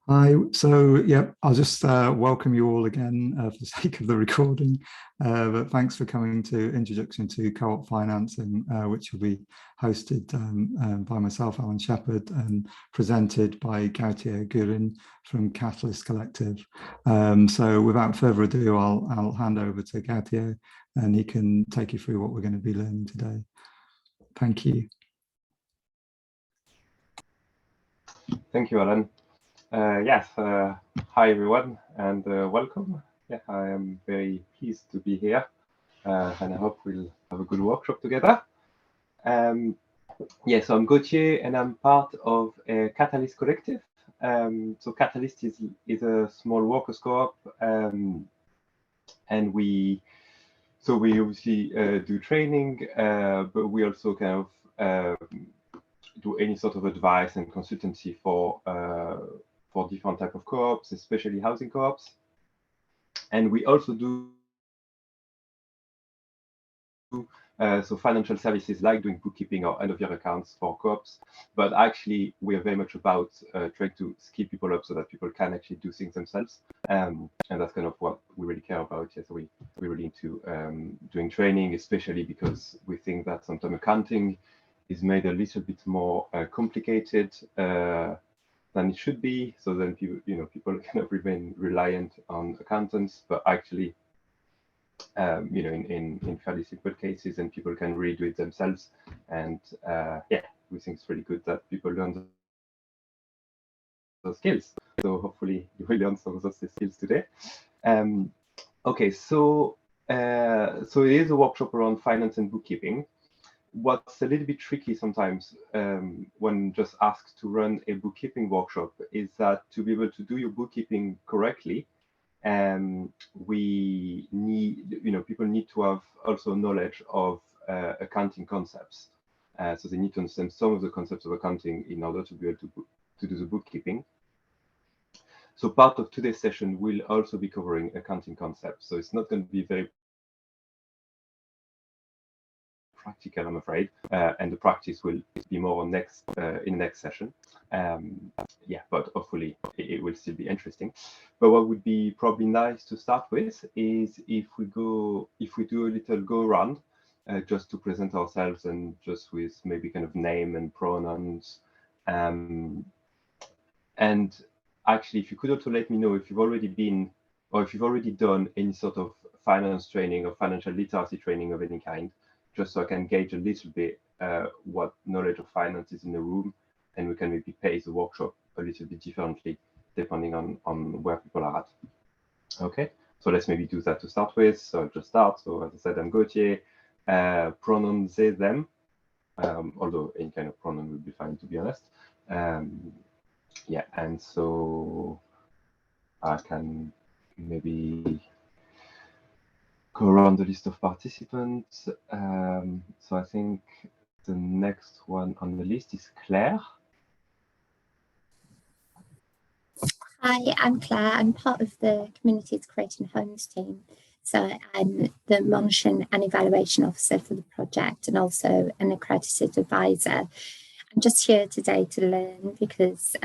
Hi. So, yeah, I'll just welcome you all again for the sake of the recording. But thanks for coming to Introduction to Co-op Financing, which will be hosted by myself, Alan Shepherd, and presented by Gauthier Guerin from Catalyst Collective. So, without further ado, I'll hand over to Gauthier, and he can take you through what we're going to be learning today. Thank you. Thank you, Alan. Yes, hi everyone, and welcome. Yeah, I am very pleased to be here, and I hope we'll have a good workshop together. Yeah, so I'm Gauthier, and I'm part of a Catalyst collective. So Catalyst is a small workers co-op, and we obviously do training, but we also kind of do any sort of advice and consultancy for different type of co-ops, especially housing co-ops. And we also do so financial services like doing bookkeeping or end-of-year accounts for co-ops. But actually, we are very much about trying to skill people up so that people can actually do things themselves. And that's kind of what we really care about. Yeah, so we're really into doing training, especially because we think that sometimes accounting is made a little bit more complicated than it should be. So then people kind of remain reliant on accountants, but actually, in fairly simple cases, and people can really do it themselves. And yeah, we think it's really good that people learn those skills. So hopefully you will learn some of those skills today. Okay, so it is a workshop around finance and bookkeeping. What's a little bit tricky sometimes when just asked to run a bookkeeping workshop is that to be able to do your bookkeeping correctly, we need, people need to have also knowledge of accounting concepts. So they need to understand some of the concepts of accounting in order to be able to do the bookkeeping. So part of today's session will also be covering accounting concepts. So it's not going to be very practical, I'm afraid, and the practice will be more in the next session. Yeah, but hopefully it will still be interesting. But what would be probably nice to start with is if we do a little go around, just to present ourselves and just with maybe kind of name and pronouns. And actually, if you could also let me know if you've already been or if you've already done any sort of finance training or financial literacy training of any kind, just so I can gauge a little bit what knowledge of finance is in the room, and we can maybe pace the workshop a little bit differently depending on where people are at. Okay, so let's maybe do that to start with. So I'll just start. So as I said, I'm Gauthier. Pronoun they, them, although any kind of pronoun would be fine, to be honest. Yeah, and so I can maybe go around the list of participants. So I think the next one on the list is Claire. Hi, I'm Claire. I'm part of the Communities Creating Homes team. So I'm the monitoring and evaluation officer for the project and also an accredited advisor. I'm just here today to learn because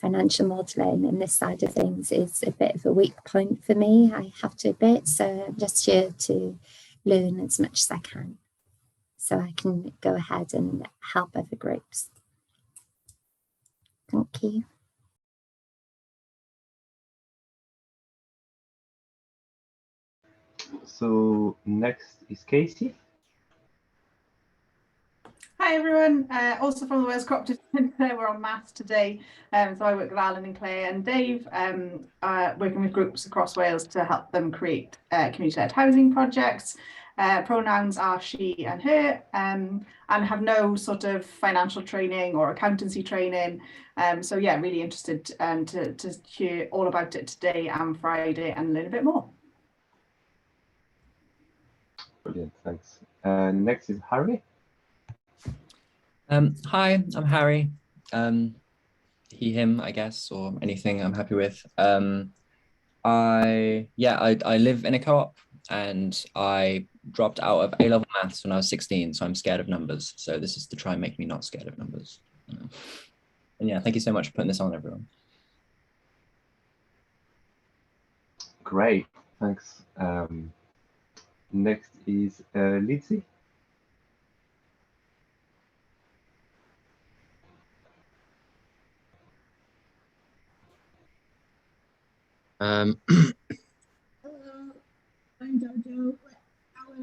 financial modelling and this side of things is a bit of a weak point for me, I have to admit. So I'm just here to learn as much as I can so I can go ahead and help other groups. Thank you. So next is Casey. Hi everyone, also from the Wales Cooperative Centre. We're on maths today, so I work with Alan and Claire and Dave, working with groups across Wales to help them create community-led housing projects. Pronouns are she and her, and have no sort of financial training or accountancy training. So yeah, really interested to hear all about it today and Friday and learn a bit more. Brilliant, thanks. Next is Harry. Hi, I'm Harry. He, him, I guess, or anything I'm happy with. I live in a co-op and I dropped out of A-level maths when I was 16, so I'm scared of numbers. So this is to try and make me not scared of numbers. And yeah, thank you so much for putting this on, everyone. Great, thanks. Next is Lindsay. Hello, I'm Jojo. Our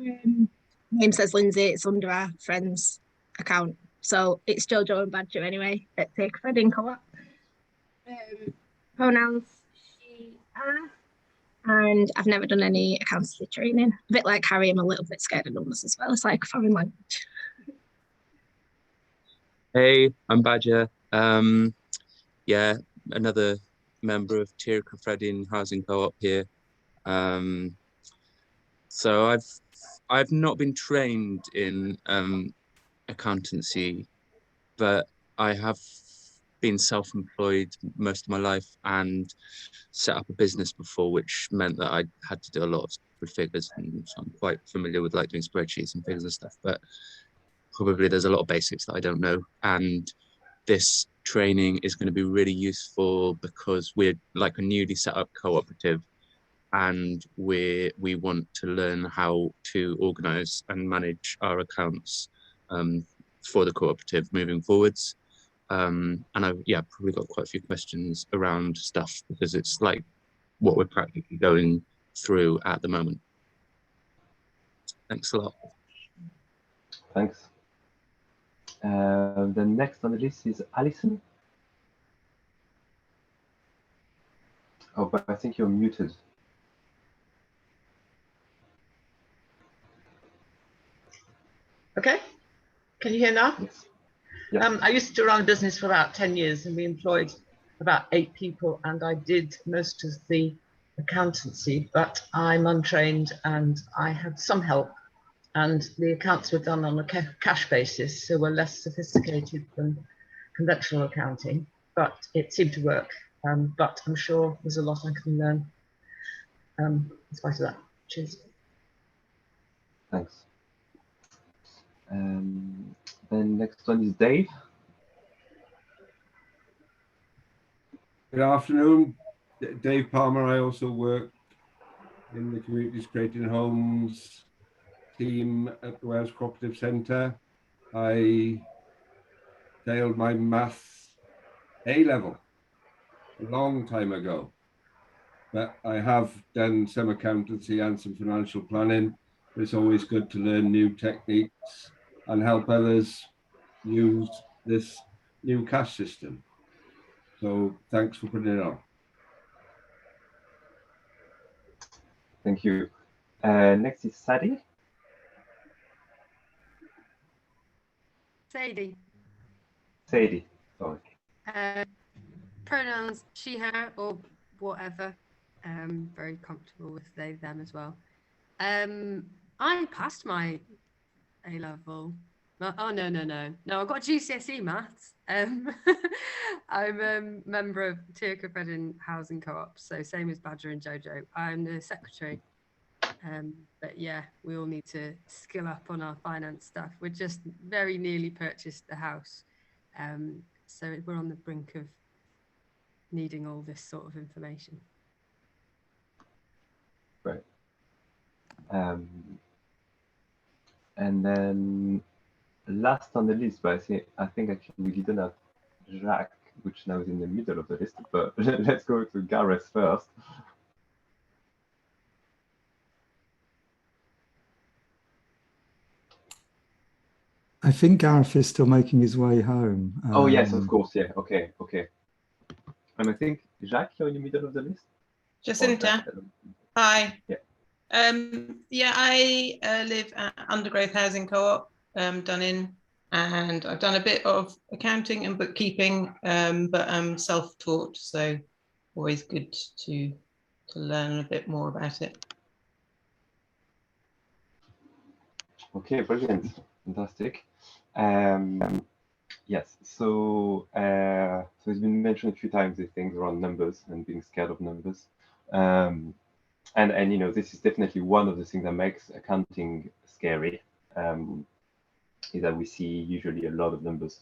name says Lindsay. It's under our friend's account, so it's Jojo and Badger anyway. At Take Credit Co-op. Pronouns she, her, and I've never done any accountancy training. A bit like Harry, I'm a little bit scared of numbers as well. It's like a foreign language. Hey, I'm Badger. Yeah, another member of Tir Credin Housing Co-op here. So I've not been trained in accountancy, but I have been self-employed most of my life and set up a business before, which meant that I had to do a lot with figures, and so I'm quite familiar with like doing spreadsheets and figures and stuff, but probably there's a lot of basics that I don't know. And this training is going to be really useful because we're like a newly set up cooperative, and we want to learn how to organize and manage our accounts for the cooperative moving forwards. And I've probably got quite a few questions around stuff because it's like what we're practically going through at the moment. Thanks a lot. Thanks. The next on the list is Alison. Oh, but I think you're muted. Okay, can you hear now? Yes. Yeah. I used to run a business for about 10 years and we employed about 8 people, and I did most of the accountancy, but I'm untrained and I had some help, and the accounts were done on a cash basis, so we're less sophisticated than conventional accounting, but it seemed to work. But I'm sure there's a lot I can learn in spite of that. Cheers. Thanks. Then next one is Dave. Good afternoon, Dave Palmer. I also work in the Communities Creating Homes team at the Wales Cooperative Centre. I failed my maths A-level a long time ago, but I have done some accountancy and some financial planning. It's always good to learn new techniques and help others use this Gnucash system. So thanks for putting it on. Thank you. Next is Sadie. Sadie. Sadie, sorry. Pronouns she, her, or whatever. Very comfortable with they, them as well. I passed my A-level. Oh, no. No, I got GCSE maths. I'm a member of Tir Credin Housing Co-op, so same as Badger and Jojo. I'm the secretary. But yeah, we all need to skill up on our finance stuff. We're just very nearly purchased the house. So we're on the brink of needing all this sort of information. Right. And then last on the list, but I think actually we didn't have Jacques, which now is in the middle of the list, but let's go to Gareth first. I think Gareth is still making his way home. Oh yes, of course, yeah, okay. And I think Jacques, you're in the middle of the list? Jacinta, hi. Yeah. I live at Undergrowth Housing Co-op, Dunnin, and I've done a bit of accounting and bookkeeping, but I'm self-taught, so always good to learn a bit more about it. Okay, brilliant, fantastic. Yes, so it's been mentioned a few times, these things around numbers and being scared of numbers. And you know, this is definitely one of the things that makes accounting scary, is that we see usually a lot of numbers,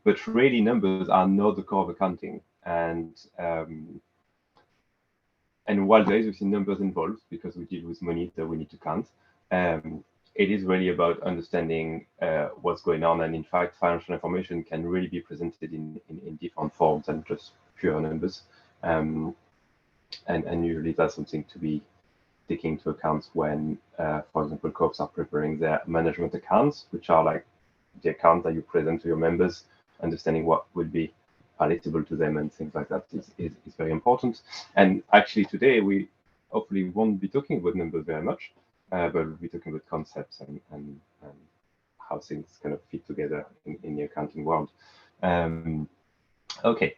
but really numbers are not the core of accounting. And And while there is obviously numbers involved, because we deal with money that we need to count, it is really about understanding what's going on. And in fact, financial information can really be presented in different forms than just pure numbers. And usually that's something to be taking into account when, for example, co-ops are preparing their management accounts, which are like the account that you present to your members. Understanding what would be palatable to them and things like that is very important. And actually today we hopefully won't be talking about numbers very much, but we'll be talking about concepts and how things kind of fit together in the accounting world. Okay,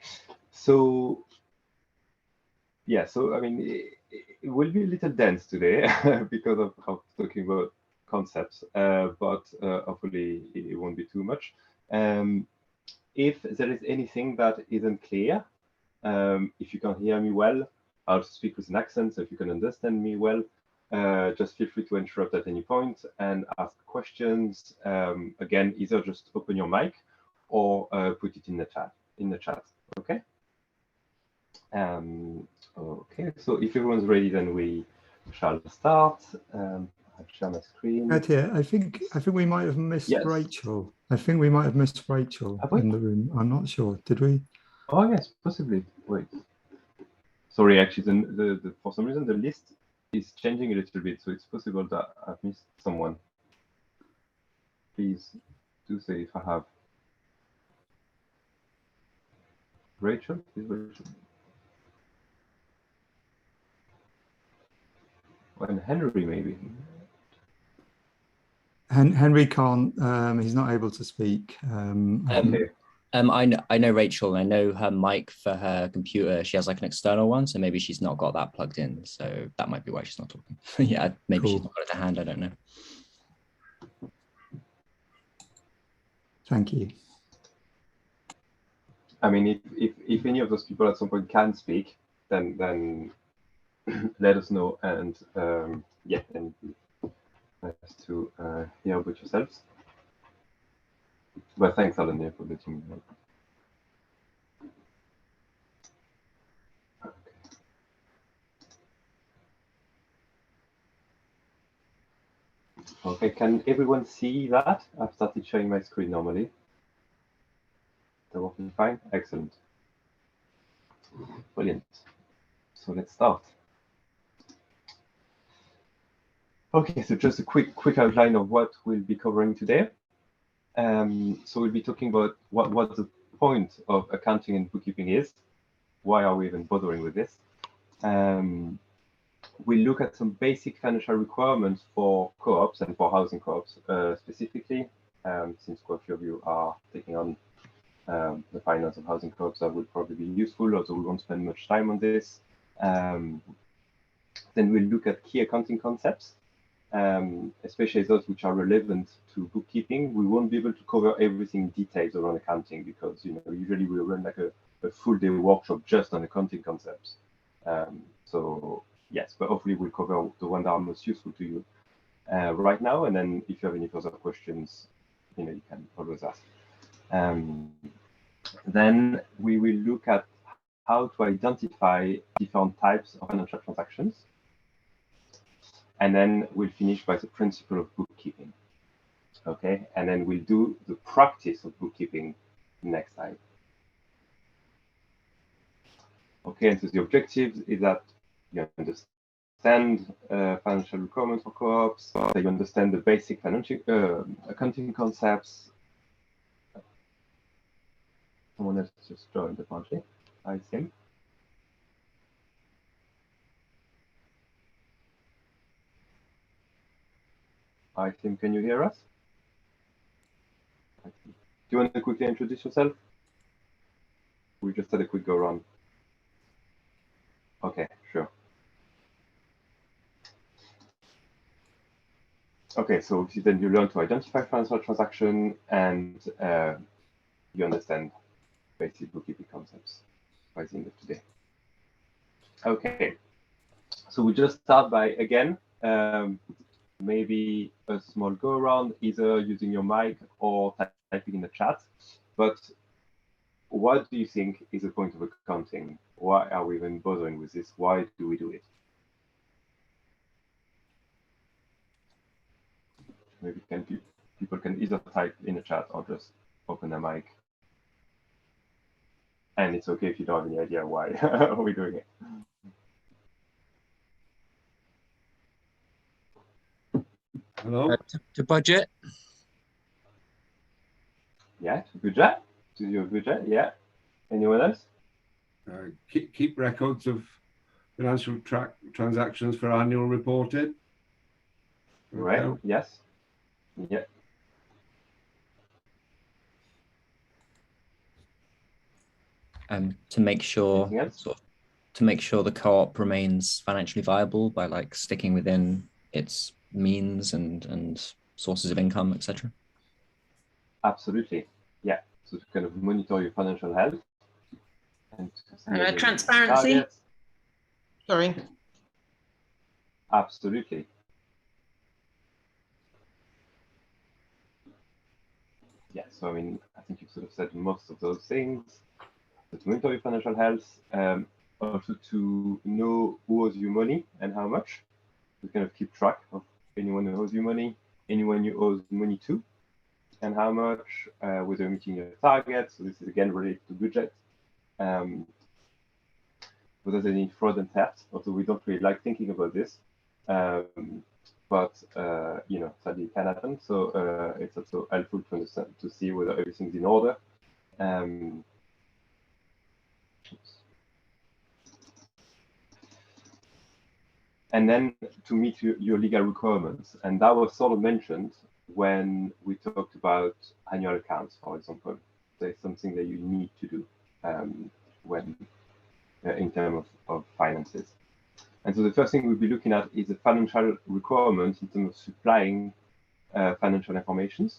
so yeah, so I mean, it will be a little dense today because of talking about concepts, but hopefully it won't be too much. If there is anything that isn't clear, if you can hear me well, I'll speak with an accent, so if you can understand me well, just feel free to interrupt at any point and ask questions. Again, either just open your mic or put it in the chat. Okay. Okay, so if everyone's ready, then we shall start. I'll share my screen. Gauthier, I think we might have missed Rachel. I think we might have missed Rachel in the room. I'm not sure. Did we? Oh yes, possibly. Wait. Sorry, actually, the for some reason the list is changing a little bit, so it's possible that I've missed someone. Please do say if I have. Rachel? Is Rachel? And Henry, maybe. Henry can't. He's not able to speak. Okay. I know Rachel. I know her mic for her computer. She has like an external one, so maybe she's not got that plugged in. So that might be why she's not talking. Yeah, maybe she's not got it to hand. I don't know. Thank you. I mean, if any of those people at some point can speak, then let us know, and yeah, and nice to hear about yourselves. But thanks, Alan, for letting me know. Okay, can everyone see that? I've started sharing my screen normally. They're working fine? Excellent. Brilliant. So let's start. Okay, so just a quick outline of what we'll be covering today. So we'll be talking about what the point of accounting and bookkeeping is. Why are we even bothering with this? We'll look at some basic financial requirements for co-ops and for housing co-ops specifically, since quite a few of you are taking on the finance of housing co-ops. That would probably be useful, although we won't spend much time on this. Then we'll look at key accounting concepts, especially those which are relevant to bookkeeping. We won't be able to cover everything in details around accounting because usually we run like a full day workshop just on accounting concepts. So yes, but hopefully we'll cover the ones that are most useful to you right now. And then if you have any further questions, you can always ask. Then we will look at how to identify different types of financial transactions. And then we'll finish by the principle of bookkeeping. Okay, and then we'll do the practice of bookkeeping next time. Okay, and so the objective is that you understand financial requirements for co-ops, that you understand the basic financial accounting concepts. Someone else just joined apparently, I think. I think, can you hear us? Do you want to quickly introduce yourself? We just had a quick go around. Okay, sure. Okay, so then you learn to identify financial transaction and you understand basic bookkeeping concepts by the end of today. Okay, so we just start by, again, maybe a small go around, either using your mic or typing in the chat. But what do you think is the point of accounting? Why are we even bothering with this? Why do we do it? Maybe people can either type in the chat or just open their mic. And it's okay if you don't have any idea why are we doing it. Hello? To budget. Yeah, to budget. To your budget, yeah. Anyone else? Keep records of financial transactions for annual reporting. Right, Okay. yes. Yeah. To make sure Anything else? to make sure the co-op remains financially viable by like sticking within its means and sources of income, etc. Absolutely. Yeah. So to kind of monitor your financial health and to see whether transparency. targets. Sorry. Absolutely. Yeah, so I mean, I think you've sort of said most of those things. So to monitor your financial health, also to know who owes you money and how much. To kind of keep track of anyone who owes you money, anyone you owe money to, and how much, whether you're meeting your targets. So this is again related to budget. Whether there's any fraud and theft, although we don't really like thinking about this. But you know, sadly it can happen. So it's also helpful to understand, to see whether everything's in order. And then to meet your legal requirements. And that was sort of mentioned when we talked about annual accounts, for example. There's something that you need to do when in terms of finances. And so the first thing we'll be looking at is the financial requirements in terms of supplying financial information.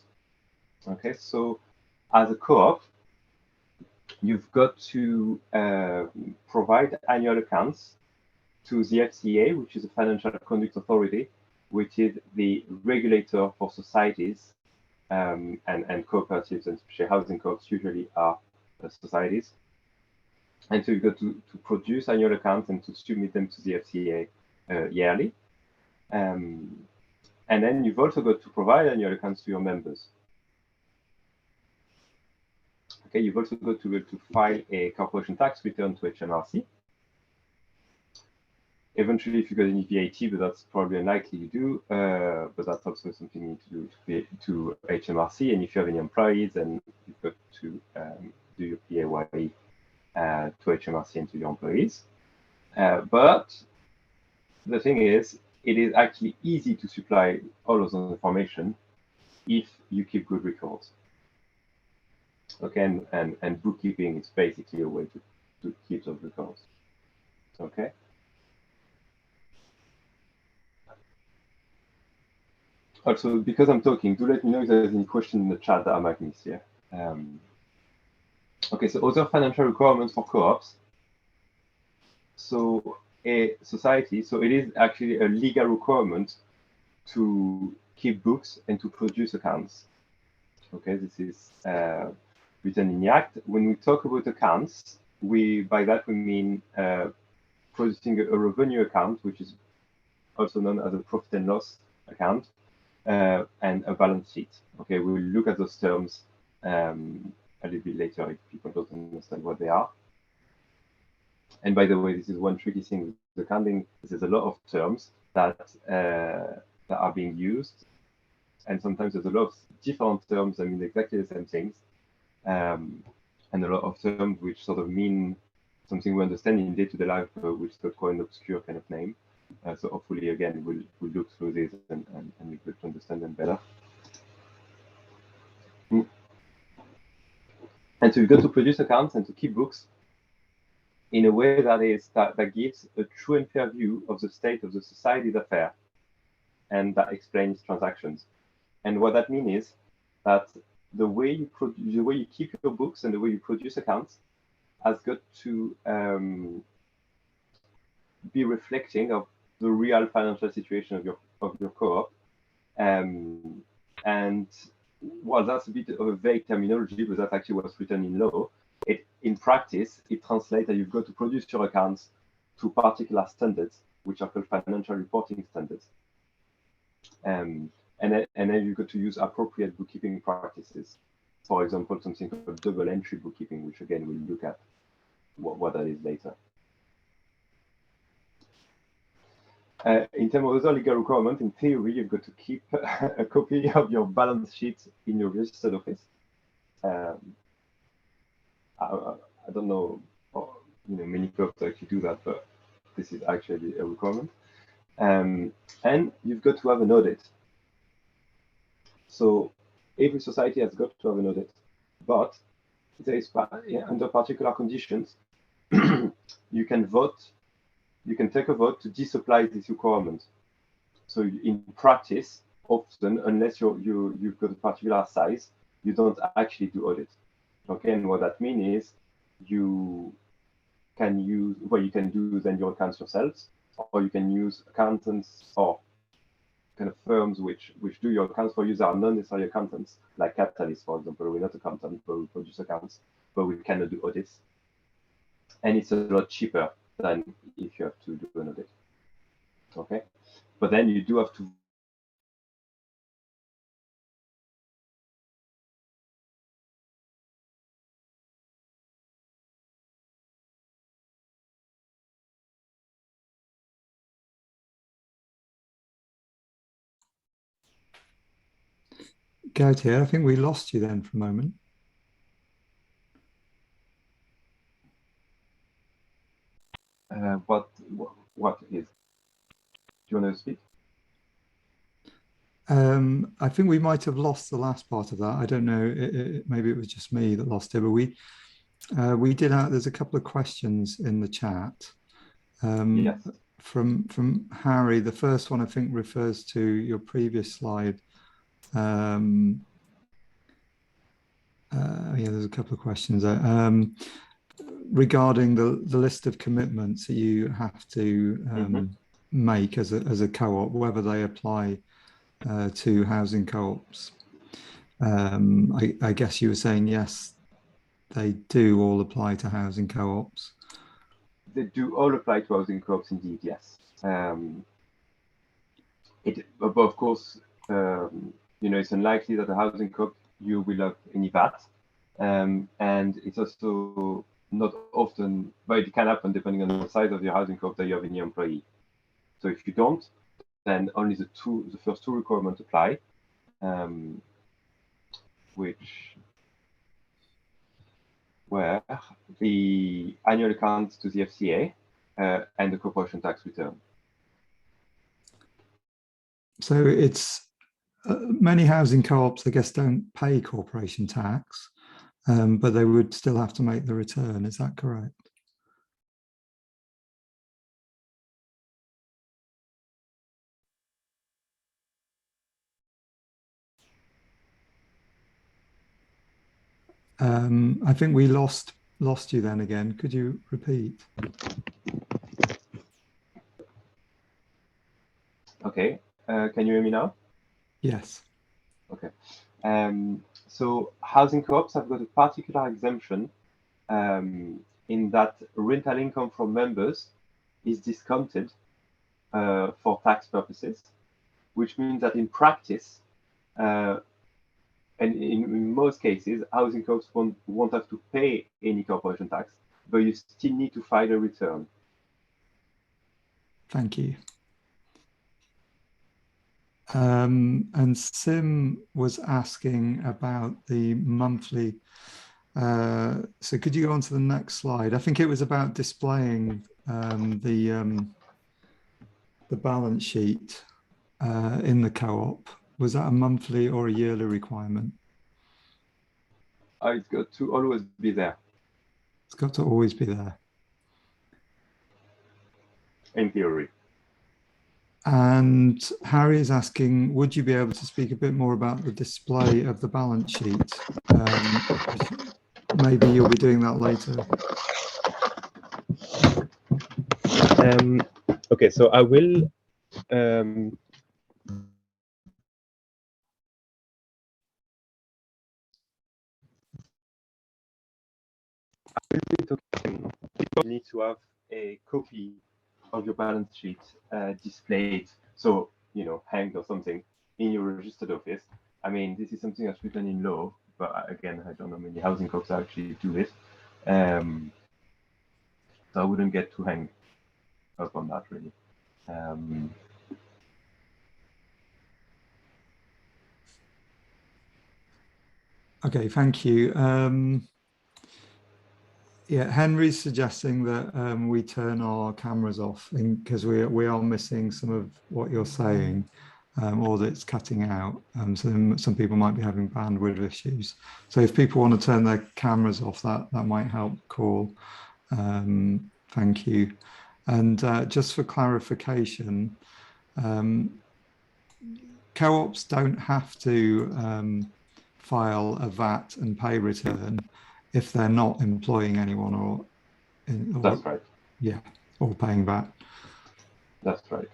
Okay, so as a co-op, you've got to provide annual accounts to the FCA, which is the Financial Conduct Authority, which is the regulator for societies and cooperatives, and especially housing co-ops usually are societies. And so you've got to produce annual accounts and to submit them to the FCA yearly. And then you've also got to provide annual accounts to your members. Okay, you've also got to file a corporation tax return to HMRC. Eventually, if you got any VAT, but that's probably unlikely you do, but that's also something you need to do to HMRC. And if you have any employees, then you've got to do your PAYE to HMRC and to your employees. But the thing is, it is actually easy to supply all of those information if you keep good records. Okay, and bookkeeping is basically a way to keep those records. Okay. Also, because I'm talking, do let me know if there's any question in the chat that I might miss here. Okay, so other financial requirements for co-ops. So a society, so it is actually a legal requirement to keep books and to produce accounts. Okay, this is written in the Act. When we talk about accounts, by that we mean producing a revenue account, which is also known as a profit and loss account, and a balance sheet. Okay, we'll look at those terms a little bit later if people don't understand what they are. And by the way, this is one tricky thing with accounting. There's a lot of terms that are being used, and sometimes there's a lot of different terms that mean exactly the same things, and a lot of terms which sort of mean something we understand in day-to-day life, which is quite an obscure kind of name. So hopefully, again, we'll look through this and be able to understand them better. And so you've got to produce accounts and to keep books in a way that gives a true and fair view of the state of the society's affair, and that explains transactions. And what that means is that the way you keep your books and the way you produce accounts has got to be reflecting of the real financial situation of your co-op. And while that's a bit of a vague terminology, but that's actually what's written in law, it practice, it translates that you've got to produce your accounts to particular standards, which are called financial reporting standards. And then you've got to use appropriate bookkeeping practices. For example, something called double entry bookkeeping, which again, we'll look at what that is later. In terms of other legal requirements, in theory, you've got to keep a copy of your balance sheet in your registered office. I don't know, many clubs actually do that, but this is actually a requirement. And you've got to have an audit. So every society has got to have an audit, but there is, under particular conditions, you can vote. You can take a vote to disapply this requirement. So in practice, often, unless you've got a particular size, you don't actually do audit. Okay, and what that means is you can use, well, you can do then your accounts yourselves, or you can use accountants or kind of firms which do your accounts for you that are not necessarily accountants, like Catalyst, for example. We're not accountants, but we produce accounts, but we cannot do audits. And it's a lot cheaper than if you have to do an audit. Okay, but then you do have to Gauthier, I think we lost you then for a moment. What is? Do you want to speak? I think we might have lost the last part of that. I don't know. Maybe it was just me that lost it, but we did. There's a couple of questions in the chat. Yes. From Harry. The first one I think refers to your previous slide. Yeah, there's a couple of questions regarding the list of commitments that you have to make as a co-op, whether they apply to housing co-ops. I guess you were saying yes, they do all apply to housing co-ops. They do all apply to housing co-ops, indeed. Yes. But of course, it's unlikely that a housing co-op you will have any VAT, and it's also not often, but it can happen depending on the size of your housing co-op that you have any employee. So if you don't, then only the first two requirements apply, which were the annual accounts to the FCA and the corporation tax return. So it's many housing co-ops, I guess, don't pay corporation tax, but they would still have to make the return. Is that correct? I think we lost you then again. Could you repeat? Okay. Can you hear me now? Yes. Okay. So housing co-ops have got a particular exemption in that rental income from members is discounted for tax purposes, which means that in practice, and in most cases, housing co-ops won't have to pay any corporation tax, but you still need to file a return. Thank you. And Sim was asking about the monthly. So could you go on to the next slide? I think it was about displaying the balance sheet in the co-op. Was that a monthly or a yearly requirement? It's got to always be there. It's got to always be there. In theory. And Harry is asking, would you be able to speak a bit more about the display of the balance sheet? Maybe you'll be doing that later. Okay, so I will. you need to have a copy of your balance sheet displayed, so hanged or something in your registered office. I mean, this is something that's written in law, but again, I don't know many housing codes actually do it. So I wouldn't get too hung up on that really. Okay, thank you. Yeah, Henry's suggesting that we turn our cameras off because we are missing some of what you're saying, or that it's cutting out. So some people might be having bandwidth issues. So if people want to turn their cameras off, that might help the call. Thank you. And just for clarification, co-ops don't have to file a VAT and pay return if they're not employing anyone or that's right. Yeah, or paying VAT. That's right.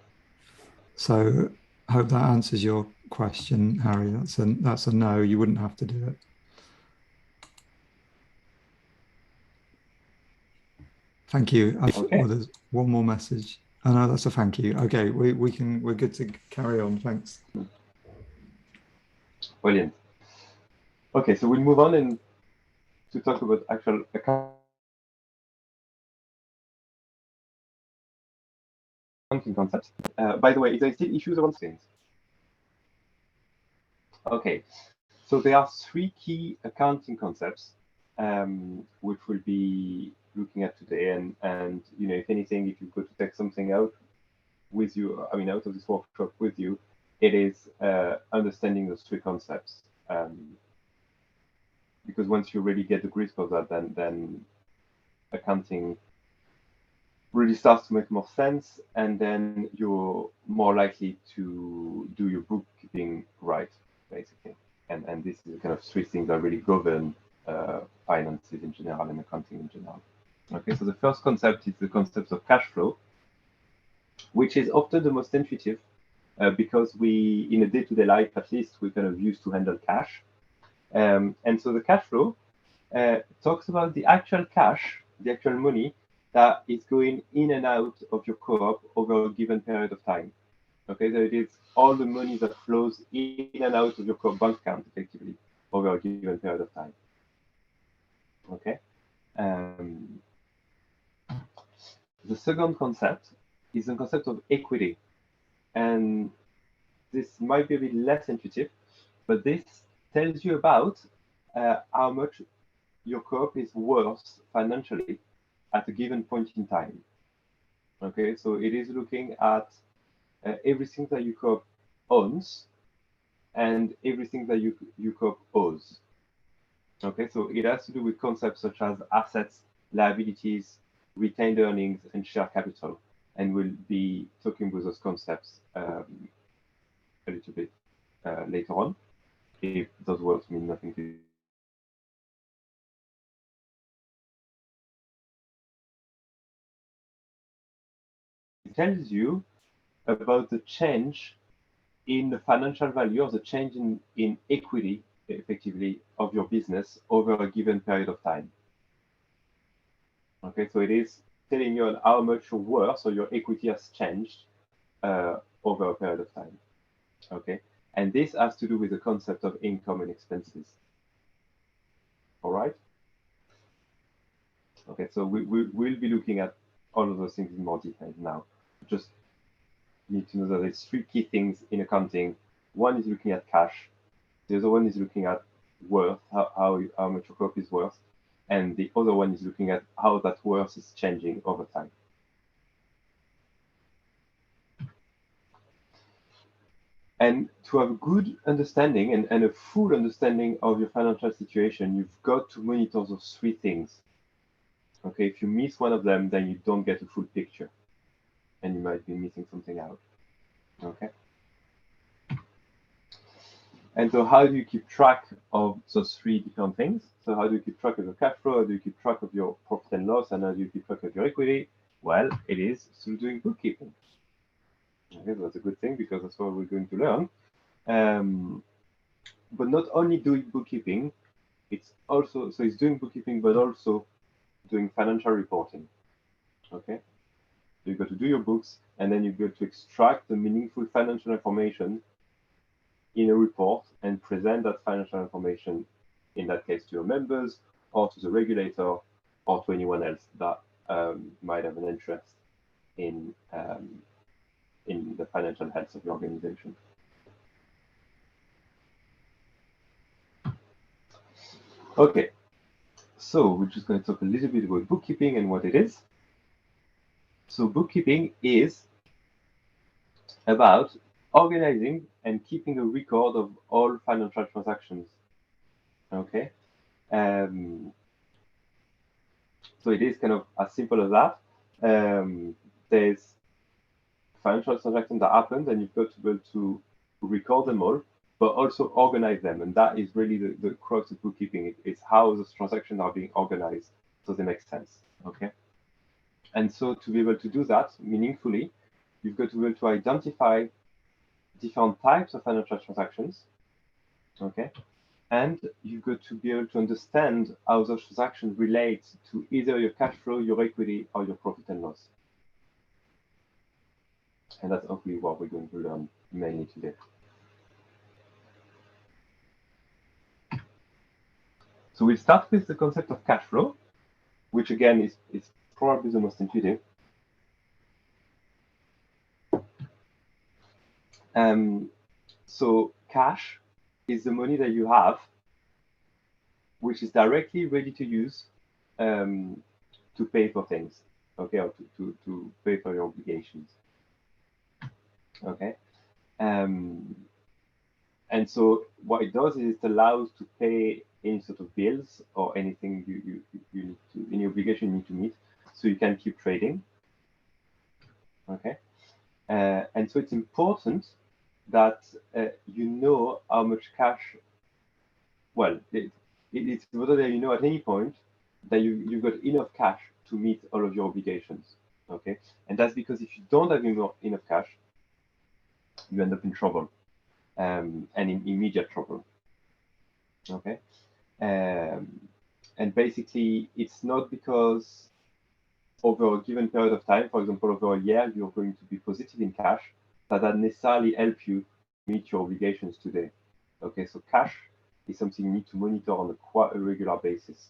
So I hope that answers your question, Harry. That's a no. You wouldn't have to do it. Thank you. Okay. Well, there's one more message. Oh no, that's a thank you. Okay, we're good to carry on. Thanks. Brilliant. Okay, so we'll move on and to talk about actual accounting concepts. By the way, is there still issues around things? Okay, so there are 3 key accounting concepts which we'll be looking at today, and if anything, if you've got to take something out with you, I mean, out of this workshop with you, it is understanding those 3 concepts. Because once you really get the grip of that, then accounting really starts to make more sense, and then you're more likely to do your bookkeeping right, basically. And this is kind of 3 things that really govern finances in general and accounting in general. Okay, so the first concept is the concept of cash flow, which is often the most intuitive because we, in a day-to-day life at least, we kind of used to handle cash. And so the cash flow talks about the actual cash, the actual money that is going in and out of your co-op over a given period of time. Okay, so it is all the money that flows in and out of your co-op bank account effectively over a given period of time. Okay. The second concept is the concept of equity. And this might be a bit less intuitive, but this tells you about how much your co-op is worth financially at a given point in time. Okay, so it is looking at everything that your co-op owns and everything that your co-op owes. Okay, so it has to do with concepts such as assets, liabilities, retained earnings, and share capital. And we'll be talking with those concepts a little bit later on, if those words mean nothing to you. It tells you about the change in the financial value or the change in equity, effectively, of your business over a given period of time. Okay, so it is telling you how much your worth or your equity has changed over a period of time. Okay, and this has to do with the concept of income and expenses. All right. Okay, so we'll be looking at all of those things in more detail now. Just need to know that there's 3 key things in accounting. One is looking at cash. The other one is looking at worth, how much your co-op is worth. And the other one is looking at how that worth is changing over time. And to have a good understanding and a full understanding of your financial situation, you've got to monitor those 3 things. Okay, if you miss one of them, then you don't get a full picture and you might be missing something out. Okay. And so how do you keep track of those 3 different things? So how do you keep track of your cash flow? How do you keep track of your profit and loss? And how do you keep track of your equity? Well, it is through doing bookkeeping. Okay, so that's a good thing because that's what we're going to learn. But not only doing bookkeeping, it's doing bookkeeping, but also doing financial reporting. Okay, you got to do your books, and then you got to extract the meaningful financial information in a report and present that financial information, in that case, to your members or to the regulator or to anyone else that might have an interest in the financial health of your organization. Okay, so we're just going to talk a little bit about bookkeeping and what it is. So bookkeeping is about organizing and keeping a record of all financial transactions. Okay, so it is kind of as simple as that. There's financial transactions that happen, and you've got to be able to record them all, but also organize them. And that is really the crux of bookkeeping. It's how those transactions are being organized so they make sense. Okay. And so to be able to do that meaningfully, you've got to be able to identify different types of financial transactions. Okay. And you've got to be able to understand how those transactions relate to either your cash flow, your equity, or your profit and loss. And that's hopefully what we're going to learn mainly today. So we'll start with the concept of cash flow, which again is probably the most intuitive. So cash is the money that you have, which is directly ready to use to pay for things, okay, or to pay for your obligations. Okay. And so what it does is it allows to pay any sort of bills or anything you need to, any obligation you need to meet, so you can keep trading. Okay. And so it's important that you know how much cash, well, it's important that you know at any point that you've got enough cash to meet all of your obligations. Okay. And that's because if you don't have enough cash, you end up in trouble, and in immediate trouble. Okay. And basically, it's not because over a given period of time, for example, over a year, you're going to be positive in cash, that necessarily help you meet your obligations today. Okay, so cash is something you need to monitor on a quite a regular basis.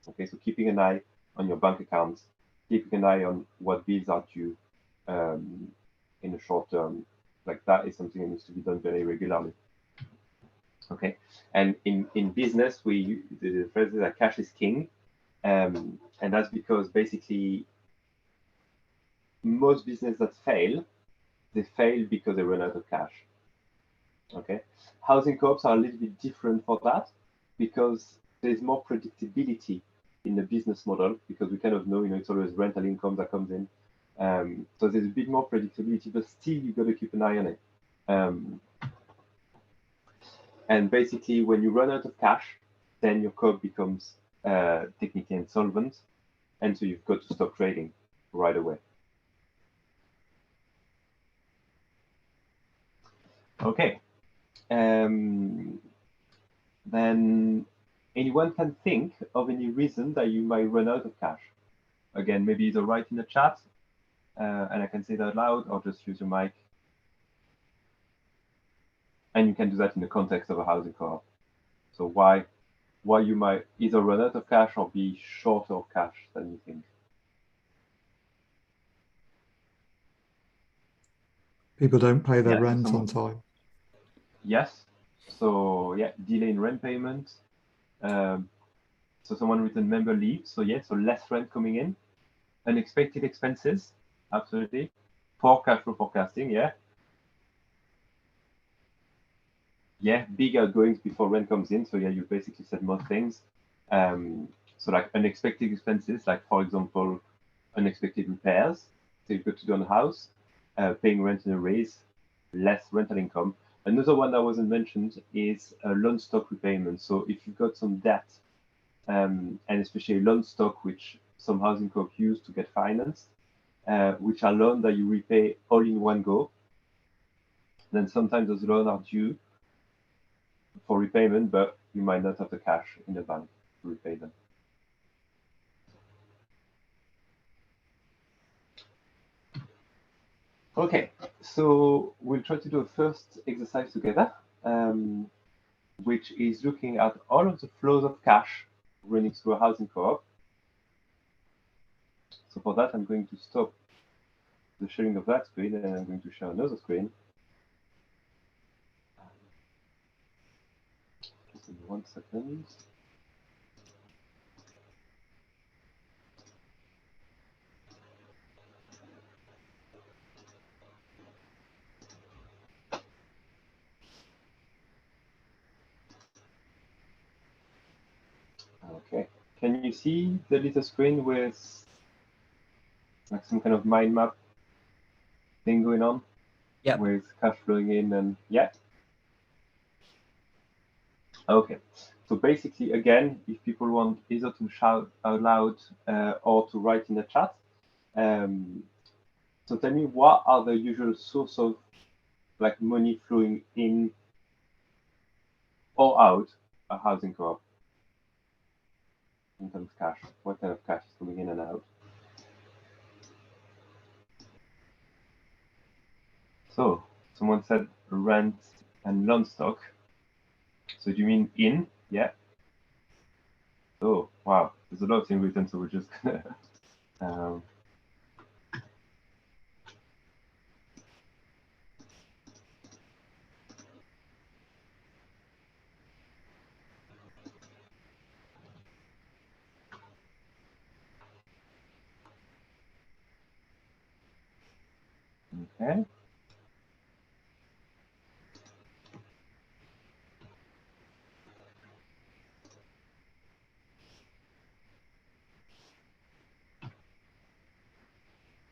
Okay, so keeping an eye on your bank accounts, keeping an eye on what bills are due in the short term, like that is something that needs to be done very regularly. Okay, and in business, the phrase is that cash is king, and that's because basically most businesses that fail, they fail because they run out of cash. Okay, housing co-ops are a little bit different for that because there's more predictability in the business model, because we kind of know, it's always rental income that comes in. So there's a bit more predictability, but still you've got to keep an eye on it. And basically, when you run out of cash, then your co-op becomes technically insolvent, and so you've got to stop trading right away. Okay. Then anyone can think of any reason that you might run out of cash. Again, maybe either write in the chat, and I can say that out loud, or just use your mic. And you can do that in the context of a housing co-op. So why you might either run out of cash or be short of cash than you think. People don't pay their rent on time. Yes. So yeah, delay in rent payment. So someone written member leave. So yeah, so less rent coming in. Unexpected expenses. Absolutely. Poor cash flow forecasting. Yeah. Yeah, big outgoings before rent comes in. So yeah, you basically said most things. So like unexpected expenses, like for example, unexpected repairs. So you've got to do on the house, paying rent in arrears, less rental income. Another one that wasn't mentioned is loan stock repayment. So if you've got some debt, and especially loan stock, which some housing co-op use to get financed, which are loans that you repay all in one go, then sometimes those loans are due for repayment, but you might not have the cash in the bank to repay them. Okay, so we'll try to do a first exercise together, which is looking at all of the flows of cash running through a housing co-op. So for that, I'm going to stop the sharing of that screen, and I'm going to share another screen. Just in 1 second. Okay, can you see the little screen with like some kind of mind map thing going on? Yeah. With cash flowing in and yeah. Okay, so basically, again, if people want either to shout out loud or to write in the chat, so tell me, what are the usual source of like money flowing in or out a housing co-op in terms of cash? What kind of cash is coming in and out? So someone said rent and loan stock. So do you mean in? Yeah. Oh wow, there's a lot of things written, so we're just gonna okay.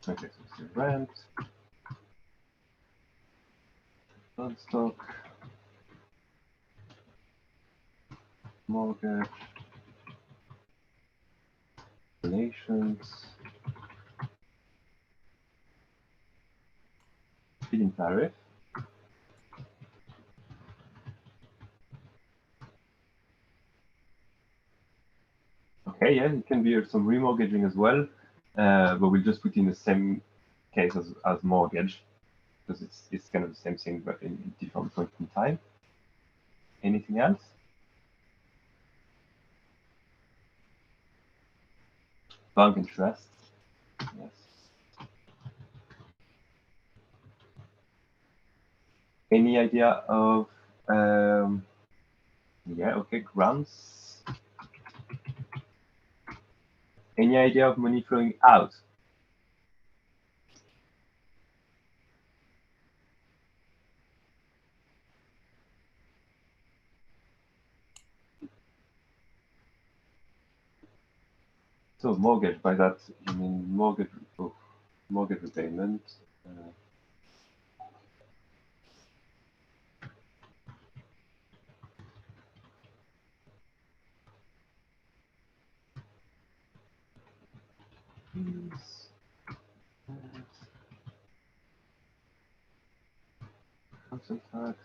Okay, so it's the rent, loan stock, mortgage, donations, feed-in tariff. Okay, yeah, it can be some remortgaging as well, but we'll just put in the same case as mortgage, because it's kind of the same thing, but in different points in time. Anything else? Bank interest. Yes. Any idea of yeah, okay, grants. Any idea of money flowing out? So mortgage, by that you mean mortgage, oh, mortgage repayment. Council tax.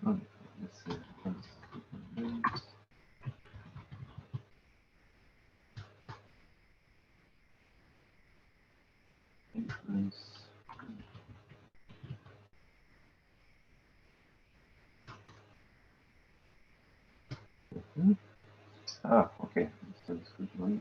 Oh, let's see. Influence. Ah, okay. So it's good one.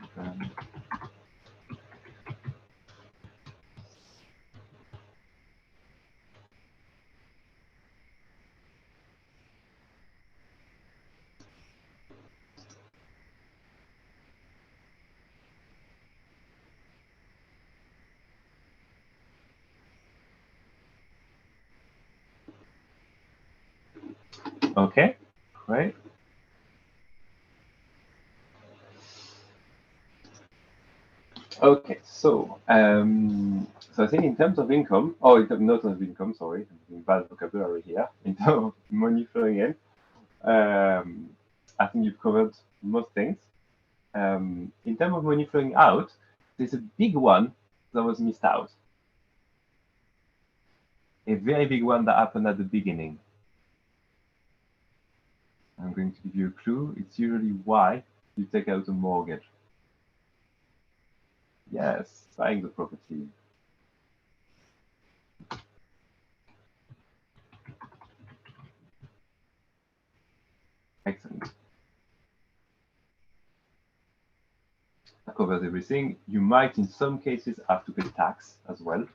Okay, great. Okay, so so I think in terms of income, or not of income, sorry, I'm using bad vocabulary here. In terms of money flowing in, I think you've covered most things. In terms of money flowing out, there's a big one that was missed out. A very big one that happened at the beginning. I'm going to give you a clue. It's usually Y You take out a mortgage. Yes, buying the property. Excellent. That covers everything. You might, in some cases, have to pay tax as well.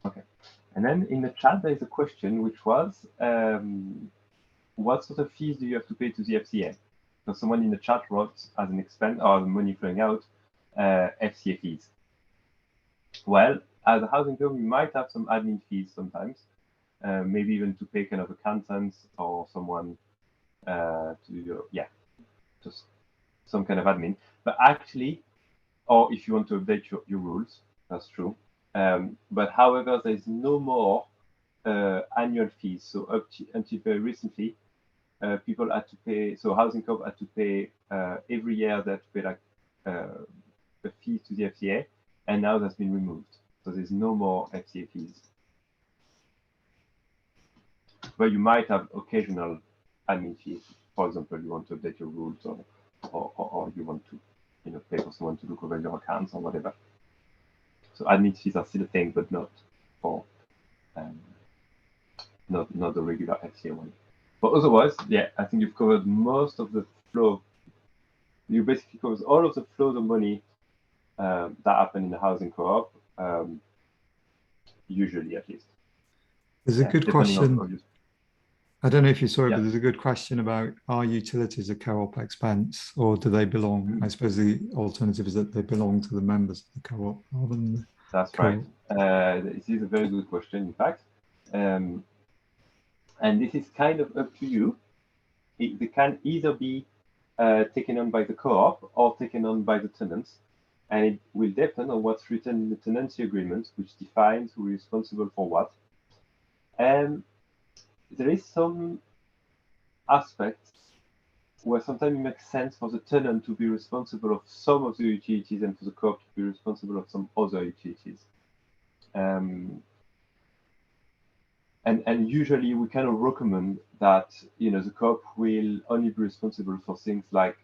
Okay. And then in the chat, there is a question which was, what sort of fees do you have to pay to the FCA? So someone in the chat wrote as an expense or the money flowing out, FCA fees. Well, as a housing company, you might have some admin fees sometimes, maybe even to pay kind of accountants or someone just some kind of admin. But actually, or if you want to update your rules, that's true. But however, there is no more annual fees. So until very recently, people had to pay, so housing corp had to pay every year that pay like a fee to the FCA, and now that's been removed. So there's no more FCA fees. But you might have occasional admin fees. For example, you want to update your rules, or you want to, pay for someone to look over your accounts or whatever. So admin fees are still a thing, but not for not the regular FCA one. But otherwise, yeah, I think you've covered most of the flow. You basically covered all of the flows of money that happen in the housing co-op, usually at least. There's a good question. I don't know if you saw it, but there's a good question about, are utilities a co-op expense, or do they belong? I suppose the alternative is that they belong to the members of the co-op rather than the That's co-op. right. This is a very good question, in fact. And this is kind of up to you. They can either be taken on by the co-op or taken on by the tenants. And it will depend on what's written in the tenancy agreement, which defines who is responsible for what. And there is some aspects where sometimes it makes sense for the tenant to be responsible of some of the utilities and for the co-op to be responsible of some other utilities. And usually we kind of recommend that the co-op will only be responsible for things like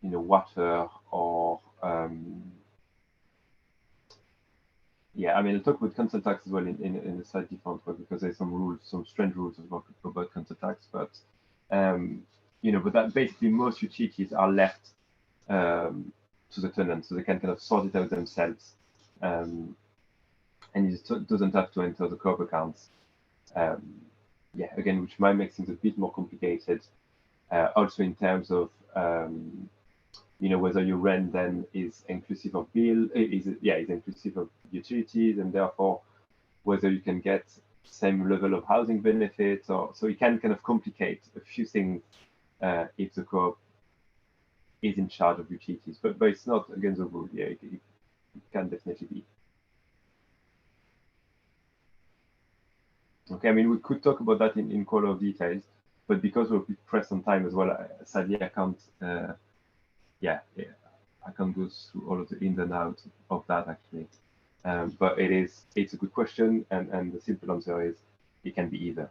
water or yeah, I mean, I'll talk about council tax as well in a slightly different way, because there's some rules, some strange rules about council tax, but but that basically most utilities are left to the tenant, so they can kind of sort it out themselves, and it doesn't have to enter the co-op accounts. Yeah, again, which might make things a bit more complicated. Also in terms of whether your rent then is inclusive of is inclusive of utilities, and therefore whether you can get same level of housing benefits, or so it can kind of complicate a few things if the co-op is in charge of utilities, but it's not against the rule. Yeah, it can definitely be. Okay, I mean, we could talk about that in quite a lot of details, but because we're a bit pressed on time as well, sadly I can't. I can't go through all of the ins and outs of that actually. But it's a good question, and the simple answer is it can be either.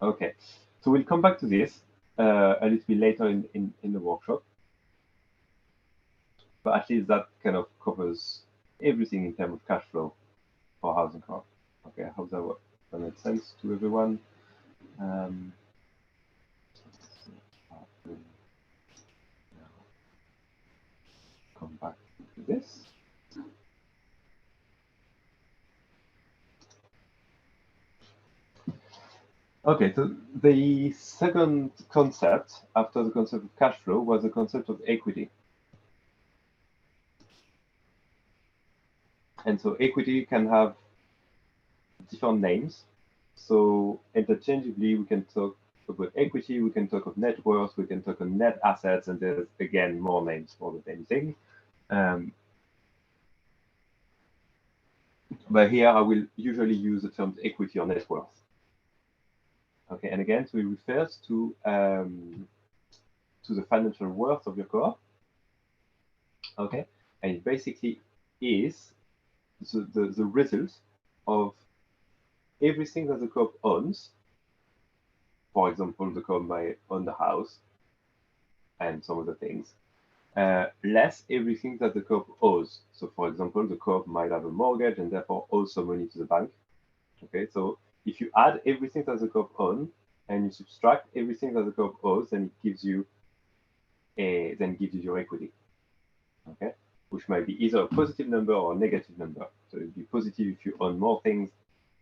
Okay, so we'll come back to this a little bit later in the workshop. But at least that kind of covers everything in terms of cash flow for housing co-op. Okay, I hope that makes sense to everyone. Come back to this. Okay, so the second concept after the concept of cash flow was the concept of equity. And so equity can have different names. So interchangeably, we can talk about equity, we can talk of net worth, we can talk of net assets, and there's again more names for the same thing. But here I will usually use the terms equity or net worth. Okay, and again, so it refers to the financial worth of your co-op. Okay, and it basically is the result of everything that the co-op owns. For example, the co-op might own the house and some other things, less everything that the co-op owes. So for example, the co-op might have a mortgage and therefore owe some money to the bank. Okay, so if you add everything that the co-op owns and you subtract everything that the co-op owes, then it gives you your equity. Okay, which might be either a positive number or a negative number. So it'd be positive if you own more things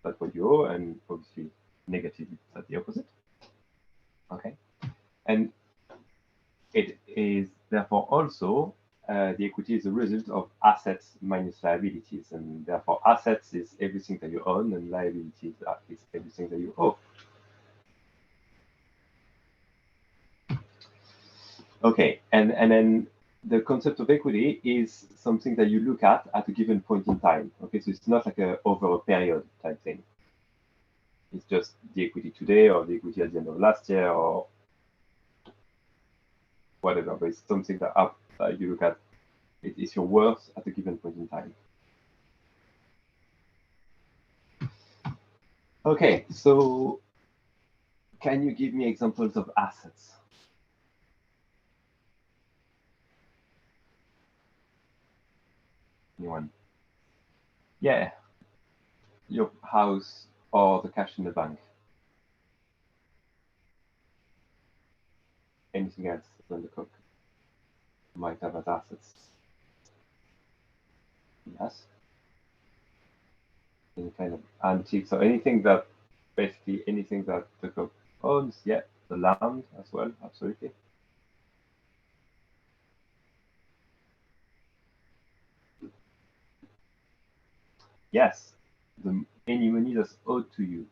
than what you owe, and obviously negative if that's the opposite. Okay, and it is therefore also the equity is a result of assets minus liabilities, and therefore assets is everything that you own, and liabilities is everything that you owe. Okay, and then the concept of equity is something that you look at a given point in time. Okay, so it's not like over a period type thing. It's just the equity today or the equity at the end of last year or whatever, but it's something that you look at. It is your worth at a given point in time. Okay, so can you give me examples of assets? Anyone? Yeah, your house or the cash in the bank. Anything else than the cook might have as assets? Yes. Any kind of antiques or anything that, basically anything that the cook owns. Yeah, the land as well, absolutely. Yes, any money that's owed to you.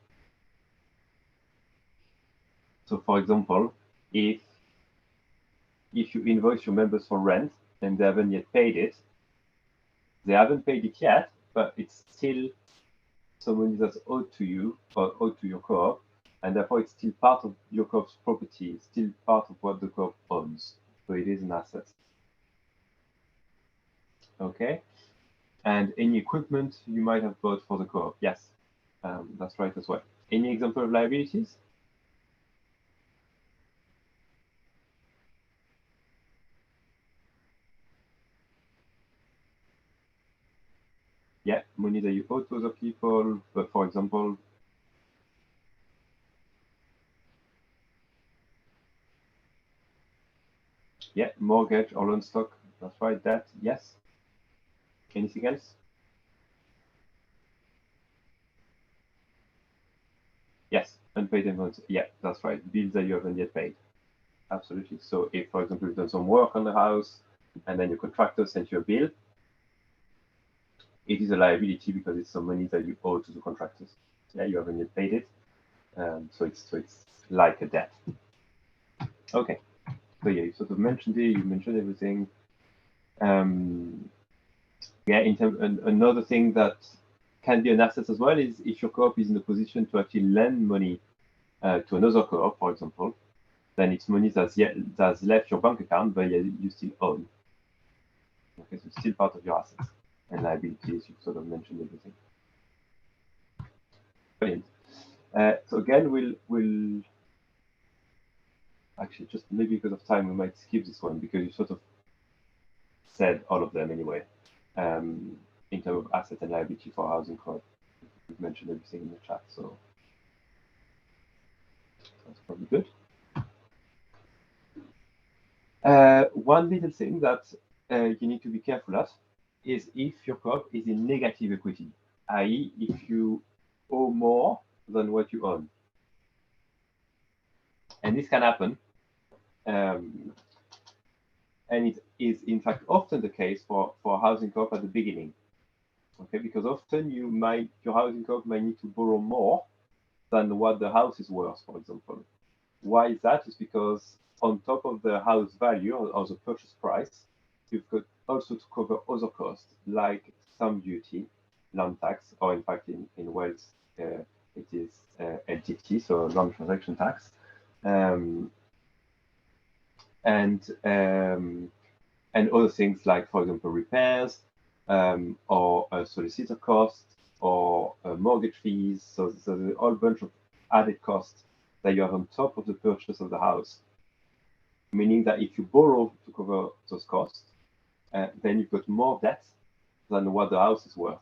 So for example, if you invoice your members for rent and they haven't yet paid it, they haven't paid it yet, but it's still some money that's owed to you or owed to your co-op, and therefore it's still part of your co-op's property, it's still part of what the co-op owns. So it is an asset. Okay. And any equipment you might have bought for the co-op. Yes, that's right as well. Any example of liabilities? Yeah, money that you owe to other people, but for example, yeah, mortgage or loan stock. That's right, debt, yes. Anything else? Yes, unpaid invoices. Yeah, that's right. Bills that you haven't yet paid. Absolutely. So if, for example, you've done some work on the house and then your contractor sent you a bill, it is a liability because it's some money that you owe to the contractors. Yeah, you haven't yet paid it. So it's like a debt. Okay. So yeah, you sort of mentioned it, you mentioned everything. Yeah, another thing that can be an asset as well is if your co-op is in a position to actually lend money to another co-op, for example, then it's money that's left your bank account, but you still own. Okay, so it's still part of your assets and liabilities. You sort of mentioned everything. Brilliant. So again, we'll actually just maybe because of time we might skip this one because you sort of said all of them anyway. In terms of asset and liability for housing co-op, we've mentioned everything in the chat, so that's probably good. One little thing that you need to be careful at is if your co-op is in negative equity, i.e. if you owe more than what you own. And this can happen. And it is in fact often the case for housing co-op at the beginning. Okay, because often your housing co-op might need to borrow more than what the house is worth, for example. Why is that? Is because on top of the house value or the purchase price, you've got also to cover other costs like stamp duty, land tax, or in fact in Wales it is LTT, so land transaction tax, and other things like, for example, repairs or solicitor costs or mortgage fees. So there's a whole bunch of added costs that you have on top of the purchase of the house, meaning that if you borrow to cover those costs, then you've got more debt than what the house is worth.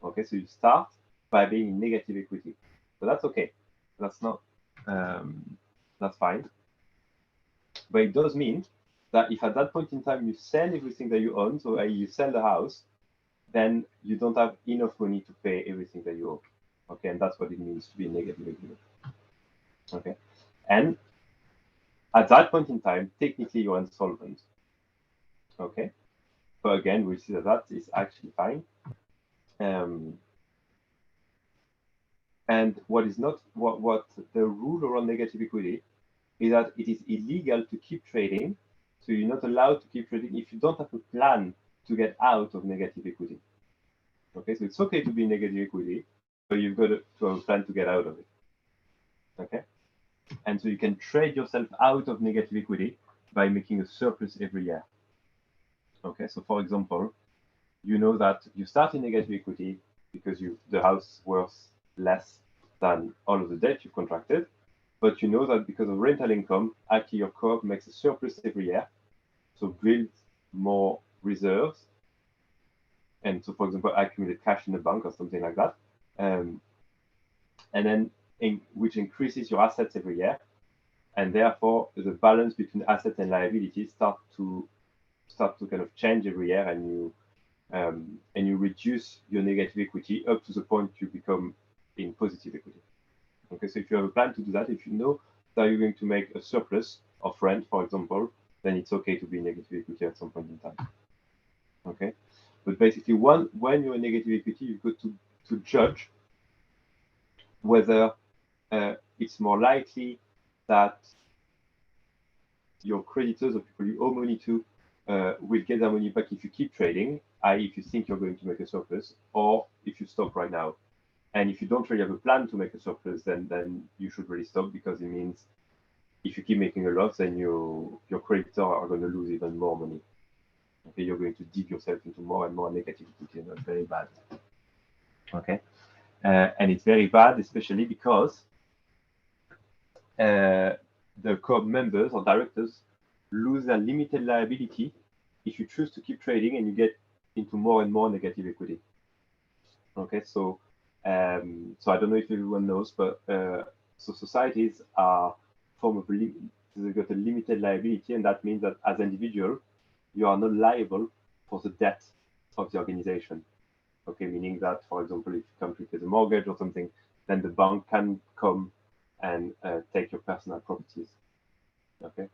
Okay, so you start by being in negative equity, but that's okay. That's not, that's fine. But it does mean that if at that point in time you sell everything that you own, so you sell the house, then you don't have enough money to pay everything that you owe. Okay, and that's what it means to be negative equity. Okay, and at that point in time, technically you're insolvent. Okay, but again, we see that that is actually fine. And what is not, what the rule around negative equity is that it is illegal to keep trading. So you're not allowed to keep trading if you don't have a plan to get out of negative equity. Okay, so it's okay to be negative equity, but you've got to have a plan to get out of it. Okay, and so you can trade yourself out of negative equity by making a surplus every year. Okay, so for example, you know that you start in negative equity because the house is worth less than all of the debt you've contracted, but you know that because of rental income, actually your co-op makes a surplus every year, so builds more reserves, and so for example accumulate cash in the bank or something like that, and then which increases your assets every year, and therefore the balance between assets and liabilities start to kind of change every year, and you reduce your negative equity up to the point you become in positive equity. Okay, so if you have a plan to do that, if you know that you're going to make a surplus of rent, for example, then it's okay to be in negative equity at some point in time. Okay, but basically, when you're in negative equity, you've got to judge whether it's more likely that your creditors or people you owe money to will get their money back if you keep trading, i.e. if you think you're going to make a surplus, or if you stop right now. And if you don't really have a plan to make a surplus, then you should really stop, because it means if you keep making a loss, then your creditors are going to lose even more money. Okay, you're going to dig yourself into more and more negative equity, and that's very bad. Okay, and it's very bad, especially because the co-op members or directors lose their limited liability if you choose to keep trading and you get into more and more negative equity. Okay, so so I don't know if everyone knows, but so societies are form of they've got a limited liability, and that means that as an individual, you are not liable for the debt of the organization. Okay, meaning that, for example, if you come to get a mortgage or something, then the bank can come and take your personal properties. Okay,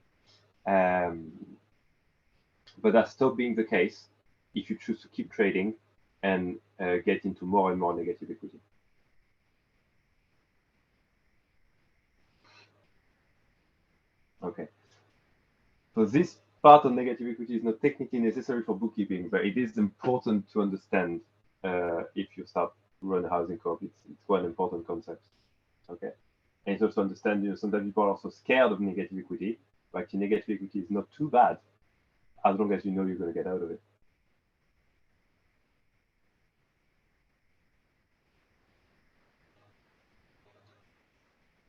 but that stops being the case if you choose to keep trading and get into more and more negative equity. Okay, so this part of negative equity is not technically necessary for bookkeeping, but it is important to understand if you start to run a housing co-op. It's one important concept. Okay, and it's also understand, sometimes people are also scared of negative equity, but actually negative equity is not too bad as long as you know you're going to get out of it.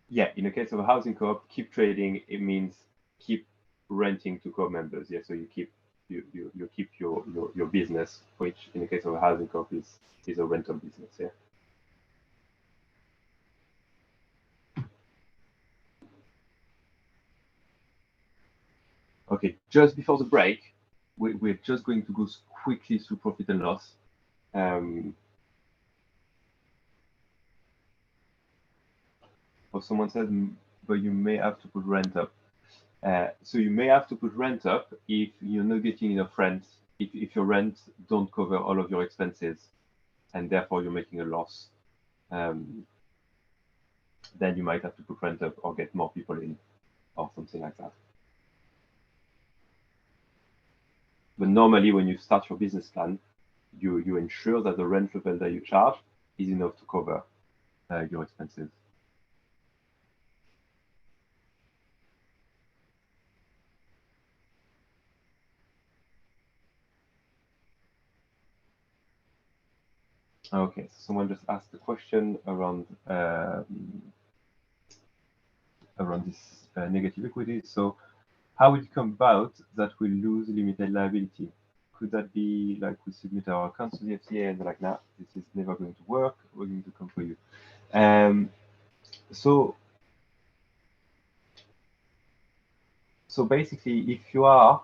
Yeah, in the case of a housing co-op, keep trading, it means keep renting to co-op members. Yeah, so you keep your business, which in the case of a housing co-op is a rental business. Yeah. Okay, just before the break, we're just going to go quickly through profit and loss. Or someone said, but you may have to put rent up. So you may have to put rent up if you're not getting enough rent, if your rent don't cover all of your expenses, and therefore you're making a loss. Then you might have to put rent up or get more people in or something like that. But normally when you start your business plan, you ensure that the rent level that you charge is enough to cover your expenses. Okay, so someone just asked a question around this negative equity. So how would it come about that we lose limited liability? Could that be like we submit our accounts to the FCA and they're like, nah, this is never going to work, we're going to come for you. So basically, if you are,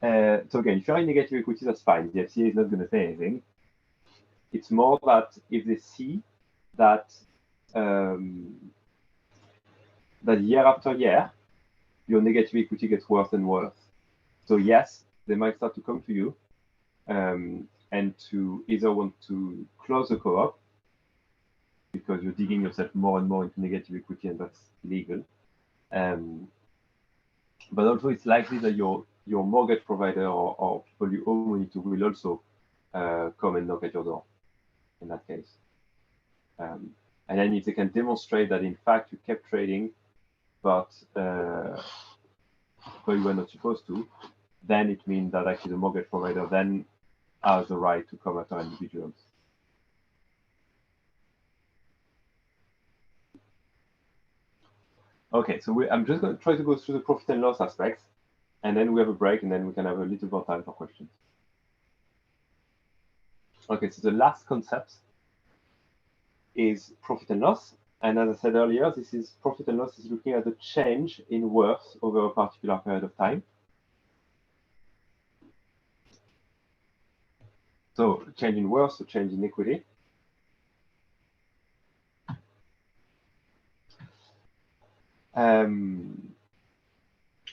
so again, if you're in negative equity, that's fine. The FCA is not going to say anything. It's more that if they see that that year after year, your negative equity gets worse and worse. So yes, they might start to come to you and to either want to close the co-op because you're digging yourself more and more into negative equity, and that's illegal. But also it's likely that your mortgage provider or people you owe money to will also come and knock at your door in that case. And then if they can demonstrate that in fact you kept trading, but you were not supposed to, then it means that actually the mortgage provider then has the right to come after individuals. Okay, so I'm just going to try to go through the profit and loss aspects, and then we have a break, and then we can have a little more time for questions. Okay, so the last concept is profit and loss. And as I said earlier, this is profit and loss is looking at the change in worth over a particular period of time. So change in worth, so change in equity.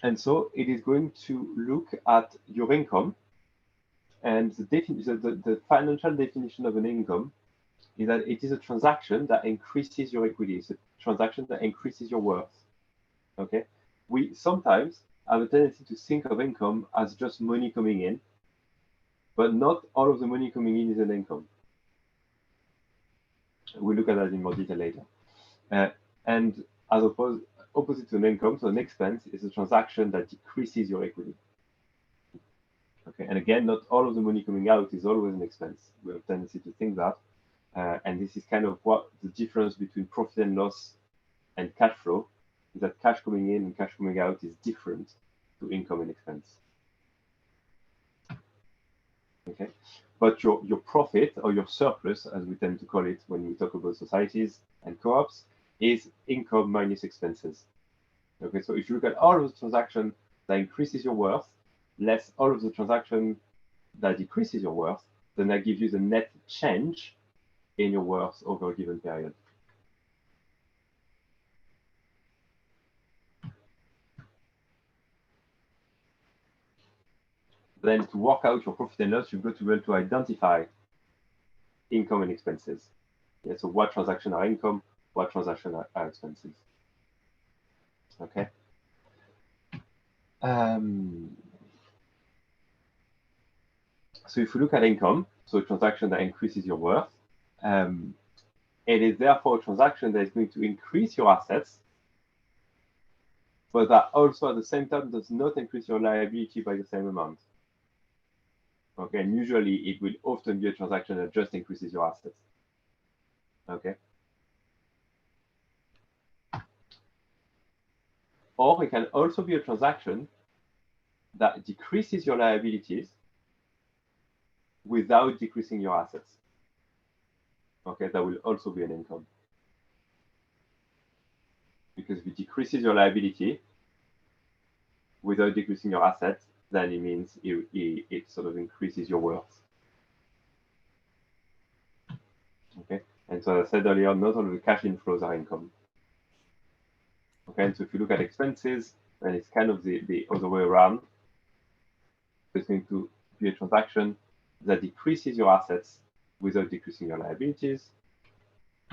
And so it is going to look at your income, and the financial definition of an income is that it is a transaction that increases your equity. It's a transaction that increases your worth. Okay, we sometimes have a tendency to think of income as just money coming in, but not all of the money coming in is an income. We'll look at that in more detail later. And as opposite to an income, so an expense is a transaction that decreases your equity. Okay, and again, not all of the money coming out is always an expense. We have a tendency to think that. And this is kind of what the difference between profit and loss and cash flow is, that cash coming in and cash coming out is different to income and expense. Okay, but your profit or your surplus, as we tend to call it when we talk about societies and co-ops, is income minus expenses. Okay, so if you look at all of the transaction that increases your worth, less all of the transaction that decreases your worth, then that gives you the net change in your worth over a given period. Then to work out your profit and loss, you've got to be able to identify income and expenses. Yeah, so what transactions are income, what transactions are expenses. Okay. So if we look at income, so a transaction that increases your worth, it is therefore a transaction that is going to increase your assets, but that also at the same time does not increase your liability by the same amount. Okay, and usually it will often be a transaction that just increases your assets. Okay. Or it can also be a transaction that decreases your liabilities without decreasing your assets. Okay, that will also be an income. Because if it decreases your liability without decreasing your assets, then it means it sort of increases your worth. Okay, and so as I said earlier, not all of the cash inflows are income. Okay, and so if you look at expenses, then it's kind of the other way around. It's going to be a transaction that decreases your assets without decreasing your liabilities,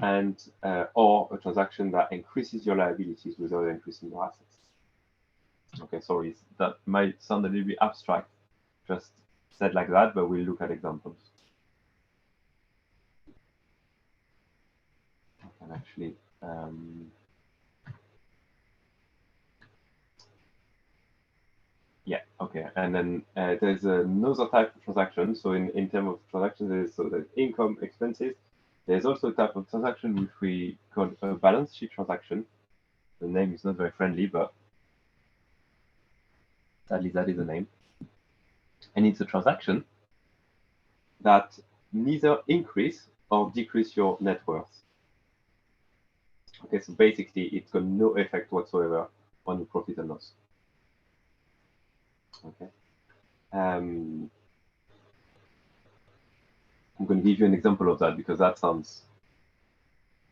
and or a transaction that increases your liabilities without increasing your assets. Okay, sorry, that might sound a little bit abstract, just said like that, but we'll look at examples. I can actually yeah, okay. Okay, and then there's another type of transaction. So in terms of transactions, there's income, expenses. There's also a type of transaction which we call a balance sheet transaction. The name is not very friendly, but at least that is the name. And it's a transaction that neither increase or decrease your net worth. Okay, so basically it's got no effect whatsoever on your profit and loss. Okay. I'm going to give you an example of that because that sounds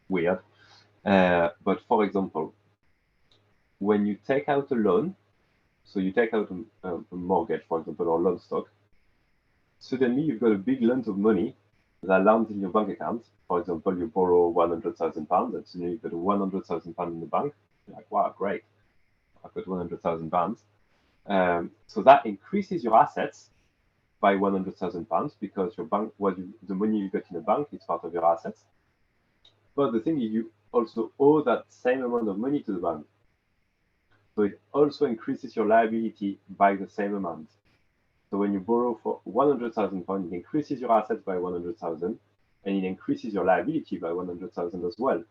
weird. But for example, when you take out a loan, so you take out a mortgage, for example, or loan stock, suddenly you've got a big lump of money that lands in your bank account. For example, you borrow £100,000 and suddenly you've got £100,000 in the bank. You're like, wow, great, I've got £100,000. So that increases your assets by £100,000 because your bank, the money you got in the bank is part of your assets. But the thing is, you also owe that same amount of money to the bank. So it also increases your liability by the same amount. So when you borrow for £100,000, it increases your assets by 100,000, and it increases your liability by 100,000 as well.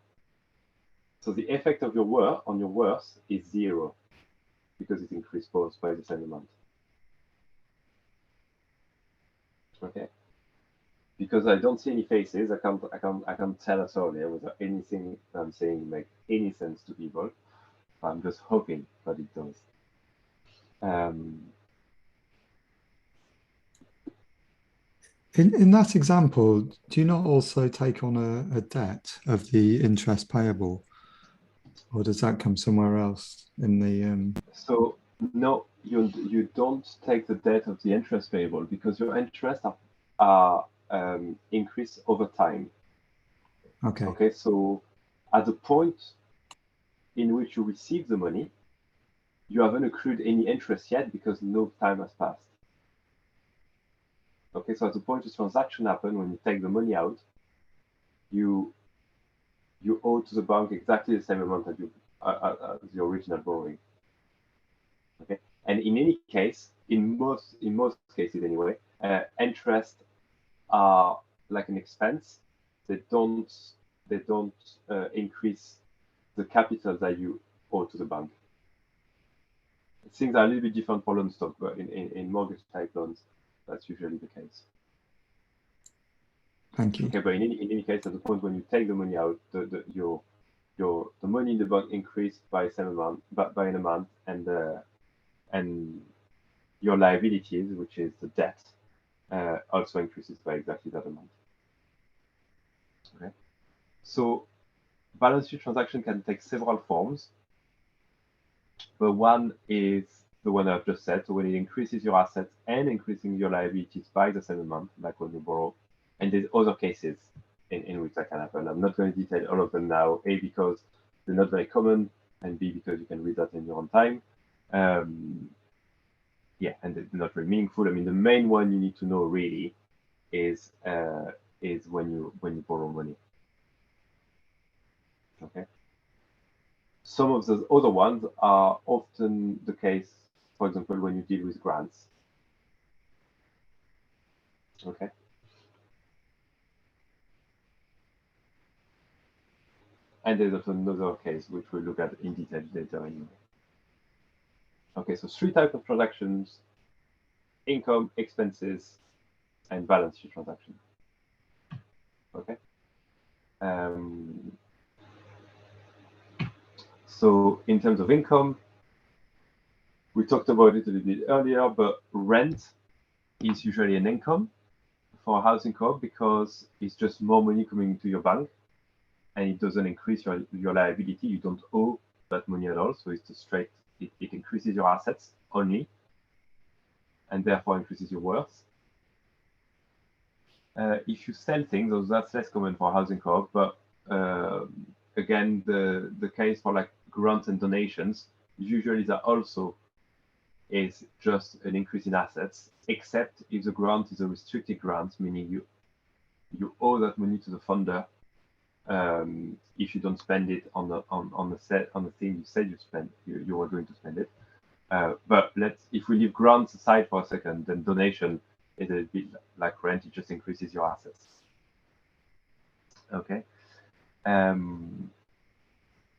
So the effect of your worth on your worth is zero because it increased both by the same amount. Okay. Because I don't see any faces, I can't tell at all here whether anything I'm saying makes any sense to people. I'm just hoping that it does. In that example, do you not also take on a debt of the interest payable, or does that come somewhere else in the? So no, you don't take the debt of the interest payable because your interests are increased over time. Okay. Okay, so at the point in which you receive the money, you haven't accrued any interest yet because no time has passed. Okay, so at the point the transaction happens, when you take the money out, you owe to the bank exactly the same amount that you as the original borrowing. Okay, and in any case, in most cases anyway, interest are like an expense. They don't increase the capital that you owe to the bank. Things are a little bit different for loan stock, but in mortgage type loans, that's usually the case. Thank you. Okay, but in any case, at the point when you take the money out, the money in the bank increased by an amount, and your liabilities, which is the debt, also increases by exactly that amount. Okay, so balance sheet transaction can take several forms. But one is the one I've just said. So when it increases your assets and increasing your liabilities by the same amount, like when you borrow. And there's other cases in which that can happen. I'm not going to detail all of them now, A, because they're not very common, and B, because you can read that in your own time. Yeah, and they're not very meaningful. I mean, the main one you need to know really is when you borrow money. Okay. Some of the other ones are often the case, for example, when you deal with grants. Okay. And there's also another case which we'll look at in detail later anyway. Okay, so 3 types of transactions: income, expenses, and balance sheet transaction. Okay. So in terms of income, we talked about it a little bit earlier, but rent is usually an income for a housing co-op because it's just more money coming into your bank, and it doesn't increase your liability. You don't owe that money at all, so it's just straight. It increases your assets only, and therefore increases your worth. If you sell things, that's less common for a housing co-op, but again, the case for like grants and donations, usually that also is just an increase in assets, except if the grant is a restricted grant, meaning you owe that money to the funder if you don't spend it on the thing you said you were going to spend it. But if we leave grants aside for a second, then donation is a bit like rent. It just increases your assets. Okay. And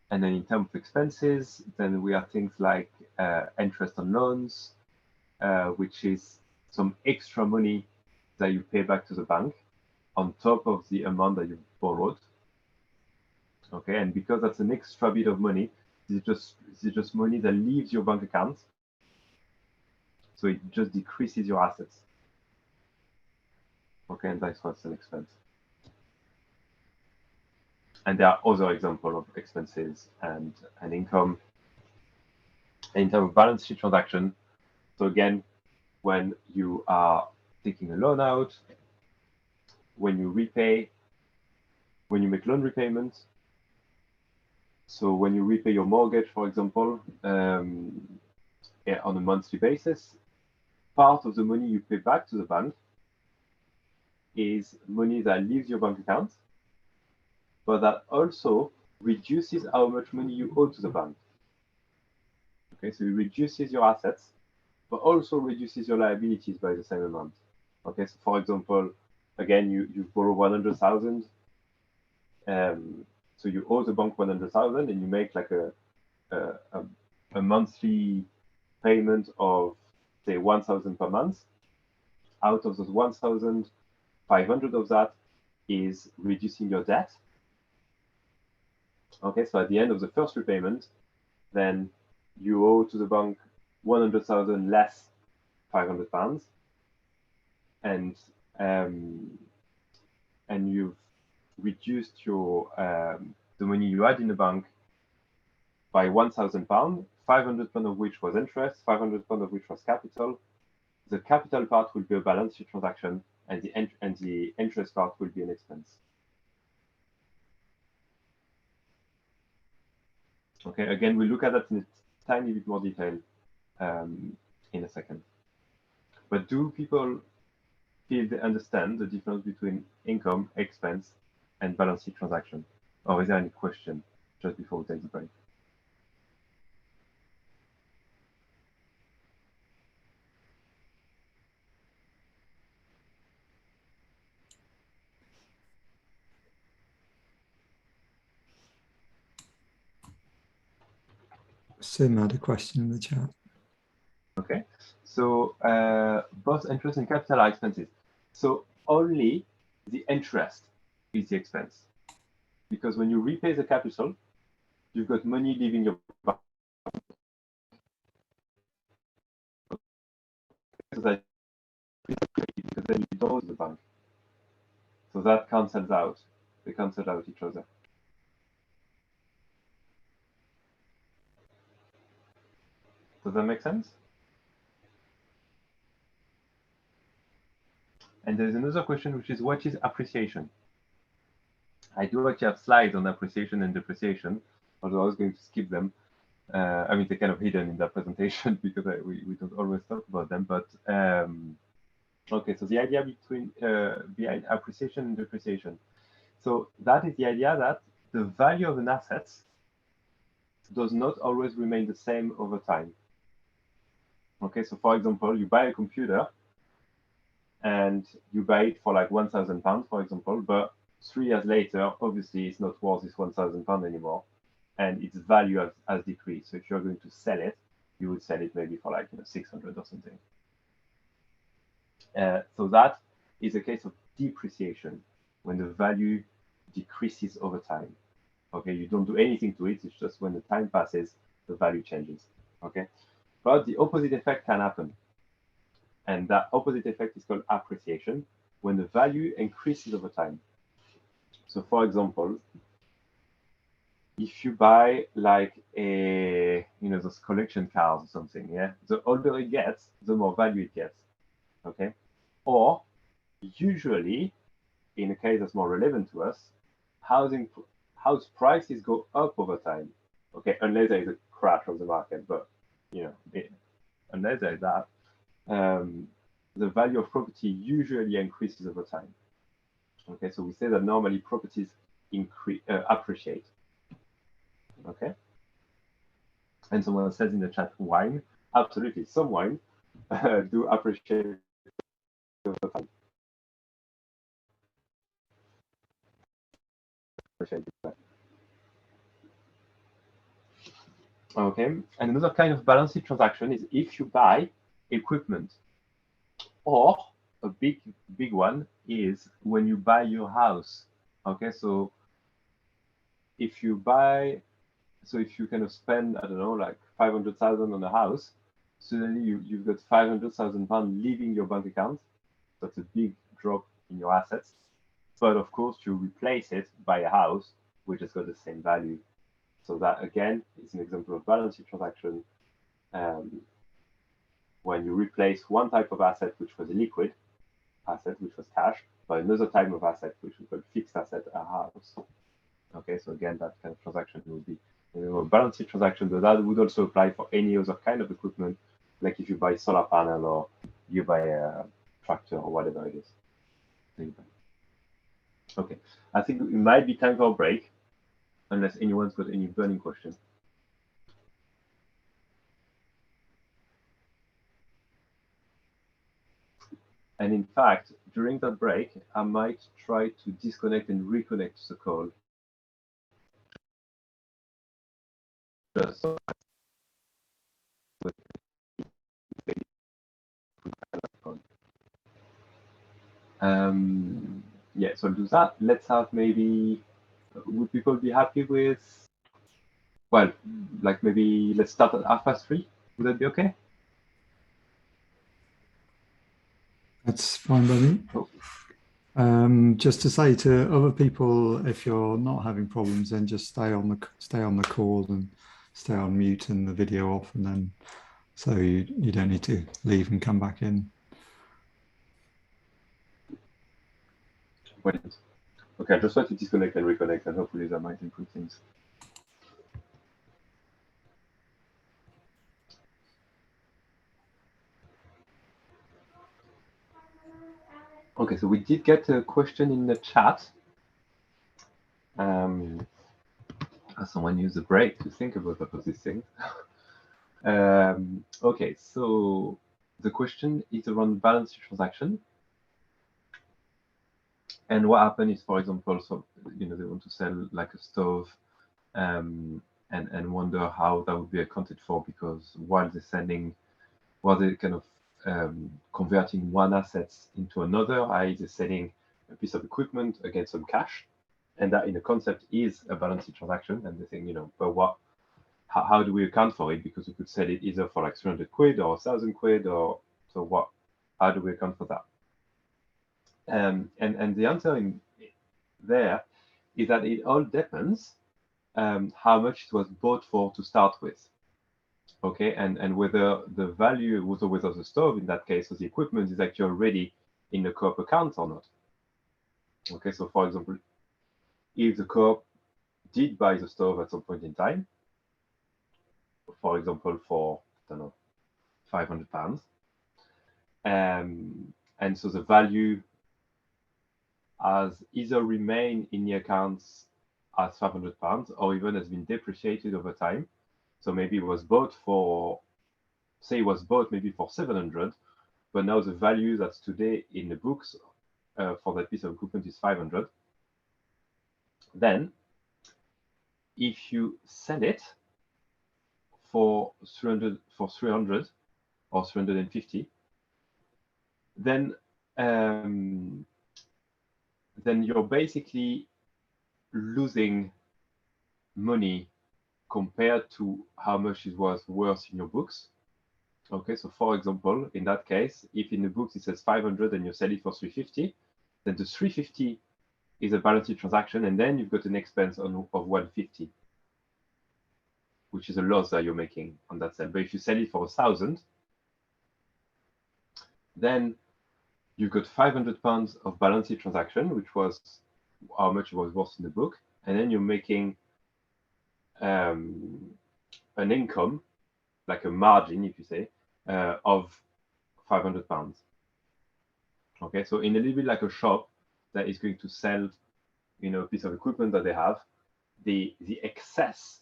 then in terms of expenses, then we have things like interest on loans, which is some extra money that you pay back to the bank on top of the amount that you borrowed. Okay, and because that's an extra bit of money, it's just money that leaves your bank account. So it just decreases your assets. Okay, and that's what's an expense. And there are other examples of expenses and income. In terms of balance sheet transaction, so again, when you are taking a loan out, when you repay, when you make loan repayments, so when you repay your mortgage, for example, on a monthly basis, part of the money you pay back to the bank is money that leaves your bank account, but that also reduces how much money you owe to the bank. Okay, so it reduces your assets, but also reduces your liabilities by the same amount. Okay, so for example, again, you borrow 100,000, so you owe the bank 100,000, and you make like a monthly payment of say 1,000 per month. Out of those 1,000, 500 of that is reducing your debt. Okay, so at the end of the first repayment, then you owe to the bank 100,000 less 500 pounds, and you've reduced your the money you had in the bank by 1,000 pounds, 500 pounds of which was interest, 500 pounds of which was capital. The capital part will be a balance sheet transaction, and the interest part will be an expense. Okay, again, we'll look at that in a tiny bit more detail in a second. But do people feel they understand the difference between income, expense, and balance sheet transaction? Or is there any question just before we take the break? Sim had a question in the chat. Okay, so both interest and capital are expenses. So only the interest is the expense. Because when you repay the capital, you've got money leaving your bank. Because then you don't owe the bank. So that cancels out. They cancel out each other. Does that make sense? And there's another question, which is what is appreciation? I do actually have slides on appreciation and depreciation, although I was going to skip them. I mean, they're kind of hidden in that presentation because we don't always talk about them. But okay, so the idea behind appreciation and depreciation. So that is the idea that the value of an asset does not always remain the same over time. Okay, so for example, you buy a computer and you buy it for like 1,000 pounds, for example, but 3 years later, obviously it's not worth this 1,000 pounds anymore, and its value has decreased. So if you're going to sell it, you would sell it maybe for like 600 or something. So that is a case of depreciation, when the value decreases over time. Okay, you don't do anything to it, it's just when the time passes, the value changes. Okay, but the opposite effect can happen. And that opposite effect is called appreciation, when the value increases over time. So for example, if you buy like those collection cars or something, yeah, the older it gets, the more value it gets. Okay, or usually, in a case that's more relevant to us, house prices go up over time. Okay, unless there is a crash of the market, but unless there is that, the value of property usually increases over time. Okay, so we say that normally properties appreciate. Okay, and someone says in the chat wine. absolutely, some wine do appreciate over time. Okay, and another kind of balance sheet transaction is if you buy equipment, or a big one is when you buy your house. Okay, so if you buy, so if you kind of spend, I don't know, like 500,000 on a house, suddenly you've got 500,000 pounds leaving your bank account. That's a big drop in your assets. But of course, you replace it by a house which has got the same value. So that again is an example of balance sheet transaction. When you replace one type of asset, which was a liquid asset, which was cash, by another type of asset, which we call fixed asset, a house. Okay, so again, that kind of transaction would be a balance sheet transaction, but that would also apply for any other kind of equipment, like if you buy solar panel or you buy a tractor or whatever it is. Okay, I think it might be time for a break, unless anyone's got any burning questions. And in fact, during that break, I might try to disconnect and reconnect the call. Just so yeah, so I'll do that. Let's have maybe, would people be happy with, well, like maybe let's start at 3:30. Would that be okay? That's fine by me. Cool. Just to say to other people, if you're not having problems, then just stay on the call and stay on mute and the video off, and then so you don't need to leave and come back in. Brilliant. Okay, I just want to disconnect and reconnect, and hopefully that might improve things. Okay, so we did get a question in the chat. Someone used a break to think about these things. Okay, so the question is around balance sheet transaction. And what happened is, for example, so they want to sell like a stove, and wonder how that would be accounted for, because while they're kind of converting one asset into another, i.e. they're selling a piece of equipment against some cash, and that in the concept is a balance sheet transaction, and they think, but how do we account for it? Because we could sell it either for like 300 quid or 1,000 quid, or so how do we account for that? And the answer in there is that it all depends how much it was bought for to start with. Okay, and whether the value, whether the stove in that case, or the equipment is actually already in the co-op account or not. Okay, so for example, if the co-op did buy the stove at some point in time, for example, for, I don't know, £500, and so the value has either remained in the accounts as £500 or even has been depreciated over time. So maybe it was bought for, say it was bought maybe for 700, but now the value that's today in the books for that piece of equipment is 500. Then, if you sell it for 300 or 350, then you're basically losing money compared to how much it was worth in your books. Okay, so for example, in that case, if in the books it says 500 and you sell it for 350, then the 350 is a balance sheet transaction, and then you've got an expense of 150, which is a loss that you're making on that sale. But if you sell it for 1,000, then you've got £500 of balance sheet transaction, which was how much it was worth in the book, and then you're making an income, like a margin, if you say, of £500. Okay, so in a little bit like a shop that is going to sell, a piece of equipment that they have, the excess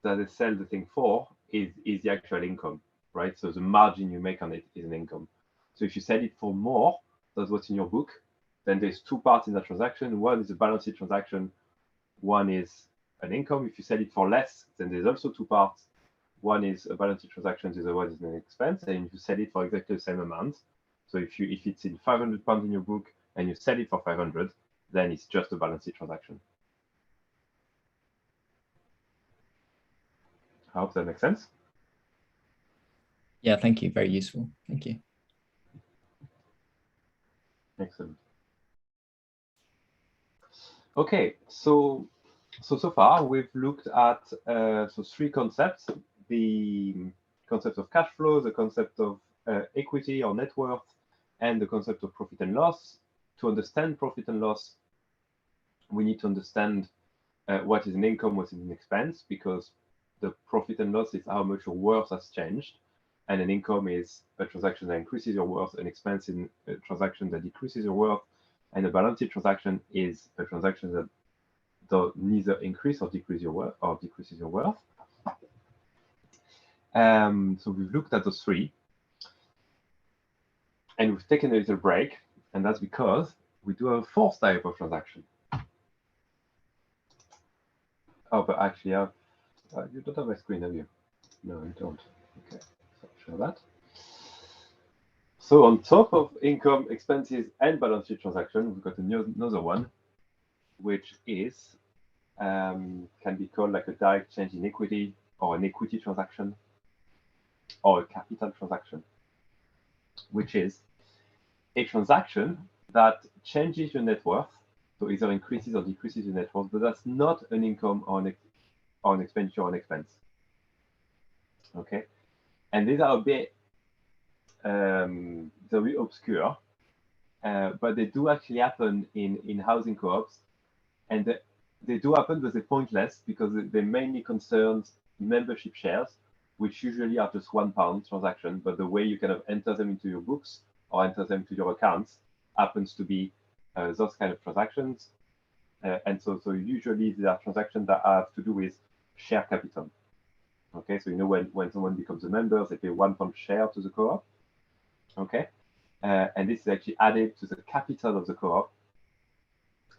that they sell the thing for is the actual income. right? So the margin you make on it is an income. So if you sell it for more, that's what's in your book, then there's two parts in that transaction. One is a balance sheet transaction, one is an income. If you sell it for less, then there's also two parts. One is a balance sheet transaction, the other one is an expense, and you sell it for exactly the same amount. So if it's in £500 in your book and you sell it for 500, then it's just a balance sheet transaction. I hope that makes sense. Yeah, thank you. Very useful. Thank you. Excellent. Okay, so far we've looked at three concepts: the concept of cash flow, the concept of equity or net worth, and the concept of profit and loss. To understand profit and loss, we need to understand what is an income, what is an expense, because the profit and loss is how much your worth has changed, and an income is a transaction that increases your worth, an expense is a transaction that decreases your worth, and a balance sheet transaction is a transaction that does neither increase or decrease your worth or decreases your worth. So we've looked at those three, and we've taken a little break, and that's because we do have a fourth type of transaction. Oh, but actually, you don't have a screen, have you? No, you don't. Okay, so I'll show that. So on top of income, expenses, and balance sheet transaction, we've got another one, which is can be called like a direct change in equity, or an equity transaction, or a capital transaction, which is a transaction that changes your net worth, so either increases or decreases your net worth, but that's not an income or an expenditure or an expense. Okay, and these are a bit very obscure, but they do actually happen in housing co-ops, and they do happen, but they're pointless because they mainly concern membership shares, which usually are just £1 transaction, but the way you kind of enter them into your books or enter them to your accounts happens to be those kind of transactions. And so usually there are transactions that have to do with share capital. Okay, so when someone becomes a member, they pay £1 share to the co-op. Okay, and this is actually added to the capital of the co-op,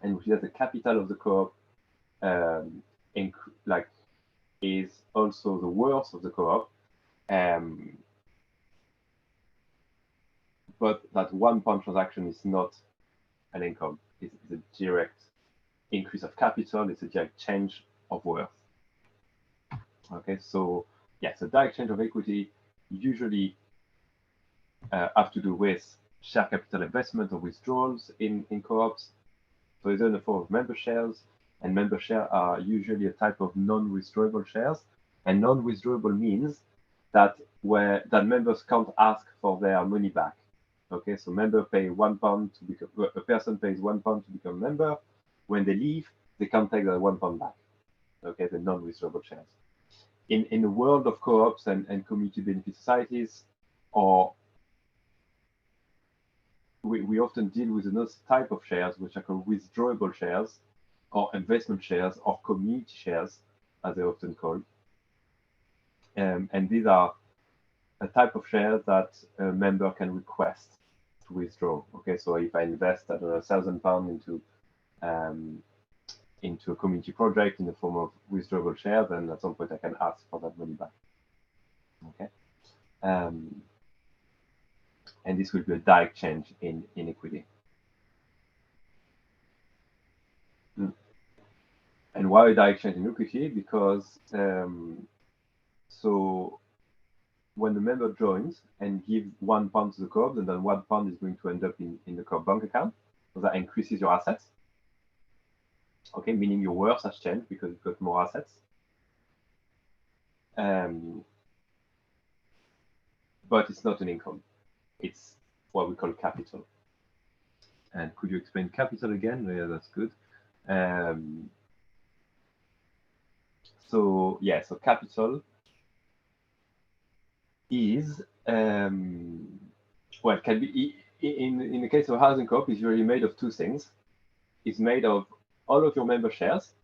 and we see that the capital of the co-op is also the worth of the co-op, but that £1 transaction is not an income. It's a direct increase of capital. It's a direct change of worth. Okay, so yes, a direct change of equity usually have to do with share capital investment or withdrawals in co-ops. So either in the form of member shares, and member shares are usually a type of non-withdrawable shares. And non-withdrawable means that members can't ask for their money back. Okay, so members pay £1 to become, a person pays £1 to become a member. When they leave, they can't take that £1 back. Okay, the non-withdrawable shares. In the world of co-ops and community benefit societies, we often deal with another type of shares, which are called withdrawable shares, or investment shares, or community shares, as they're often called. And these are a type of share that a member can request to withdraw. Okay, so if I invest £1,000 into a community project in the form of withdrawable share, then at some point I can ask for that money back. Okay, and this will be a direct change in equity. And why a direct change in equity? Because so when the member joins and gives £1 to the co-op, then that £1 is going to end up in the co-op bank account. So that increases your assets. Okay, meaning your worth has changed because you've got more assets. But it's not an income. It's what we call capital. And could you explain capital again? Yeah, that's good. So capital is well, can be in the case of a housing co-op, is usually made of two things. It's made of all of your member shares.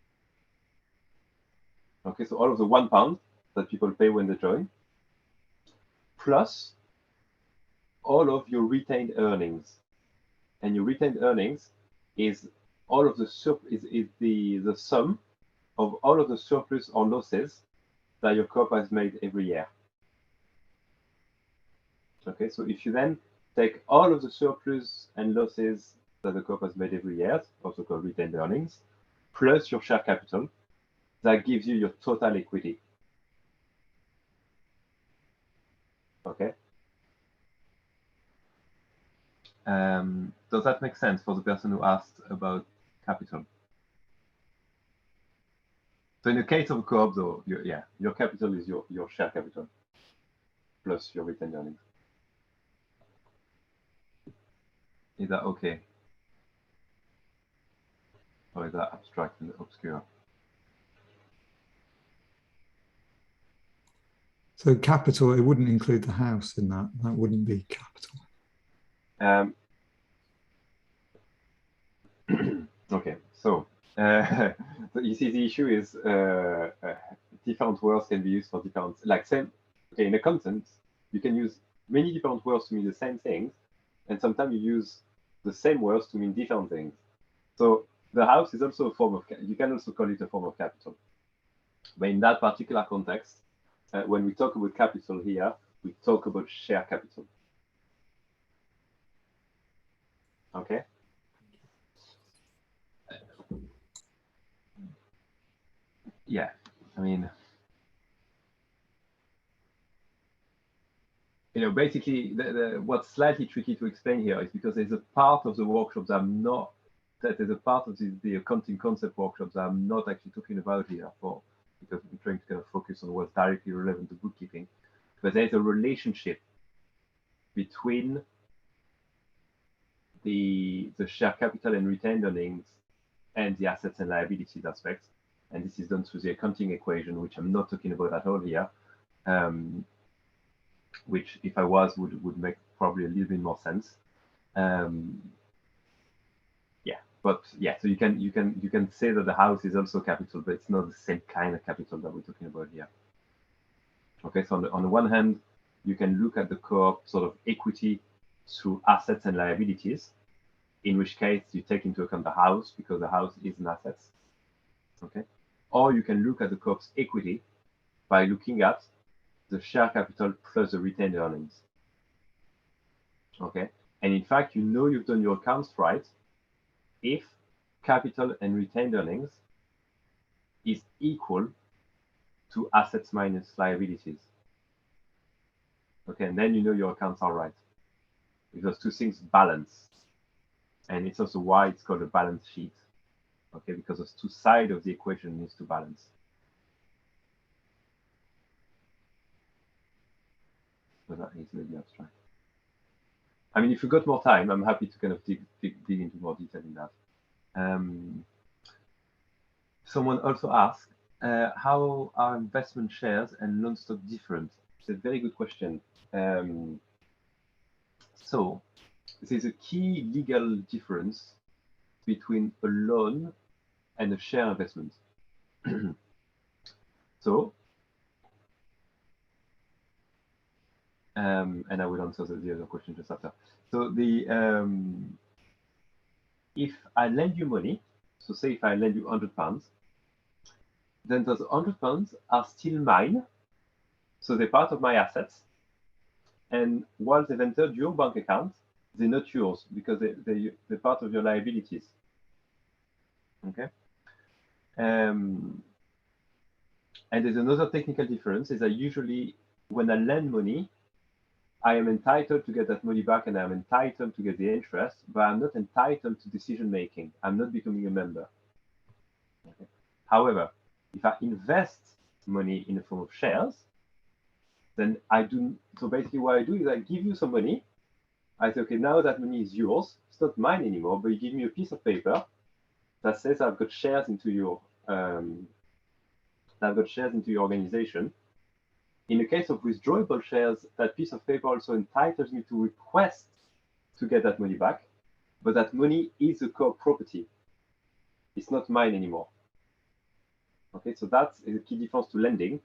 Okay, so all of the £1 that people pay when they join, plus all of your retained earnings. And your retained earnings is all of the the sum of all of the surplus or losses that your co-op has made every year. Okay, so if you then take all of the surplus and losses that the co-op has made every year, also called retained earnings, plus your share capital, that gives you your total equity. Okay. Does that make sense for the person who asked about capital? So in the case of a co-op, though, your capital is your share capital plus your retained earnings. Is that okay? Or is that abstract and obscure? So capital, it wouldn't include the house in that. That wouldn't be capital. Okay, so you see, the issue is different words can be used for different, like same. Okay, in accountants, you can use many different words to mean the same things, and sometimes you use the same words to mean different things. So the house is also a form of, you can also call it a form of capital. But in that particular context, when we talk about capital here, we talk about share capital. Okay. Yeah, I mean, basically, what's slightly tricky to explain here is because there's a part of the workshop that I'm not, that there's a part of the accounting concept workshop that I'm not actually talking about here because I'm trying to kind of focus on what's directly relevant to bookkeeping. But there's a relationship between the share capital and retained earnings and the assets and liabilities aspects. And this is done through the accounting equation, which I'm not talking about at all here. Which, if I was, would make probably a little bit more sense. But so you can say that the house is also capital, but it's not the same kind of capital that we're talking about here. Okay, so on the one hand, you can look at the co-op sort of equity through assets and liabilities, in which case you take into account the house because the house is an asset. Okay, or you can look at the co-op's equity by looking at the share capital plus the retained earnings. Okay, and in fact, you've done your accounts right if capital and retained earnings is equal to assets minus liabilities. Okay, and then your accounts are right because two things balance, and it's also why it's called a balance sheet. Okay, because those two sides of the equation needs to balance. So that is maybe abstract. I mean, if you've got more time, I'm happy to kind of dig into more detail in that. Someone also asked, how are investment shares and loan stock different? It's a very good question. So there's a key legal difference between a loan and a share investment. So, and I will answer the other question just after. So if I lend you money, so say if I lend you £100, then those £100 are still mine. So they're part of my assets. And once they've entered your bank account, they're not yours because they're part of your liabilities. Okay. And there's another technical difference is that usually when I lend money, I am entitled to get that money back and I'm entitled to get the interest, but I'm not entitled to decision making. I'm not becoming a member. Okay. However, if I invest money in the form of shares, then I do. So basically what I do is I give you some money. I say, okay, now that money is yours. It's not mine anymore, but you give me a piece of paper that says I've got shares into your organization. In the case of withdrawable shares, that piece of paper also entitles me to request to get that money back, but that money is a co-op property. It's not mine anymore. Okay, so that's a key difference to lending.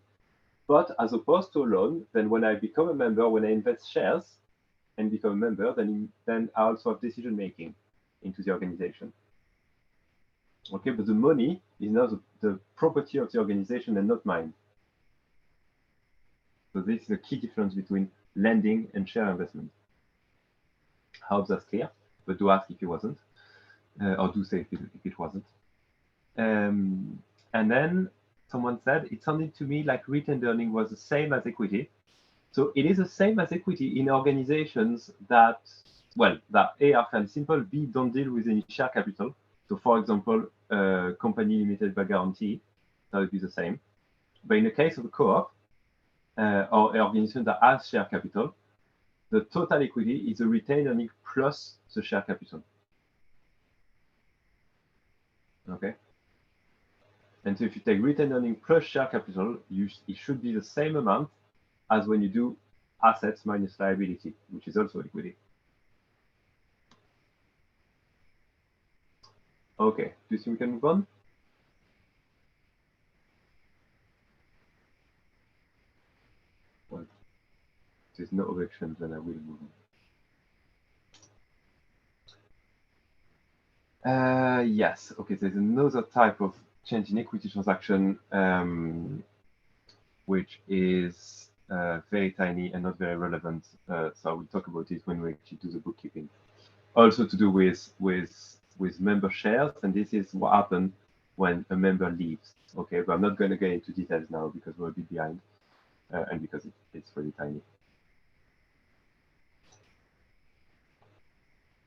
But as opposed to a loan, then when I become a member, when I invest shares and become a member, then I also have decision making into the organization. Okay, but the money is now the property of the organization and not mine. So this is a key difference between lending and share investment. I hope that's clear, but do ask if it wasn't, or do say if it wasn't. And then someone said, it sounded to me like retained earning was the same as equity. So it is the same as equity in organizations that, well, that A, are fairly simple, B, don't deal with any share capital. So for example, company limited by guarantee, that would be the same. But in the case of a co-op, or an organization that has share capital, the total equity is the retained earning plus the share capital. Okay. And so if you take retained earning plus share capital, it should be the same amount as when you do assets minus liability, which is also equity. Okay, do you think we can move on? Well, if there's no objections, then I will move on. Yes, okay, there's another type of change in equity transaction, which is very tiny and not very relevant. So I will talk about it when we actually do the bookkeeping. Also to do with member shares, and this is what happened when a member leaves. Okay, but I'm not going to get into details now because we're a bit behind, and because it's really tiny.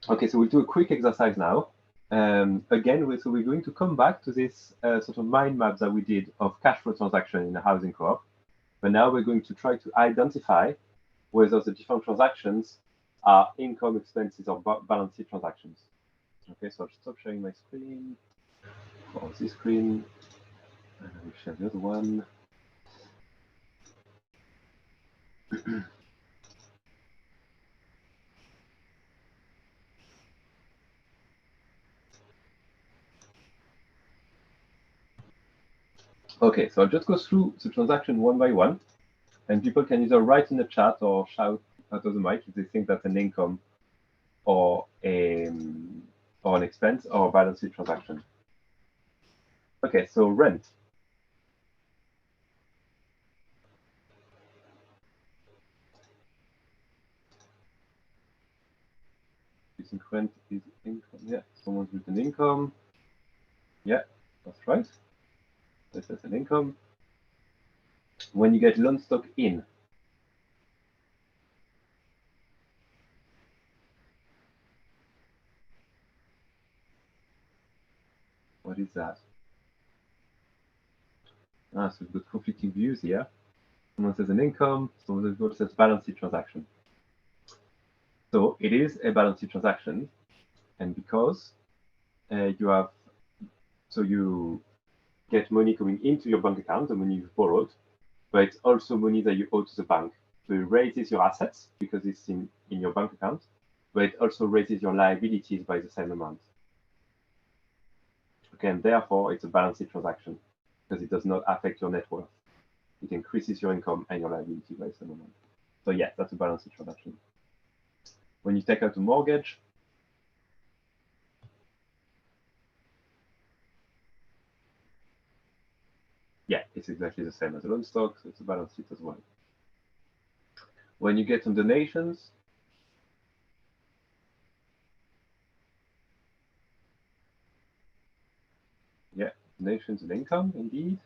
Okay, so we'll do a quick exercise now. Again, so we're going to come back to this sort of mind map that we did of cash flow transaction in a housing co-op. But now we're going to try to identify whether the different transactions are income, expenses, or balance sheet transactions. Okay, so I'll stop sharing my screen, or this screen, and I will share the other one. Okay, so I'll just go through the transaction one by one, and people can either write in the chat or shout out of the mic if they think that's an income or an expense or a balance sheet transaction. Okay, so rent. You think rent is income? Yeah, someone's with an income. Yeah, that's right. This is an income. When you get loan stock in, what is that? So we've got conflicting views here. Someone says an income, someone says balance sheet transaction. So it is a balance sheet transaction, and because you get money coming into your bank account, the money you've borrowed, but it's also money that you owe to the bank. So it raises your assets because it's in your bank account, but it also raises your liabilities by the same amount. Okay, and therefore it's a balance sheet transaction because it does not affect your net worth. It increases your income and your liability by the same amount. So yeah, that's a balance sheet transaction. When you take out a mortgage, yeah, it's exactly the same as a loan stock, so it's a balance sheet as well. When you get some donations, yeah, donations and income, indeed.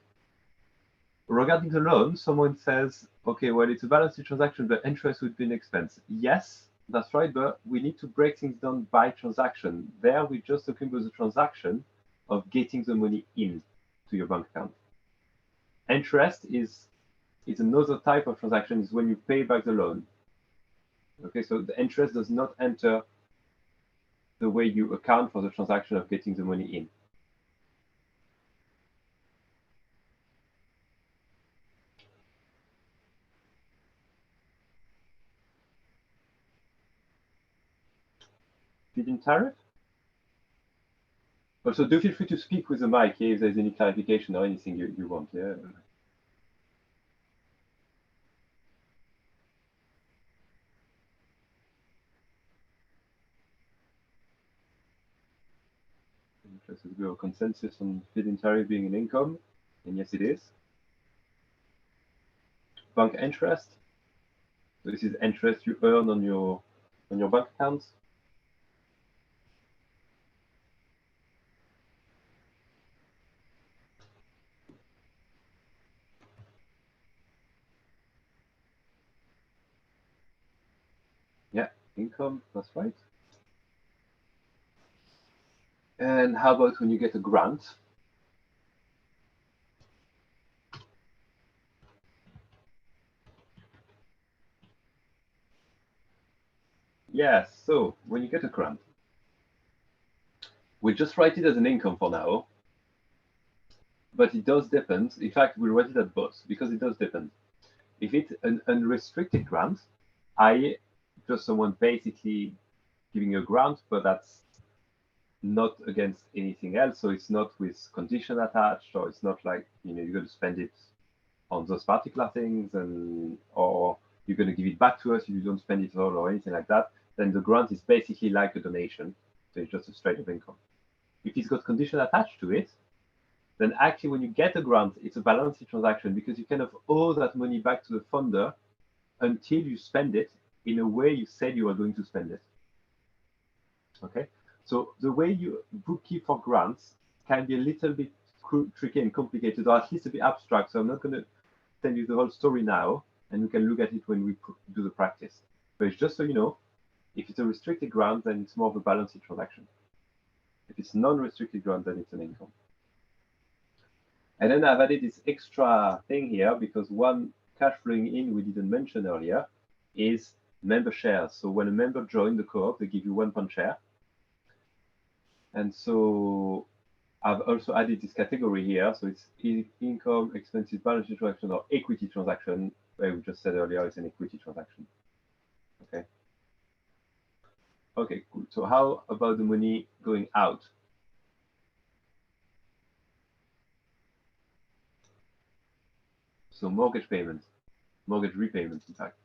Regarding the loan, someone says, okay, well, it's a balance sheet transaction, but interest would be an expense. Yes, that's right, but we need to break things down by transaction. There, we're just talking about the transaction of getting the money in to your bank account. Interest is another type of transaction, is when you pay back the loan. Okay, so the interest does not enter the way you account for the transaction of getting the money in. Feed-in tariff? Also, do feel free to speak with the mic if there's any clarification or anything you want. Yeah. your consensus on feed-in tariff being an income? And yes, it is. Bank interest. So this is interest you earn on your bank accounts. Yeah, income, that's right. And how about when you get a grant? Yes, so when you get a grant, we just write it as an income for now, but it does depend. In fact, we'll write it as both because it does depend. If it's an unrestricted grant, i.e. just someone basically giving a grant, but that's not against anything else, so it's not with condition attached, or it's not like, you know, you're going to spend it on those particular things, and or you're going to give it back to us if you don't spend it all or anything like that, then the grant is basically like a donation, so it's just a straight up income. If it's got condition attached to it, then actually when you get a grant, it's a balance sheet transaction, because you kind of owe that money back to the funder until you spend it in a way you said you were going to spend it. Okay, so the way you bookkeep for grants can be a little bit tricky and complicated, or at least a bit abstract, so I'm not going to tell you the whole story now, and we can look at it when we do the practice. But it's just so you know, if it's a restricted grant, then it's more of a balance sheet transaction. If it's non-restricted grant, then it's an income. And then I've added this extra thing here because one cash flowing in we didn't mention earlier is member shares. So when a member joins the co-op, they give you £1 share. And so I've also added this category here. So it's income, expenses, balance sheet transaction, or equity transaction. Where we just said earlier, it's an equity transaction. Okay. Okay, cool. So how about the money going out? So mortgage payments, mortgage repayments, in fact.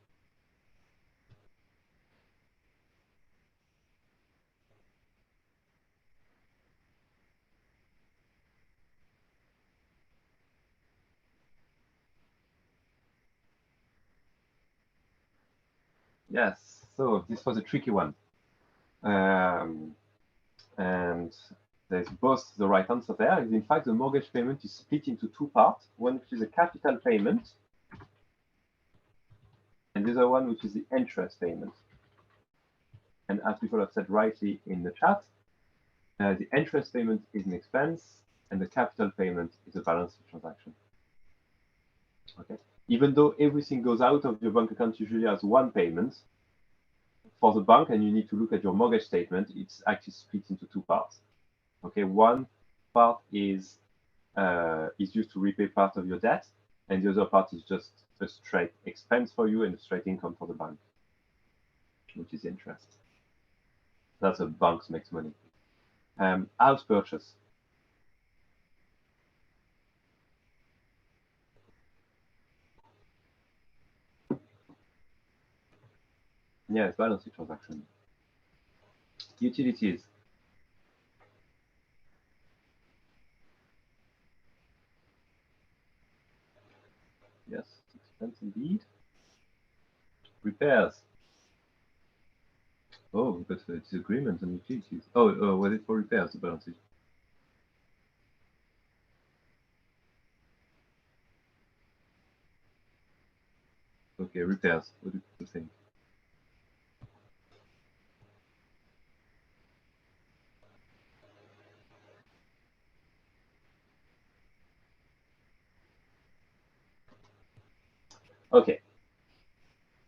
Yes, so this was a tricky one. And there's both the right answer there. In fact, the mortgage payment is split into two parts. One which is a capital payment, and the other one which is the interest payment. And as people have said rightly in the chat, the interest payment is an expense, and the capital payment is a balance sheet transaction. Okay. Even though everything goes out of your bank account usually as one payment, for the bank, and you need to look at your mortgage statement, it's actually split into two parts. Okay, one part is used to repay part of your debt, and the other part is just a straight expense for you and a straight income for the bank, which is interest. That's how banks makes money. House purchase. Yeah, it's balance sheet transaction. Utilities. Yes, expense indeed. Repairs. Oh, but it's agreement on utilities. Oh, was it for repairs, the balance sheet? Okay, repairs. What do you think? Okay.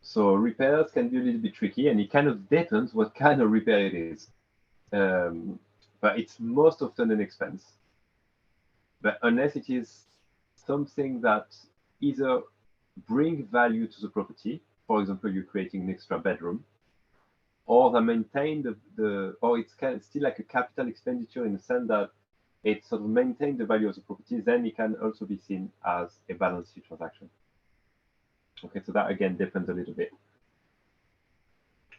So repairs can be a little bit tricky, and it kind of depends what kind of repair it is. But it's most often an expense. But unless it is something that either bring value to the property, for example, you're creating an extra bedroom, or they maintain or it's still like a capital expenditure in the sense that it sort of maintains the value of the property, then it can also be seen as a balance sheet transaction. Okay, so that again depends a little bit.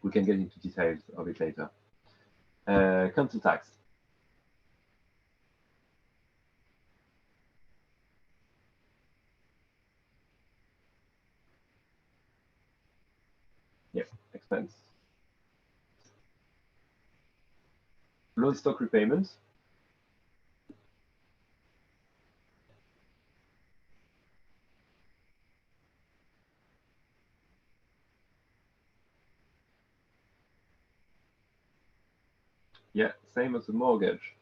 We can get into details of it later. Council tax. Yep, expense. Loan stock repayment. Yeah, same as the mortgage.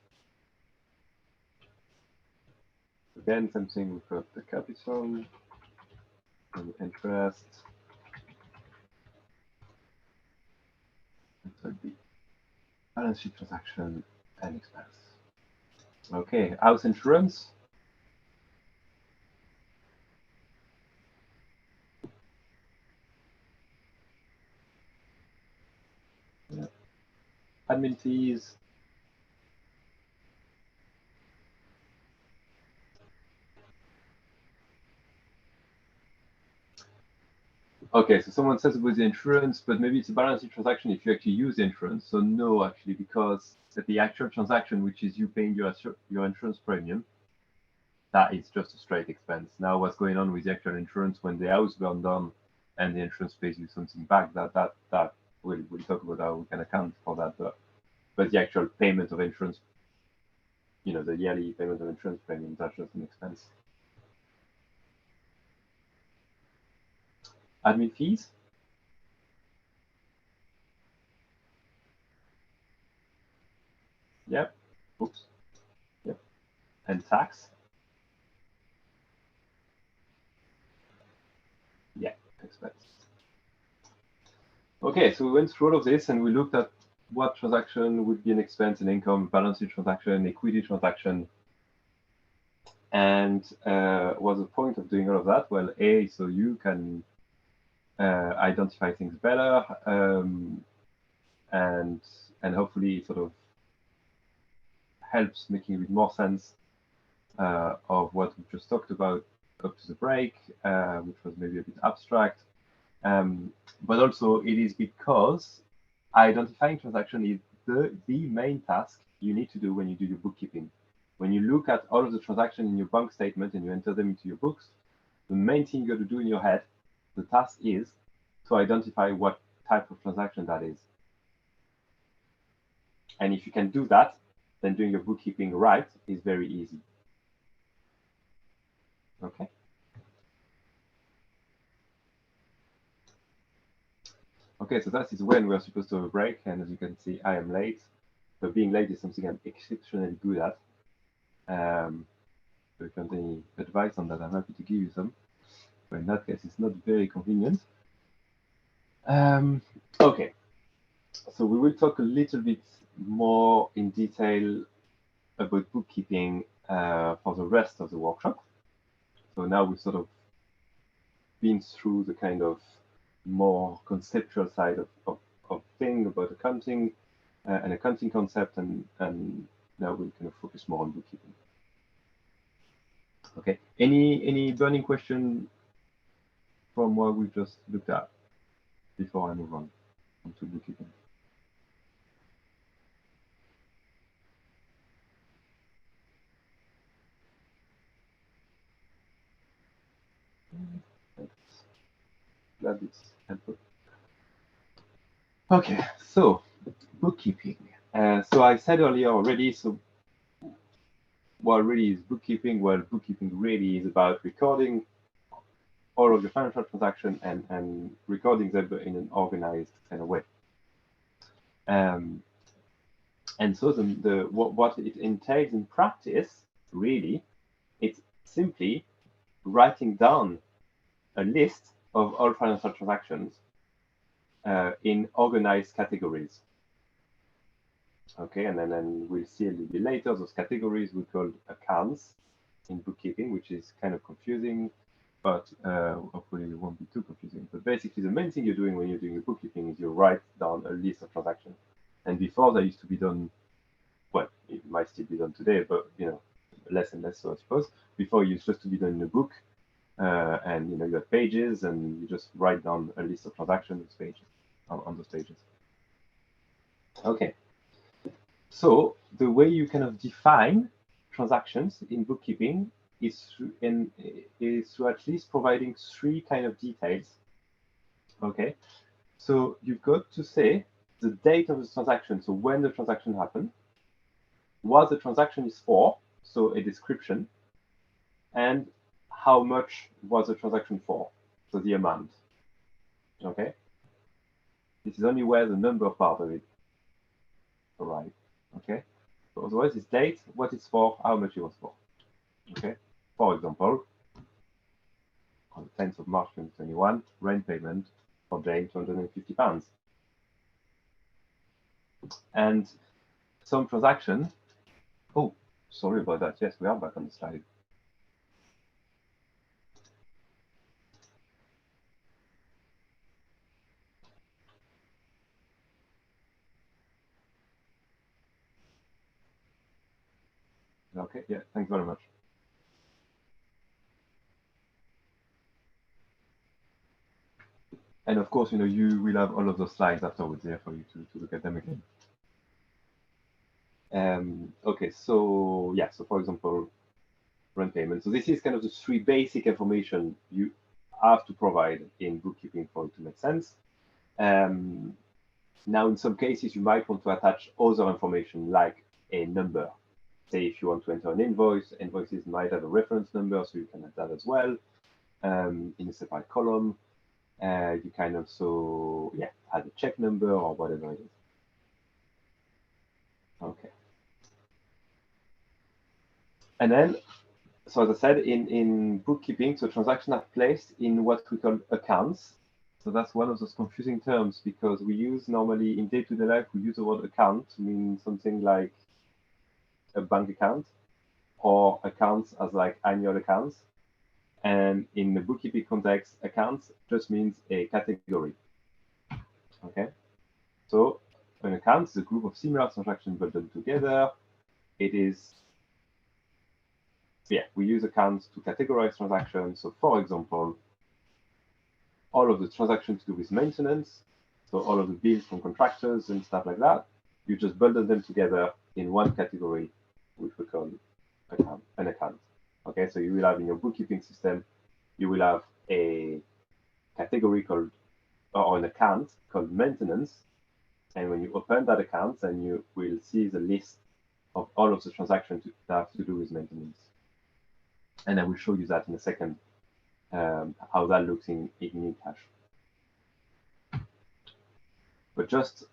Again, same thing, we've got the capital and interest. It would be balance sheet transaction and expense. Okay, house insurance. Yeah. Admin fees. Okay, so someone says it was the insurance, but maybe it's a balance sheet transaction if you actually use the insurance. So no, actually, because the actual transaction, which is you paying your insurance premium, that is just a straight expense. Now, what's going on with the actual insurance when the house burned down and the insurance pays you something back? That we'll talk about how we can account for that. But the actual payment of insurance, you know, the yearly payment of insurance premium, that's just an expense. Admin fees. Yep. Oops. Yep. And tax. Yeah, expense. Okay, so we went through all of this and we looked at what transaction would be an expense and income, balance sheet transaction, equity transaction. And what's the point of doing all of that? Well, A, so you can identify things better and hopefully sort of helps making a bit more sense of what we just talked about up to the break, which was maybe a bit abstract. But also it is because identifying transaction is the main task you need to do when you do your bookkeeping. When you look at all of the transactions in your bank statement and you enter them into your books, the main thing you got to do in your head, the task is to identify what type of transaction that is. And if you can do that, then doing your bookkeeping right is very easy. Okay. Okay, so that is when we're supposed to have a break, and as you can see, I am late. But being late is something I'm exceptionally good at. So if you want any advice on that, I'm happy to give you some. But in that case, it's not very convenient. Okay, so we will talk a little bit more in detail about bookkeeping for the rest of the workshop. So now we've sort of been through the kind of more conceptual side of thing about accounting and accounting concept, and now we'll kind of focus more on bookkeeping. Okay, any burning question from what we just looked at before I move on to bookkeeping? Glad it's helpful. Okay, so bookkeeping. So I said earlier already, so what really is bookkeeping? Well, bookkeeping really is about recording all of the financial transactions and recording them in an organized kind of way. And so what it entails in practice, really, it's simply writing down a list of all financial transactions in organized categories. Okay, and then we'll see a little bit later, those categories we call accounts in bookkeeping, which is kind of confusing, but hopefully it won't be too confusing. But basically, the main thing you're doing when you're doing your bookkeeping is you write down a list of transactions. And before, that used to be done, well, it might still be done today, but you know, less and less so, I suppose. Before, it used just to be done in a book, and you know, you have pages, and you just write down a list of transactions pages on those pages. Okay. So the way you kind of define transactions in bookkeeping is through at least providing three kind of details. Okay, So you've got to say the date of the transaction, so when the transaction happened, what the transaction is for, so a description, and how much was the transaction for, so the amount. Okay? This is only where the number part of it arrives. Okay? So otherwise, it's date, what it's for, how much it was for. Okay? For example, on the 10th of March 2021, rent payment for Jane, £250. And some transaction, oh, sorry about that. Yes, we are back on the slide. Okay, yeah, thanks very much. And of course, you will have all of those slides afterwards there for you to look at them again. Okay, so yeah, so for example, rent payment. So this is kind of the three basic information you have to provide in bookkeeping for it to make sense. Now, in some cases, you might want to attach other information like a number. Say if you want to enter an invoice, invoices might have a reference number, so you can add that as well in a separate column. You can also, yeah, add a check number or whatever it is. Okay. And then, so as I said, in bookkeeping, so transactions are placed in what we call accounts. So that's one of those confusing terms because we use normally in day-to-day life, we use the word account to mean something like a bank account or accounts as like annual accounts. And in the bookkeeping context, accounts just means a category. Okay. So an account is a group of similar transactions bundled together. It is, yeah, we use accounts to categorize transactions. So for example, all of the transactions to do with maintenance, so all of the bills from contractors and stuff like that, you just bundle them together in one category, which we call an account. Okay, so you will have in your bookkeeping system, you will have a category called, or an account called maintenance. And when you open that account, then you will see the list of all of the transactions that have to do with maintenance. And I will show you that in a second, how that looks in Gnucash. But just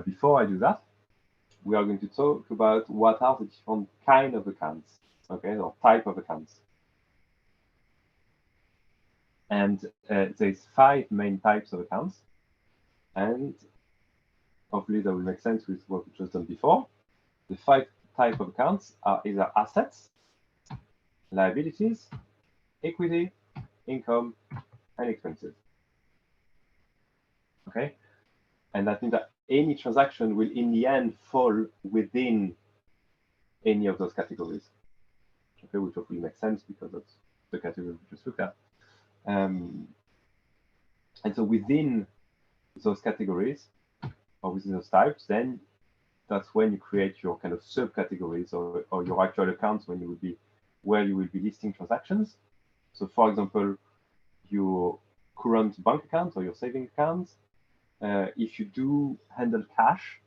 before I do that, we are going to talk about what are the different kind of accounts, okay, or type of accounts. And there's 5 main types of accounts. And hopefully that will make sense with what we just done before. The 5 types of accounts are either assets, liabilities, equity, income, and expenses. Okay, and that means that any transaction will in the end fall within any of those categories. Okay, which hopefully makes sense because that's the category we just looked at. And so within those categories or within those types, then that's when you create your kind of subcategories or your actual accounts when you will be where you will be listing transactions. So for example, your current bank account or your saving accounts, if you do handle cash,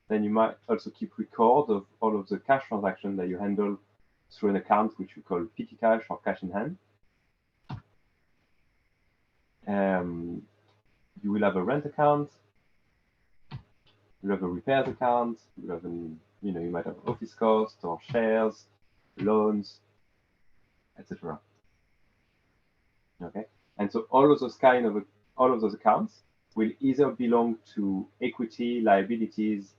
then you might also keep record of all of the cash transactions that you handle through an account which we call petty cash or cash in hand. You will have a rent account, you have a repairs account, you have you might have office costs or shares, loans, etc. Okay, and so all of those accounts will either belong to equity, liabilities,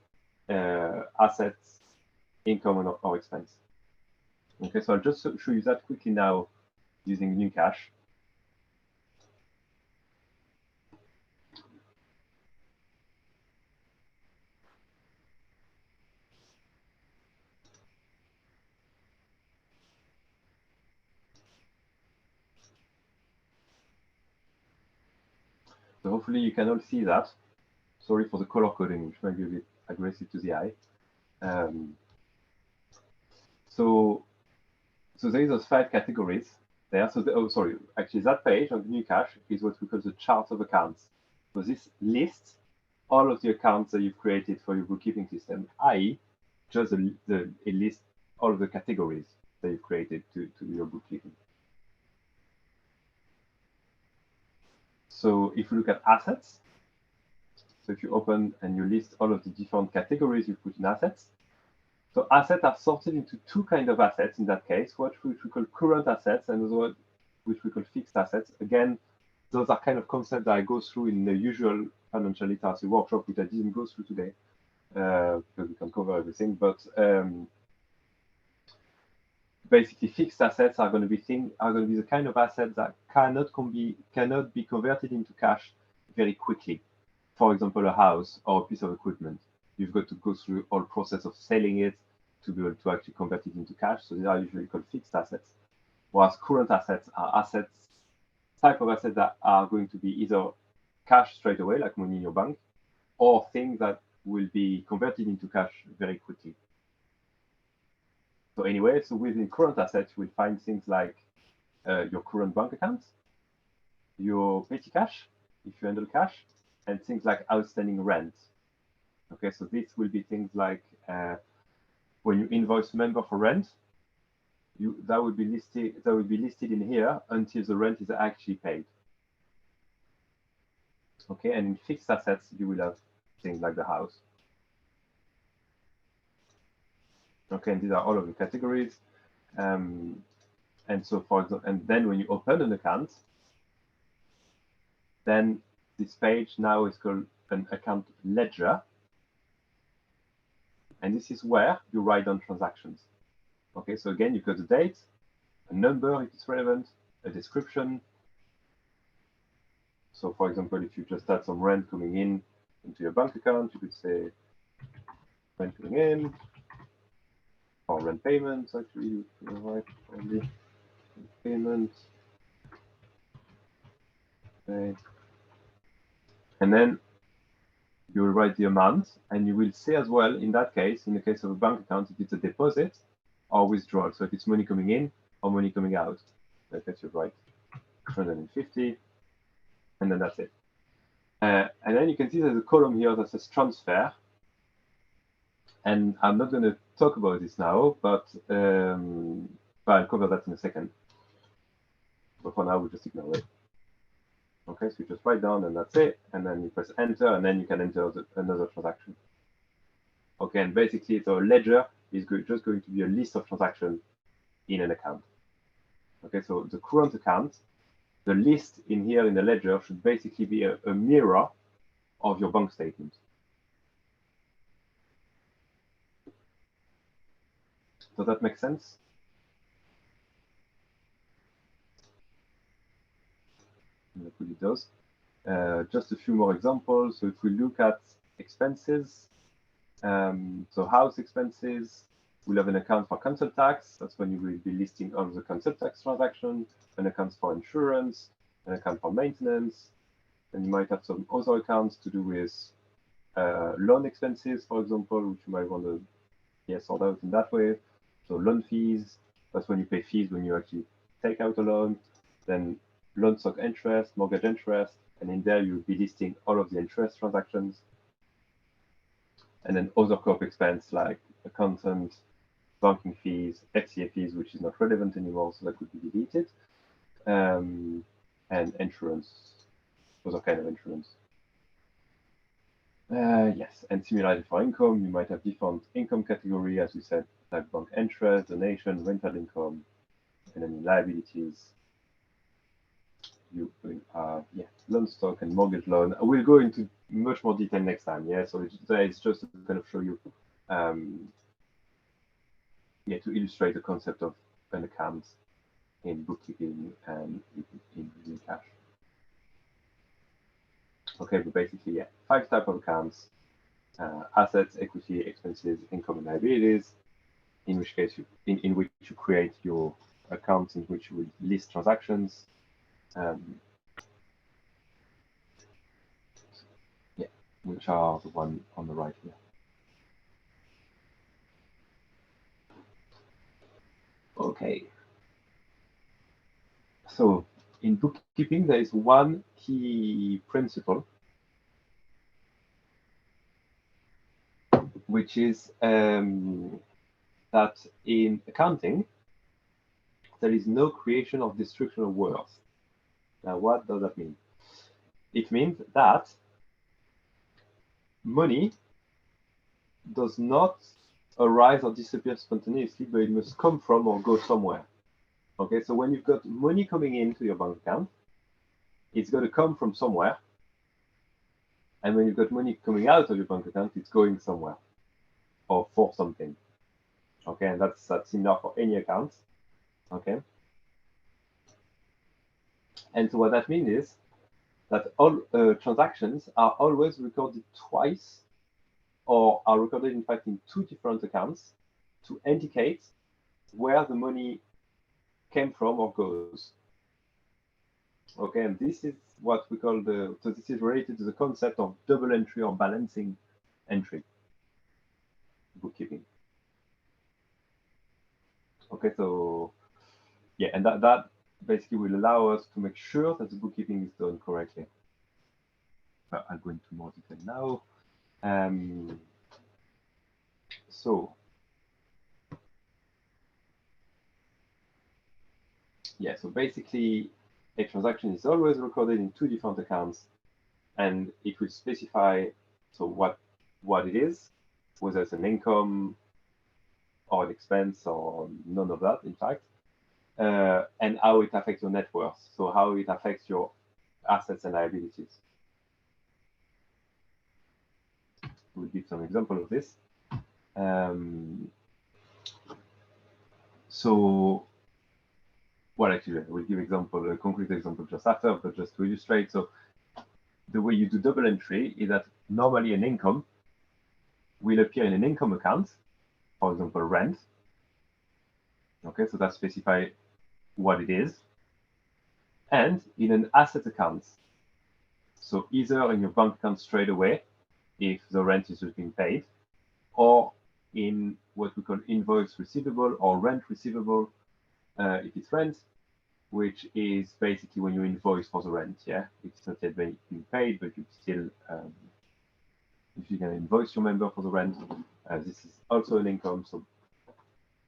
assets, income, or expense. Okay, so I'll just show you that quickly now using Gnucash. So hopefully you can all see that. Sorry for the color coding, which might be a bit aggressive to the eye. So there is those 5 categories there. So actually that page on Gnucash is what we call the chart of accounts. So this lists all of the accounts that you've created for your bookkeeping system, i.e. just it lists all of the categories that you've created to your bookkeeping. So if you look at assets, so if you open and you list all of the different categories you put in assets, so assets are sorted into two kinds of assets in that case, which we call current assets and those which we call fixed assets. Again, those are kind of concepts that I go through in the usual financial literacy workshop, which I didn't go through today, because we can cover everything. But basically, fixed assets are going to be the kind of assets that cannot be converted into cash very quickly. For example, a house or a piece of equipment. You've got to go through all process of selling it to be able to actually convert it into cash. So these are usually called fixed assets. Whereas current assets are type of assets that are going to be either cash straight away, like money in your bank, or things that will be converted into cash very quickly. So anyway, so within current assets, you will find things like your current bank account, your petty cash, if you handle cash, and things like outstanding rent. Okay, so this will be things like when you invoice member for rent, that would be listed in here until the rent is actually paid. Okay, and in fixed assets, you will have things like the house. Okay, and these are all of the categories. And so, for example, and then when you open an account, then this page now is called an account ledger. And this is where you write down transactions. Okay, so again, you've got the date, a number if it's relevant, a description. So for example, if you just had some rent coming in into your bank account, you could say rent coming in, or rent payments, actually, you can write probably payment. Okay. And then you will write the amount, and you will say as well, in that case, in the case of a bank account, if it's a deposit or withdrawal. So if it's money coming in or money coming out, I guess you write 250, and then that's it. And then you can see there's a column here that says transfer. And I'm not going to talk about this now, but I'll cover that in a second. But for now, we'll just ignore it. Okay, so you just write down and that's it. And then you press enter, and then you can enter another transaction. Okay, and basically, so a ledger is just going to be a list of transactions in an account. Okay, so the current account, the list in here in the ledger should basically be a mirror of your bank statement. Does that make sense? Hopefully it does. Just a few more examples. So if we look at expenses, so house expenses, we'll have an account for council tax. That's when you will be listing all the council tax transactions, an account for insurance, an account for maintenance, and you might have some other accounts to do with loan expenses, for example, which you might want to sort out in that way. So loan fees, that's when you pay fees when you actually take out a loan. Then loan stock interest, mortgage interest, and in there you'll be listing all of the interest transactions. And then other corp expense like accountant, banking fees, FCA fees, which is not relevant anymore, so that could be deleted. And insurance, other kind of insurance. Yes, and similarly for income, you might have different income category, as we said, like bank interest, donation, rental income, and then liabilities. You will have loan stock and mortgage loan. I will go into much more detail next time. Yeah, so it's just to kind of show you, to illustrate the concept of an account in bookkeeping and in Gnucash. Okay, but basically, 5 types of accounts: assets, equity, expenses, income, and liabilities. In which case, in which you create your accounts in which you will list transactions. Which are the one on the right here. Okay. So in bookkeeping, there is one key principle which is that in accounting, there is no creation or destruction of worth. Now, what does that mean? It means that money does not arise or disappear spontaneously, but it must come from or go somewhere. Okay, so when you've got money coming into your bank account, it's going to come from somewhere. And when you've got money coming out of your bank account, it's going somewhere or for something. Okay, and that's enough for any account. Okay. And so what that means is that all transactions are always recorded twice, or are recorded in fact in two different accounts to indicate where the money came from or goes. Okay, and this is what we call so this is related to the concept of double entry or balancing entry bookkeeping. Okay, so yeah, and that basically will allow us to make sure that the bookkeeping is done correctly. But I'll go into more detail now. So yeah, so basically a transaction is always recorded in two different accounts, and it will specify so what it is, whether it's an income or an expense or none of that, in fact, and how it affects your net worth, so how it affects your assets and liabilities. We'll give some example of this. So, well, actually, we'll give a concrete example just after, but just to illustrate. So, the way you do double entry is that normally an income will appear in an income account, for example, rent. Okay, so that specifies what it is, and in an asset account. So either in your bank account straight away, if the rent is just being paid, or in what we call invoice receivable or rent receivable, if it's rent, which is basically when you invoice for the rent. Yeah, it's not yet being paid, but you still, if you can invoice your member for the rent, this is also an income. So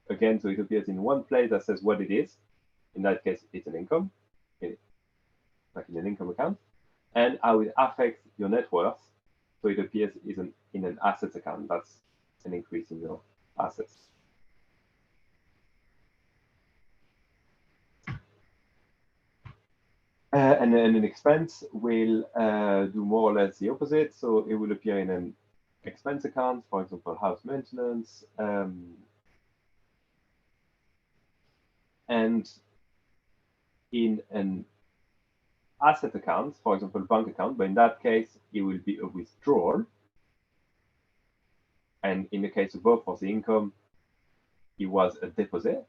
again, so it appears in one place that says what it is. In that case, it's an income, like in an income account, and how it affects your net worth. So it appears in an assets account. That's an increase in your assets. And then an expense will do more or less the opposite. So it will appear in an expense account, for example, house maintenance, and in an asset account, for example, bank account, but in that case, it will be a withdrawal. And in the case of both for the income, it was a deposit.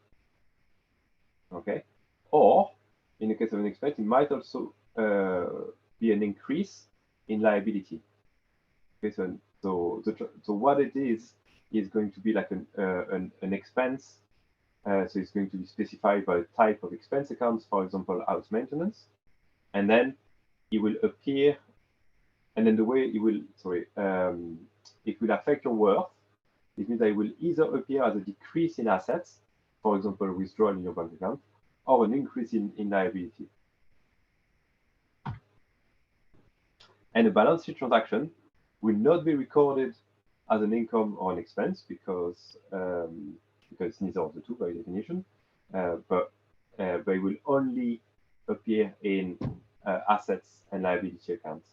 Okay. Or in the case of an expense, it might also be an increase in liability. Okay, so what it is going to be like an expense. So it's going to be specified by type of expense accounts, for example, house maintenance. And then it will appear, and then the way it will, it will affect your worth. It means that it will either appear as a decrease in assets, for example, withdrawal in your bank account, or an increase in liability. And a balance sheet transaction will not be recorded as an income or an expense because it's neither of the two by definition, but it will only appear in assets and liability accounts.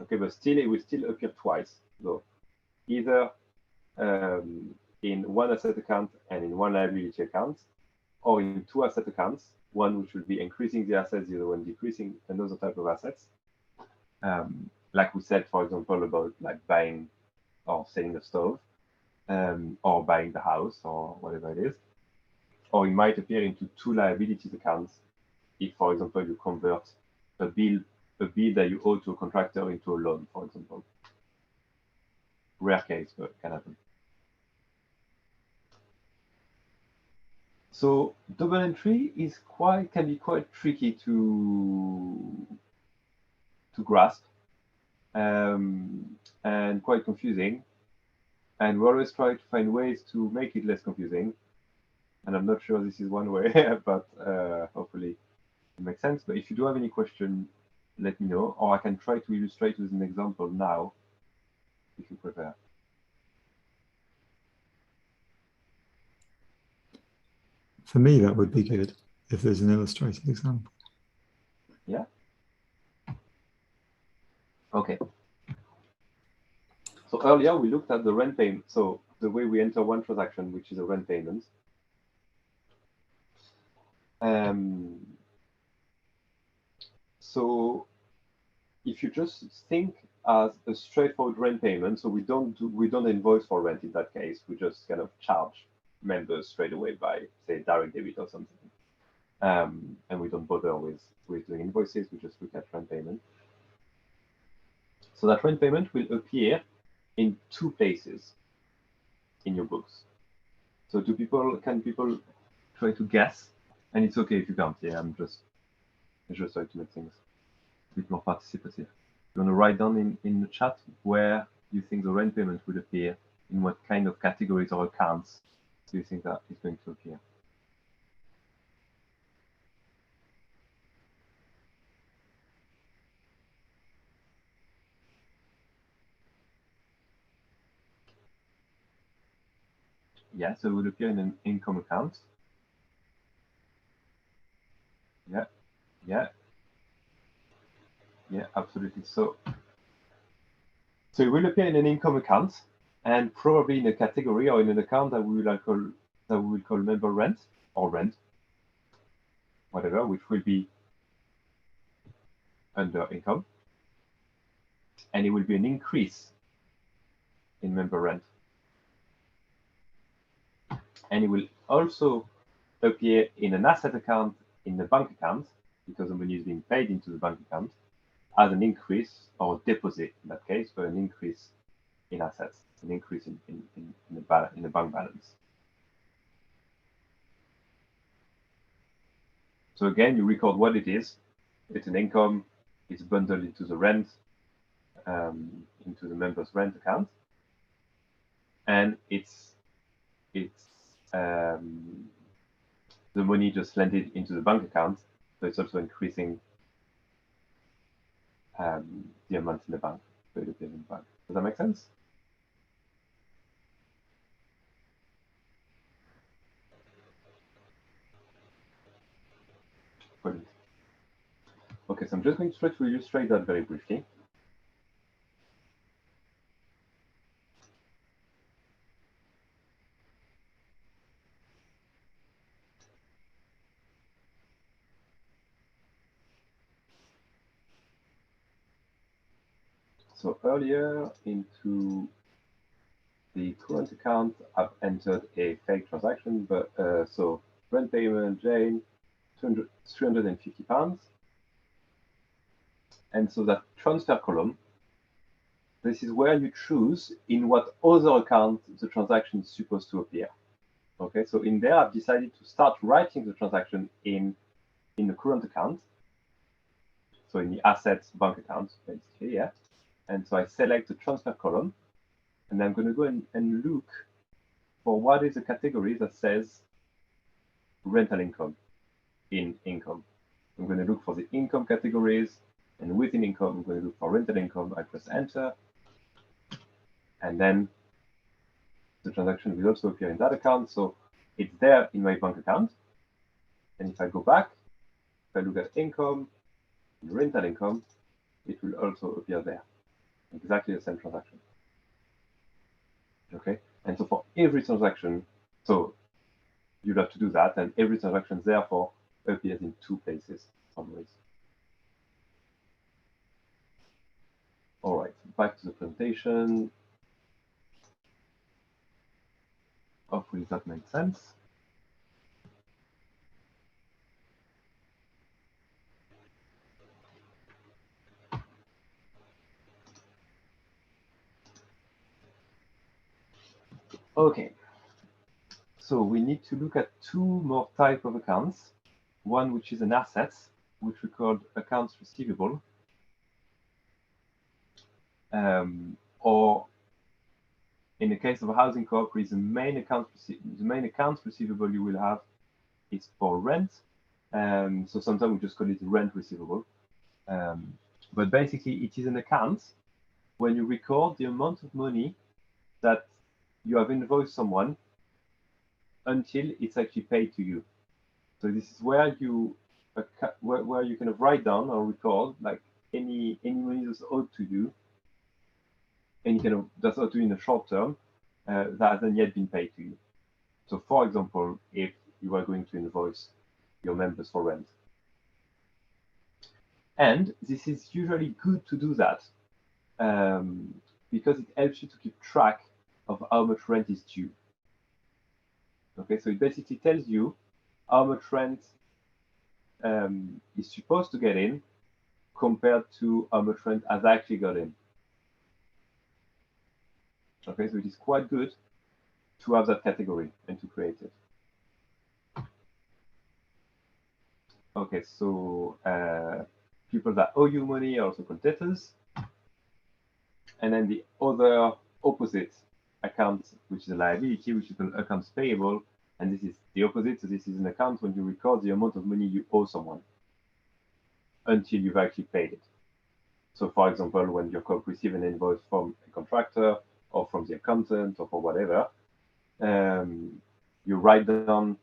Okay, but still it will still appear twice. So either in one asset account and in one liability account, or in two asset accounts, one which will be increasing the assets, the other one decreasing another type of assets. Like we said, for example, about like buying or selling the stove, or buying the house or whatever it is. Or it might appear into two liabilities accounts if, for example, you convert a bill that you owe to a contractor into a loan, for example. Rare case, but can happen. So double entry can be quite tricky to grasp. and quite confusing. And we always try to find ways to make it less confusing. And I'm not sure this is one way, but hopefully it makes sense. But if you do have any question, let me know, or I can try to illustrate with an example now, if you prefer. For me, that would be good if there's an illustrated example. Yeah. Okay. So earlier we looked at the rent payment. So the way we enter one transaction, which is a rent payment. So if you just think as a straightforward rent payment, so we don't invoice for rent in that case. We just kind of charge members straight away by, say, direct debit or something. And we don't bother with doing invoices. We just look at rent payment. So that rent payment will appear in two places in your books. So can people try to guess? And it's okay if you can't. Yeah, I'm just trying to make things a bit more participative. You want to write down in the chat where you think the rent payment would appear, in what kind of categories or accounts do you think that is going to appear? Yeah, so it would appear in an income account. Yeah, absolutely. So it will appear in an income account, and probably in a category or in an account that we will call member rent or rent, whatever, which will be under income, and it will be an increase in member rent. And it will also appear in an asset account in the bank account, because the money is being paid into the bank account, as an increase or deposit in that case, for an increase in assets, an increase in the bank balance. So again, you record what it is. It's an income. It's bundled into the rent, into the member's rent account, and it's the money just landed into the bank account, so it's also increasing the amount in the bank. So it appears in the bank. Does that make sense? Brilliant. Okay, so I'm just going to try to illustrate that very briefly. So earlier into the current account, I've entered a fake transaction, but so rent payment, Jane, £350. And so that transfer column, this is where you choose in what other account the transaction is supposed to appear. Okay, so in there, I've decided to start writing the transaction in the current account. So in the assets bank account, basically, yeah. And so I select the transfer column, and I'm going to go and look for what is a category that says rental income in income. I'm going to look for the income categories, and within income, I'm going to look for rental income. I press enter, and then the transaction will also appear in that account. So it's there in my bank account. And if I go back, if I look at income and rental income, it will also appear there. Exactly the same transaction. Okay, and so for every transaction, so you'll have to do that, and every transaction therefore appears in two places always. All right, back to the presentation. Hopefully that makes sense. Okay, so we need to look at two more types of accounts. One which is an asset, which we call accounts receivable. or in the case of a housing co-op, the main accounts receivable you will have is for rent. So sometimes we just call it rent receivable. But basically, it is an account when you record the amount of money that you have invoiced someone until it's actually paid to you. So this is where you kind of write down or record like any money that's owed to you, any kind of that's owed to you in the short term that hasn't yet been paid to you. So for example, if you are going to invoice your members for rent. And this is usually good to do that because it helps you to keep track of how much rent is due. Okay, so it basically tells you how much rent is supposed to get in compared to how much rent has actually got in. Okay, so it is quite good to have that category and to create it. Okay, so people that owe you money are also called debtors. And then the other opposite account, which is a liability, which is called accounts payable. And this is the opposite. So this is an account when you record the amount of money you owe someone until you've actually paid it. So for example, when your co-op receives an invoice from a contractor or from the accountant or for whatever, you write down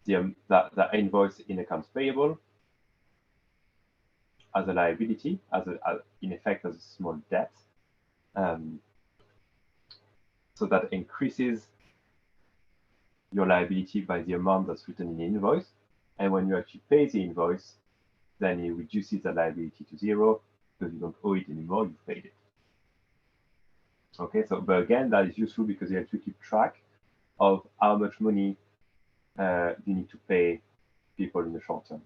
that invoice in accounts payable as a liability, in effect as a small debt. So that increases your liability by the amount that's written in the invoice. And when you actually pay the invoice, then it reduces the liability to zero because you don't owe it anymore, you've paid it. Okay, so but again, that is useful because you have to keep track of how much money you need to pay people in the short term.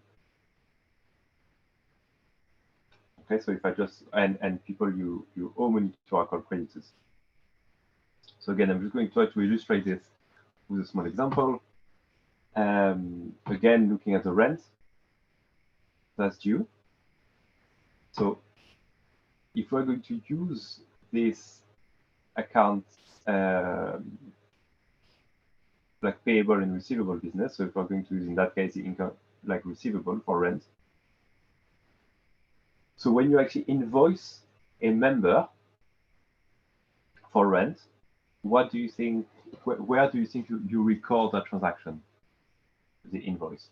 Okay, so if I just and people you owe money to are called creditors. So again, I'm just going to try to illustrate this with a small example. Again, looking at the rent that's due. So if we're going to use this account like payable and receivable business, so if we're going to use in that case the income like receivable for rent. So when you actually invoice a member for rent, what do you think? Where do you think you record that transaction, the invoice?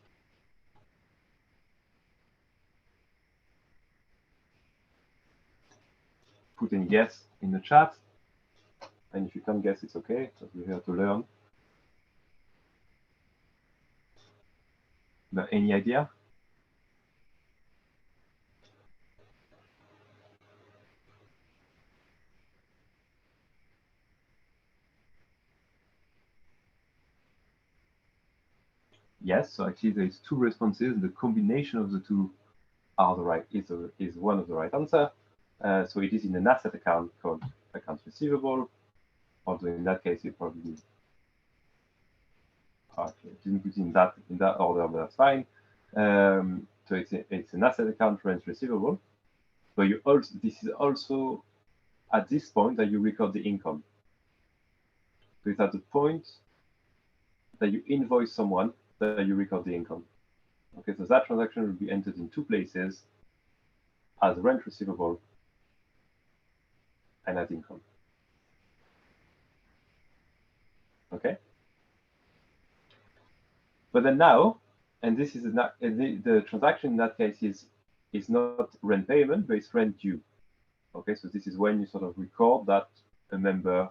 Put any guess in the chat, and if you can't guess, it's okay. Because we're here to learn. But any idea? Yes, so actually there's two responses. The combination of the two are the right is one of the right answer. So it is in an asset account called accounts receivable. Although in that case it probably didn't put in that order, but that's fine. So it's an asset account rent receivable. But this is also at this point that you record the income. So it's at the point that you invoice someone that you record the income. Okay, so that transaction will be entered in two places, as rent receivable and as income. Okay. But then now, and this is not the transaction in that case is not rent payment, but it's rent due. Okay, so this is when you sort of record that a member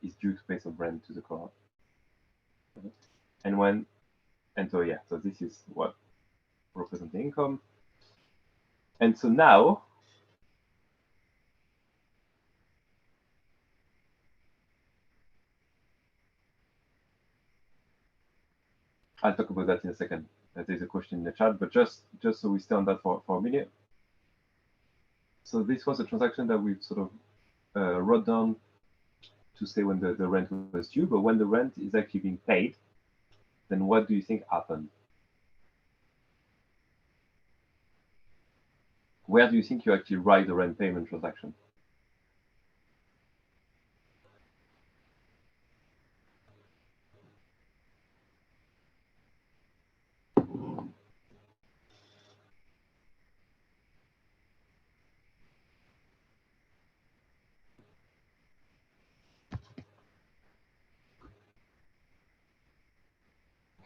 is due to pay some rent to the co-op. And so yeah, so this is what represents the income. And so now I'll talk about that in a second. There's a question in the chat, but just so we stay on that for a minute. So this was a transaction that we've sort of wrote down to say when the rent was due, but when the rent is actually being paid, then what do you think happened? where do you think you actually write the rent payment transaction?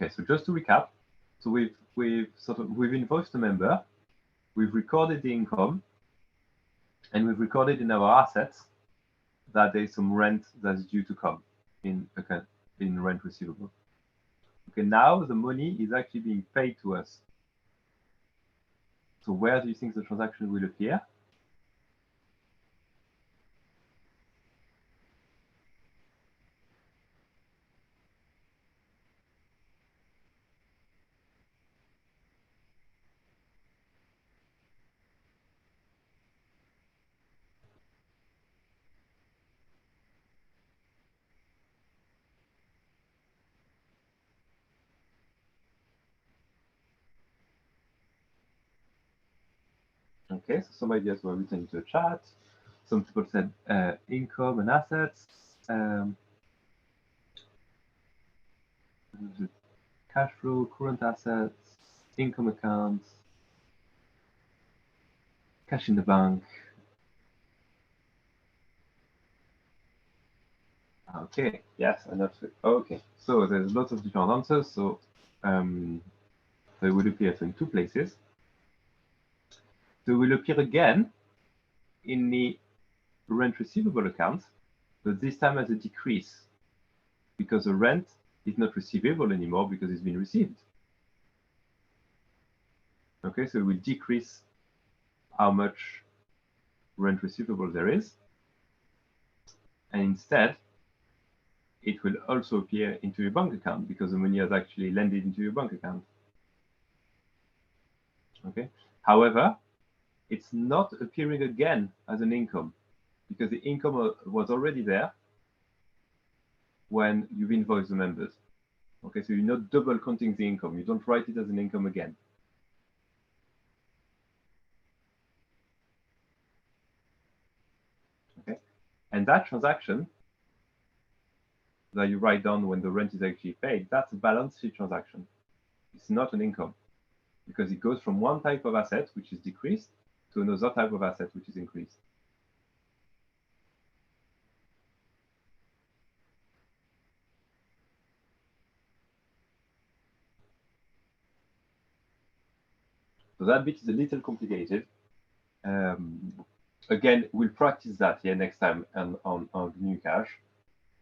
Okay, so just to recap, so we've invoiced a member, we've recorded the income, and we've recorded in our assets that there's some rent that's due to come in rent receivable. Okay, now the money is actually being paid to us. So where do you think the transaction will appear? Okay, so some ideas were written into the chat. Some people said income and assets. Cash flow, current assets, income accounts, cash in the bank. Okay, yes, and that's it. Okay, so there's lots of different answers. So they will appear in two places. They will appear again in the rent receivable account, but this time as a decrease, because the rent is not receivable anymore because it's been received. Okay, so we decrease how much rent receivable there is, and instead it will also appear into your bank account because the money has actually landed into your bank account. Okay, however, it's not appearing again as an income because the income was already there when you've invoiced the members. Okay, so you're not double counting the income. You don't write it as an income again. Okay, and that transaction that you write down when the rent is actually paid, that's a balance sheet transaction. It's not an income because it goes from one type of asset, which is decreased, to another type of asset, which is increased. So that bit is a little complicated. Again, we'll practice that here next time on Gnucash.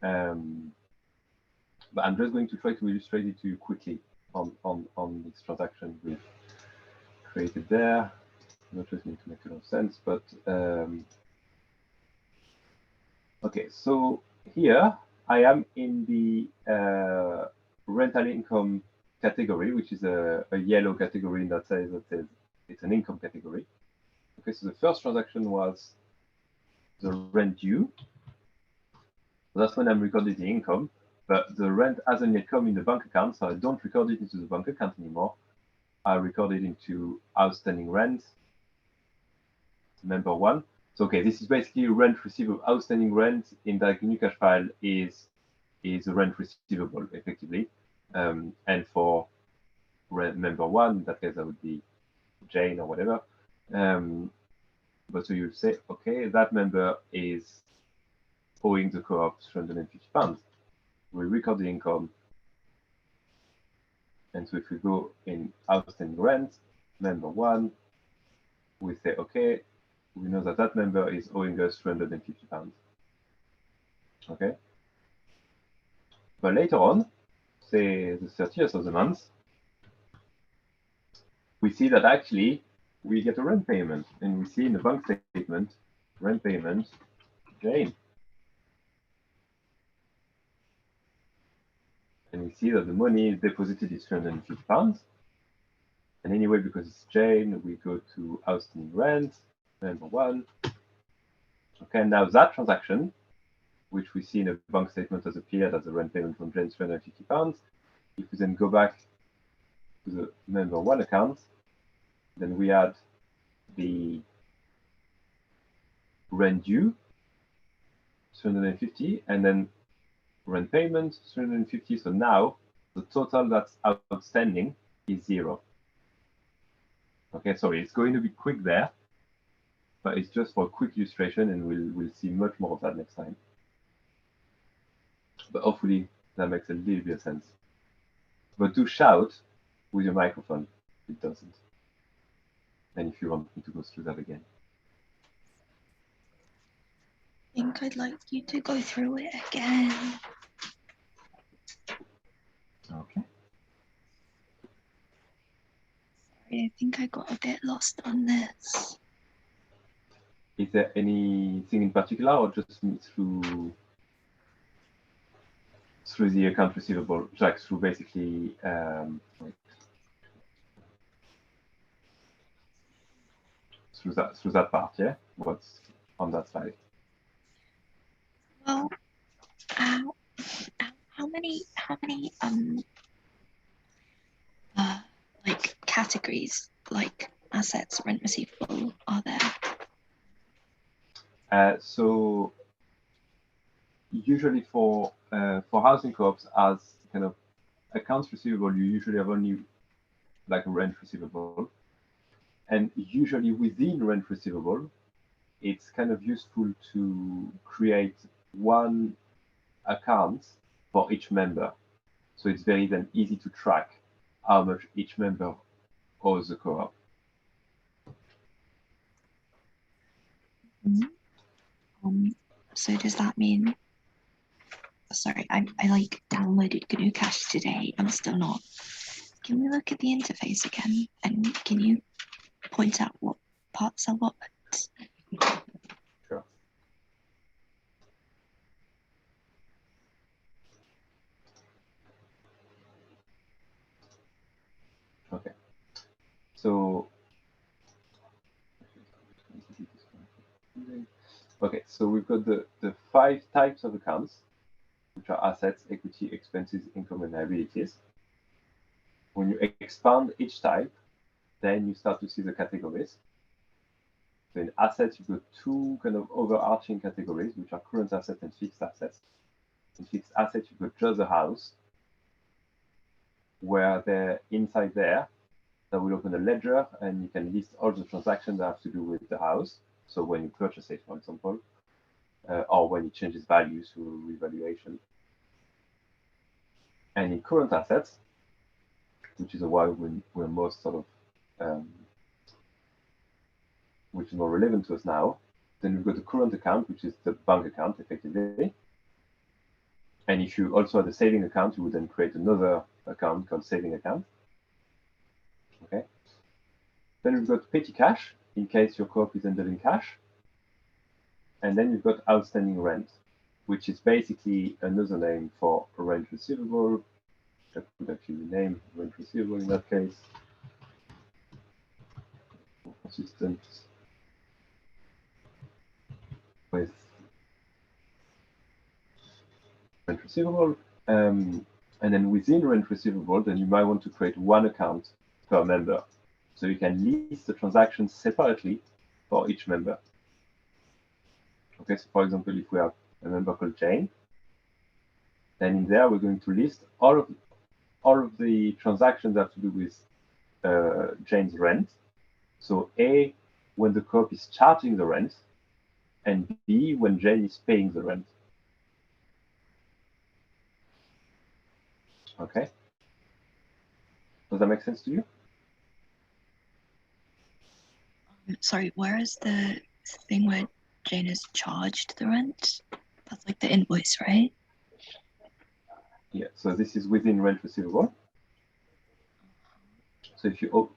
But I'm just going to try to illustrate it to you quickly on this transaction we've created there. Not just going to make a lot of sense, but okay, so here I am in the rental income category, which is a yellow category that says it's an income category. Okay, so the first transaction was the rent due. So that's when I'm recording the income, but the rent hasn't yet come in the bank account, so I don't record it into the bank account anymore. I record it into outstanding rent, member one. So okay, this is basically rent receivable. Outstanding rent in that Gnucash file is a rent receivable effectively, and for member one, in that case that would be Jane or whatever. But so you say, okay, that member is owing the co-op £350. We record the income, and so if we go in outstanding rent, member one, we say, okay, we know that that member is owing us £350. Okay. But later on, say the 30th of the month, we see that actually we get a rent payment, and we see in the bank statement, rent payment, Jane. And we see that the money deposited is £350. And anyway, because it's Jane, we go to outstanding rent, member one. Okay, now that transaction, which we see in a bank statement has appeared as a rent payment from Jane, £350. If we then go back to the member one account, then we add the rent due, 350, and then rent payment, 350. So now the total that's outstanding is 0. Okay, sorry, it's going to be quick there, but it's just for a quick illustration, and we'll see much more of that next time. But hopefully that makes a little bit of sense. But do shout with your microphone, it doesn't. And if you want me to go through that again. I think I'd like you to go through it again. Okay. Sorry, I think I got a bit lost on this. Is there anything in particular, or just through the account receivable, like through basically through that part, yeah? What's on that side? Well, how many like categories, like assets, rent receivable, are there? So usually for housing co-ops, as kind of accounts receivable, you usually have only like a rent receivable, and usually within rent receivable, it's kind of useful to create one account for each member, so it's very then easy to track how much each member owes the co-op. So does that mean? Sorry, I like downloaded Gnucash today. I'm still not. Can we look at the interface again? And can you point out what parts are what? Sure. Okay. So okay, so we've got the 5 types of accounts, which are assets, equity, expenses, income, and liabilities. When you expand each type, then you start to see the categories. So in assets, you've got 2 kind of overarching categories, which are current assets and fixed assets. In fixed assets, you've got just the house, where they're inside there, that will open a ledger, and you can list all the transactions that have to do with the house. So when you purchase it, for example, or when it changes value through revaluation. And in current assets, which is why we're most sort of, which is more relevant to us now, then we've got the current account, which is the bank account, effectively. And if you also had a saving account, you would then create another account called saving account. Okay. Then we've got petty cash, in case your co-op is handling cash. And then you've got outstanding rent, which is basically another name for a rent receivable. I could actually name rent receivable in that case. Consistent with rent receivable. And then within rent receivable, then you might want to create one account per member. So you can list the transactions separately for each member. Okay, so for example, if we have a member called Jane, then in there we're going to list all of the transactions that have to do with Jane's rent. So A, when the co-op is charging the rent, and B, when Jane is paying the rent. Okay. Does that make sense to you? Sorry, where is the thing where Jane is charged the rent? That's like the invoice, right? Yeah, so this is within rent receivable. So if you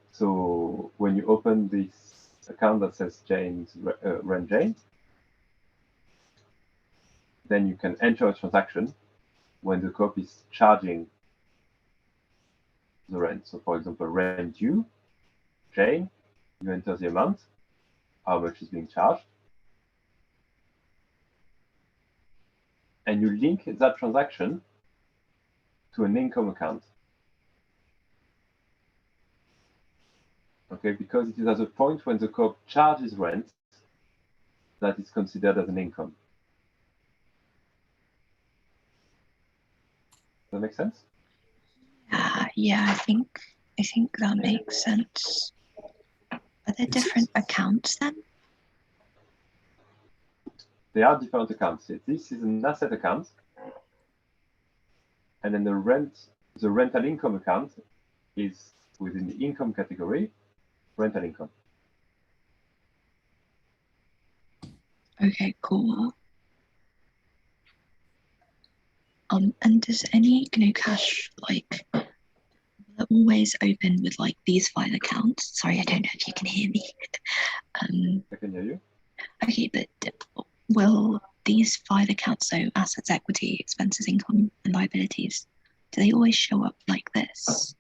when you open this account that says Jane's rent Jane, then you can enter a transaction when the co-op is charging the rent. So for example, rent due, Jane, you enter the amount, how much is being charged, and you link that transaction to an income account. Okay, because it is at a point when the co-op charges rent that is considered as an income. Does that make sense? Yeah, I think that makes sense. Are there different accounts then? There are different accounts. This is an asset account, and then the rental income account is within the income category, rental income. Okay, cool. And does any Gnucash like always open with like these 5 accounts? Sorry, I don't know if you can hear me. I can hear you. Okay, but will these 5 accounts, so assets, equity, expenses, income, and liabilities, do they always show up like this?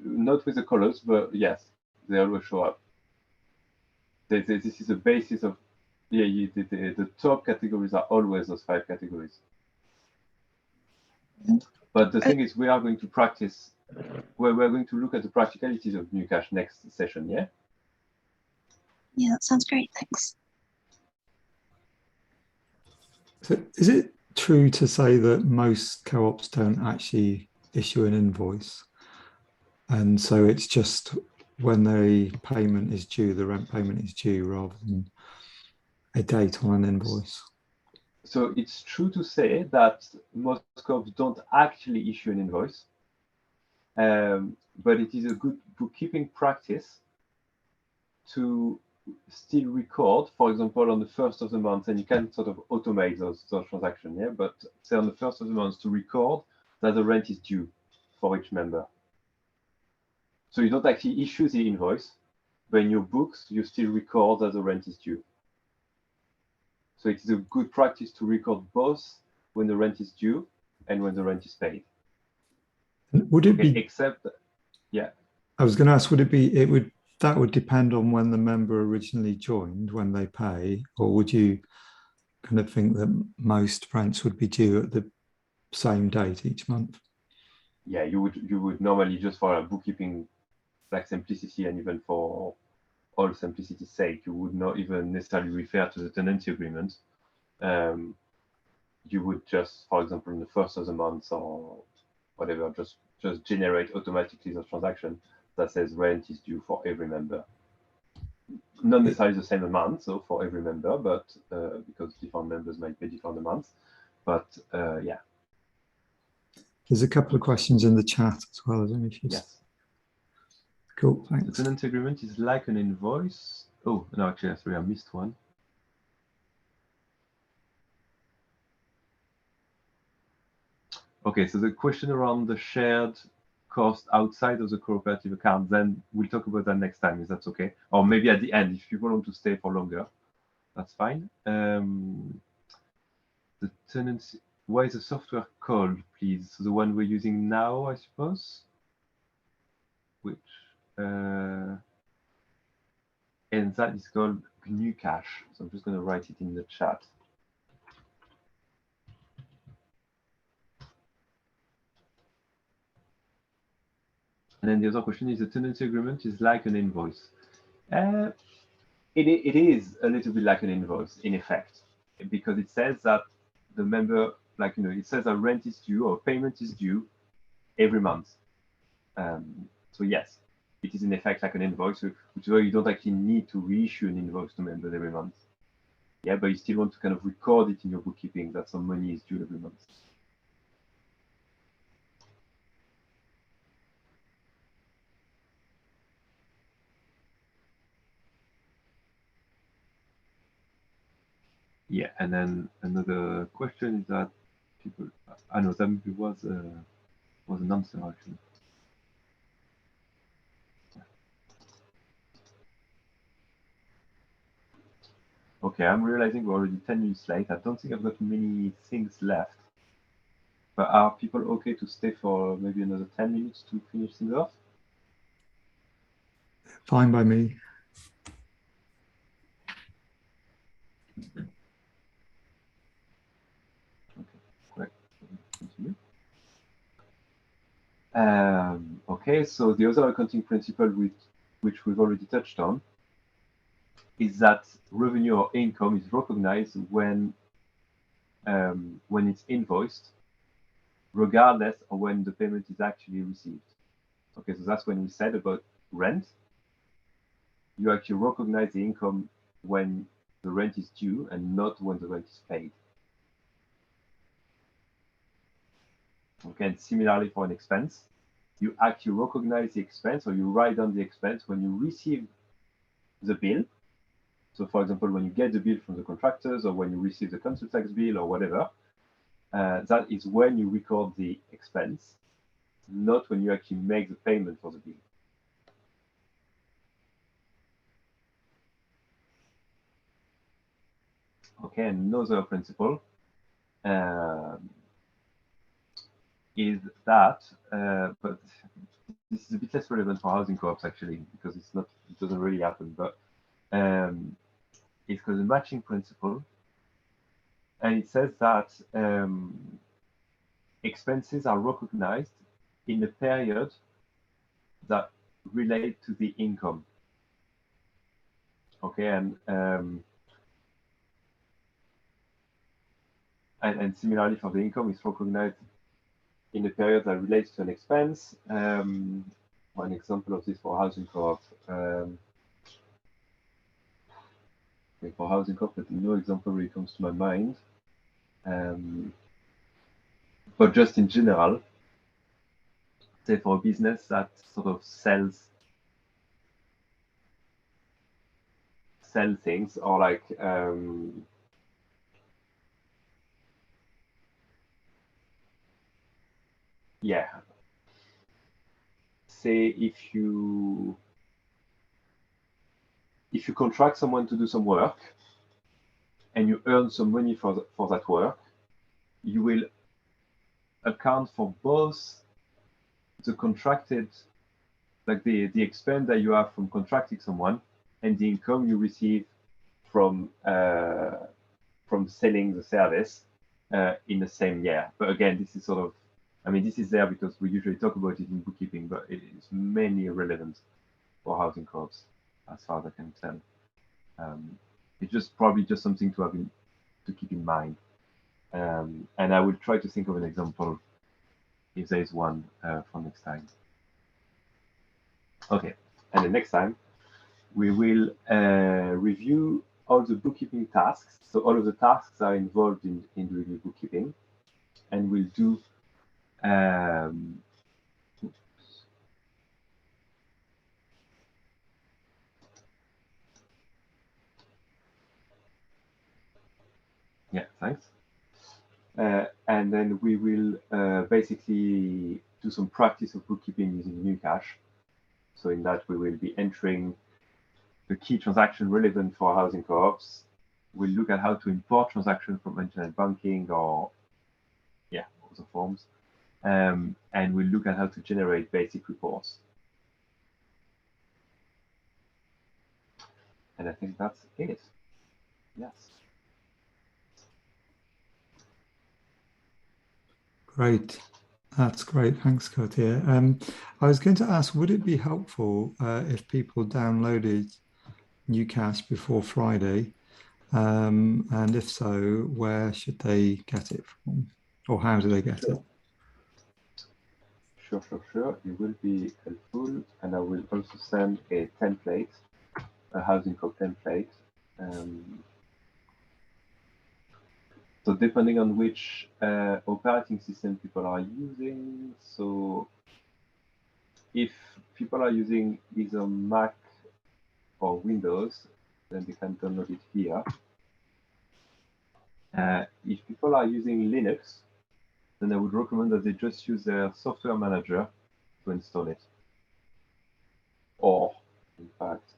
Not with the colors, but yes, they always show up. This is the basis of, the top categories are always those 5 categories. But the thing is, we are going to practice, we're going to look at the practicalities of Gnucash next session, yeah? Yeah, that sounds great, thanks. So is it true to say that most co-ops don't actually issue an invoice? And so it's just when the payment is due, the rent payment is due rather than a date on an invoice? So it's true to say that most co-ops don't actually issue an invoice, but it is a good bookkeeping practice to still record, for example, on the first of the month, and you can sort of automate those transactions, yeah? But say on the first of the month to record that the rent is due for each member. So you don't actually issue the invoice, but in your books, you still record that the rent is due. So it is a good practice to record both when the rent is due and when the rent is paid. Would it be, except, yeah. I was going to ask, would it be, that would depend on when the member originally joined, when they pay, or would you kind of think that most rents would be due at the same date each month? Yeah, you would normally, just for a bookkeeping like simplicity and even for all simplicity's sake, you would not even necessarily refer to the tenancy agreement. You would just, for example, in the first of the month or whatever, just generate automatically the transaction that says rent is due for every member. Not necessarily the same amount, so for every member, but because different members might pay different amounts. But yeah. There's a couple of questions in the chat as well. Yes. Cool, thanks. The tenancy agreement is like an invoice. Oh, no, actually, sorry, I missed one. Okay, so the question around the shared cost outside of the cooperative account, then we'll talk about that next time, if that's okay. Or maybe at the end, if people want to stay for longer, that's fine. The tenancy, why is the software called, please? So the one we're using now, I suppose? Which, and that is called Gnucash. So I'm just going to write it in the chat. And then the other question is, the tenancy agreement is like an invoice. It is a little bit like an invoice, in effect, because it says that the member, like, it says that rent is due or payment is due every month. So yes, it is in effect like an invoice, which is why you don't actually need to reissue an invoice to members every month. Yeah, but you still want to kind of record it in your bookkeeping that some money is due every month. Yeah, and then another question is that people, I know that maybe was an answer actually. Okay, I'm realizing we're already 10 minutes late. I don't think I've got many things left. But are people okay to stay for maybe another 10 minutes to finish things off? Fine by me. Okay, great. Continue. Okay. Okay, so the other accounting principle which we've already touched on is that revenue or income is recognized when it's invoiced, regardless of when the payment is actually received. Okay, so that's when we said about rent. You actually recognize the income when the rent is due and not when the rent is paid. Okay, and similarly for an expense, you actually recognize the expense or you write down the expense when you receive the bill. So for example, when you get the bill from the contractors or when you receive the council tax bill or whatever, that is when you record the expense, not when you actually make the payment for the bill. Okay, another principle is that, but this is a bit less relevant for housing co-ops actually, because it doesn't really happen, but it's called the matching principle. And it says that expenses are recognized in a period that relate to the income. Okay, and similarly for the income, it's recognized in a period that relates to an expense. One example of this for housing co-op. For housing co-op, but no example really comes to my mind. But just in general, say for a business that sort of sells things, or like yeah, say if you contract someone to do some work and you earn some money for that work, you will account for both the contracted, like the expense that you have from contracting someone and the income you receive from selling the service in the same year. But again, this is sort of, I mean, this is there because we usually talk about it in bookkeeping, but it is mainly relevant for housing co-ops, as far as I can tell. It's just probably just something to keep in mind. And I will try to think of an example if there is one for next time. Okay, and the next time we will review all the bookkeeping tasks. So all of the tasks are involved in doing the bookkeeping, and we'll do yeah, thanks. And then we will basically do some practice of bookkeeping using Gnucash. So in that we will be entering the key transaction relevant for housing co-ops. We'll look at how to import transactions from internet banking or other forms. And we'll look at how to generate basic reports. And I think that's it. Yes. Great. That's great. Thanks, Gauthier. I was going to ask, would it be helpful if people downloaded Gnucash before Friday? And if so, where should they get it from? Or how do they get it? Sure. It will be helpful. And I will also send a template, a housing co-op template. So depending on which operating system people are using, so if people are using either Mac or Windows, then they can download it here. If people are using Linux, then I would recommend that they just use their software manager to install it. Or, in fact,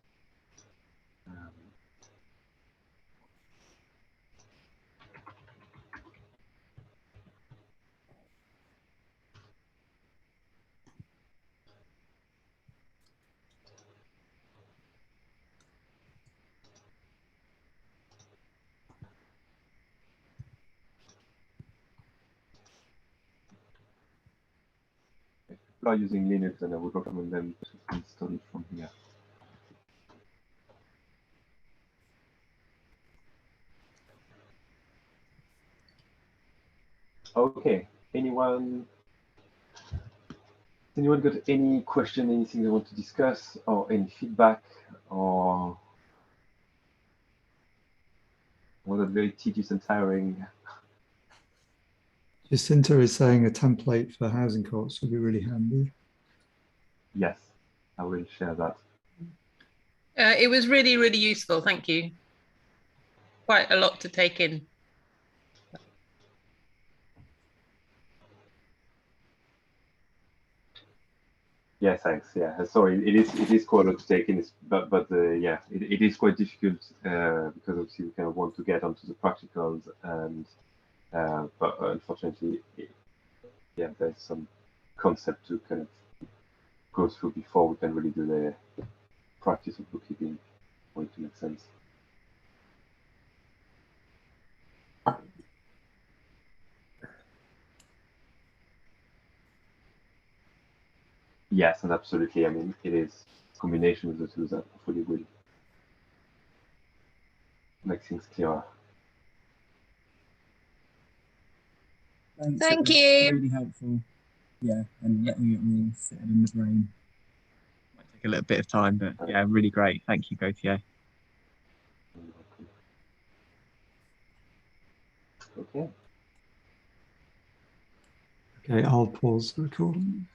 people are using Linux, then I would recommend them to install it from here. Okay, anyone got any question, anything they want to discuss, or any feedback, or was it very tedious and tiring? Jacinta is saying a template for housing courts would be really handy. Yes, I will share that. It was really, really useful. Thank you. Quite a lot to take in. Yeah, thanks. Yeah, sorry, it is quite a lot to take in, but yeah, it is quite difficult because obviously we kind of want to get onto the practicals, and but unfortunately, yeah, there's some concept to kind of go through before we can really do the practice of bookkeeping for it to make sense. Yes, and absolutely. I mean, it is a combination of the two that hopefully will make things clearer. Thanks, Thank it was you. Really helpful. Yeah, and letting it all sit in the brain. Might take a little bit of time, but yeah, really great. Thank you, Gauthier. Okay. Okay, I'll pause the recording.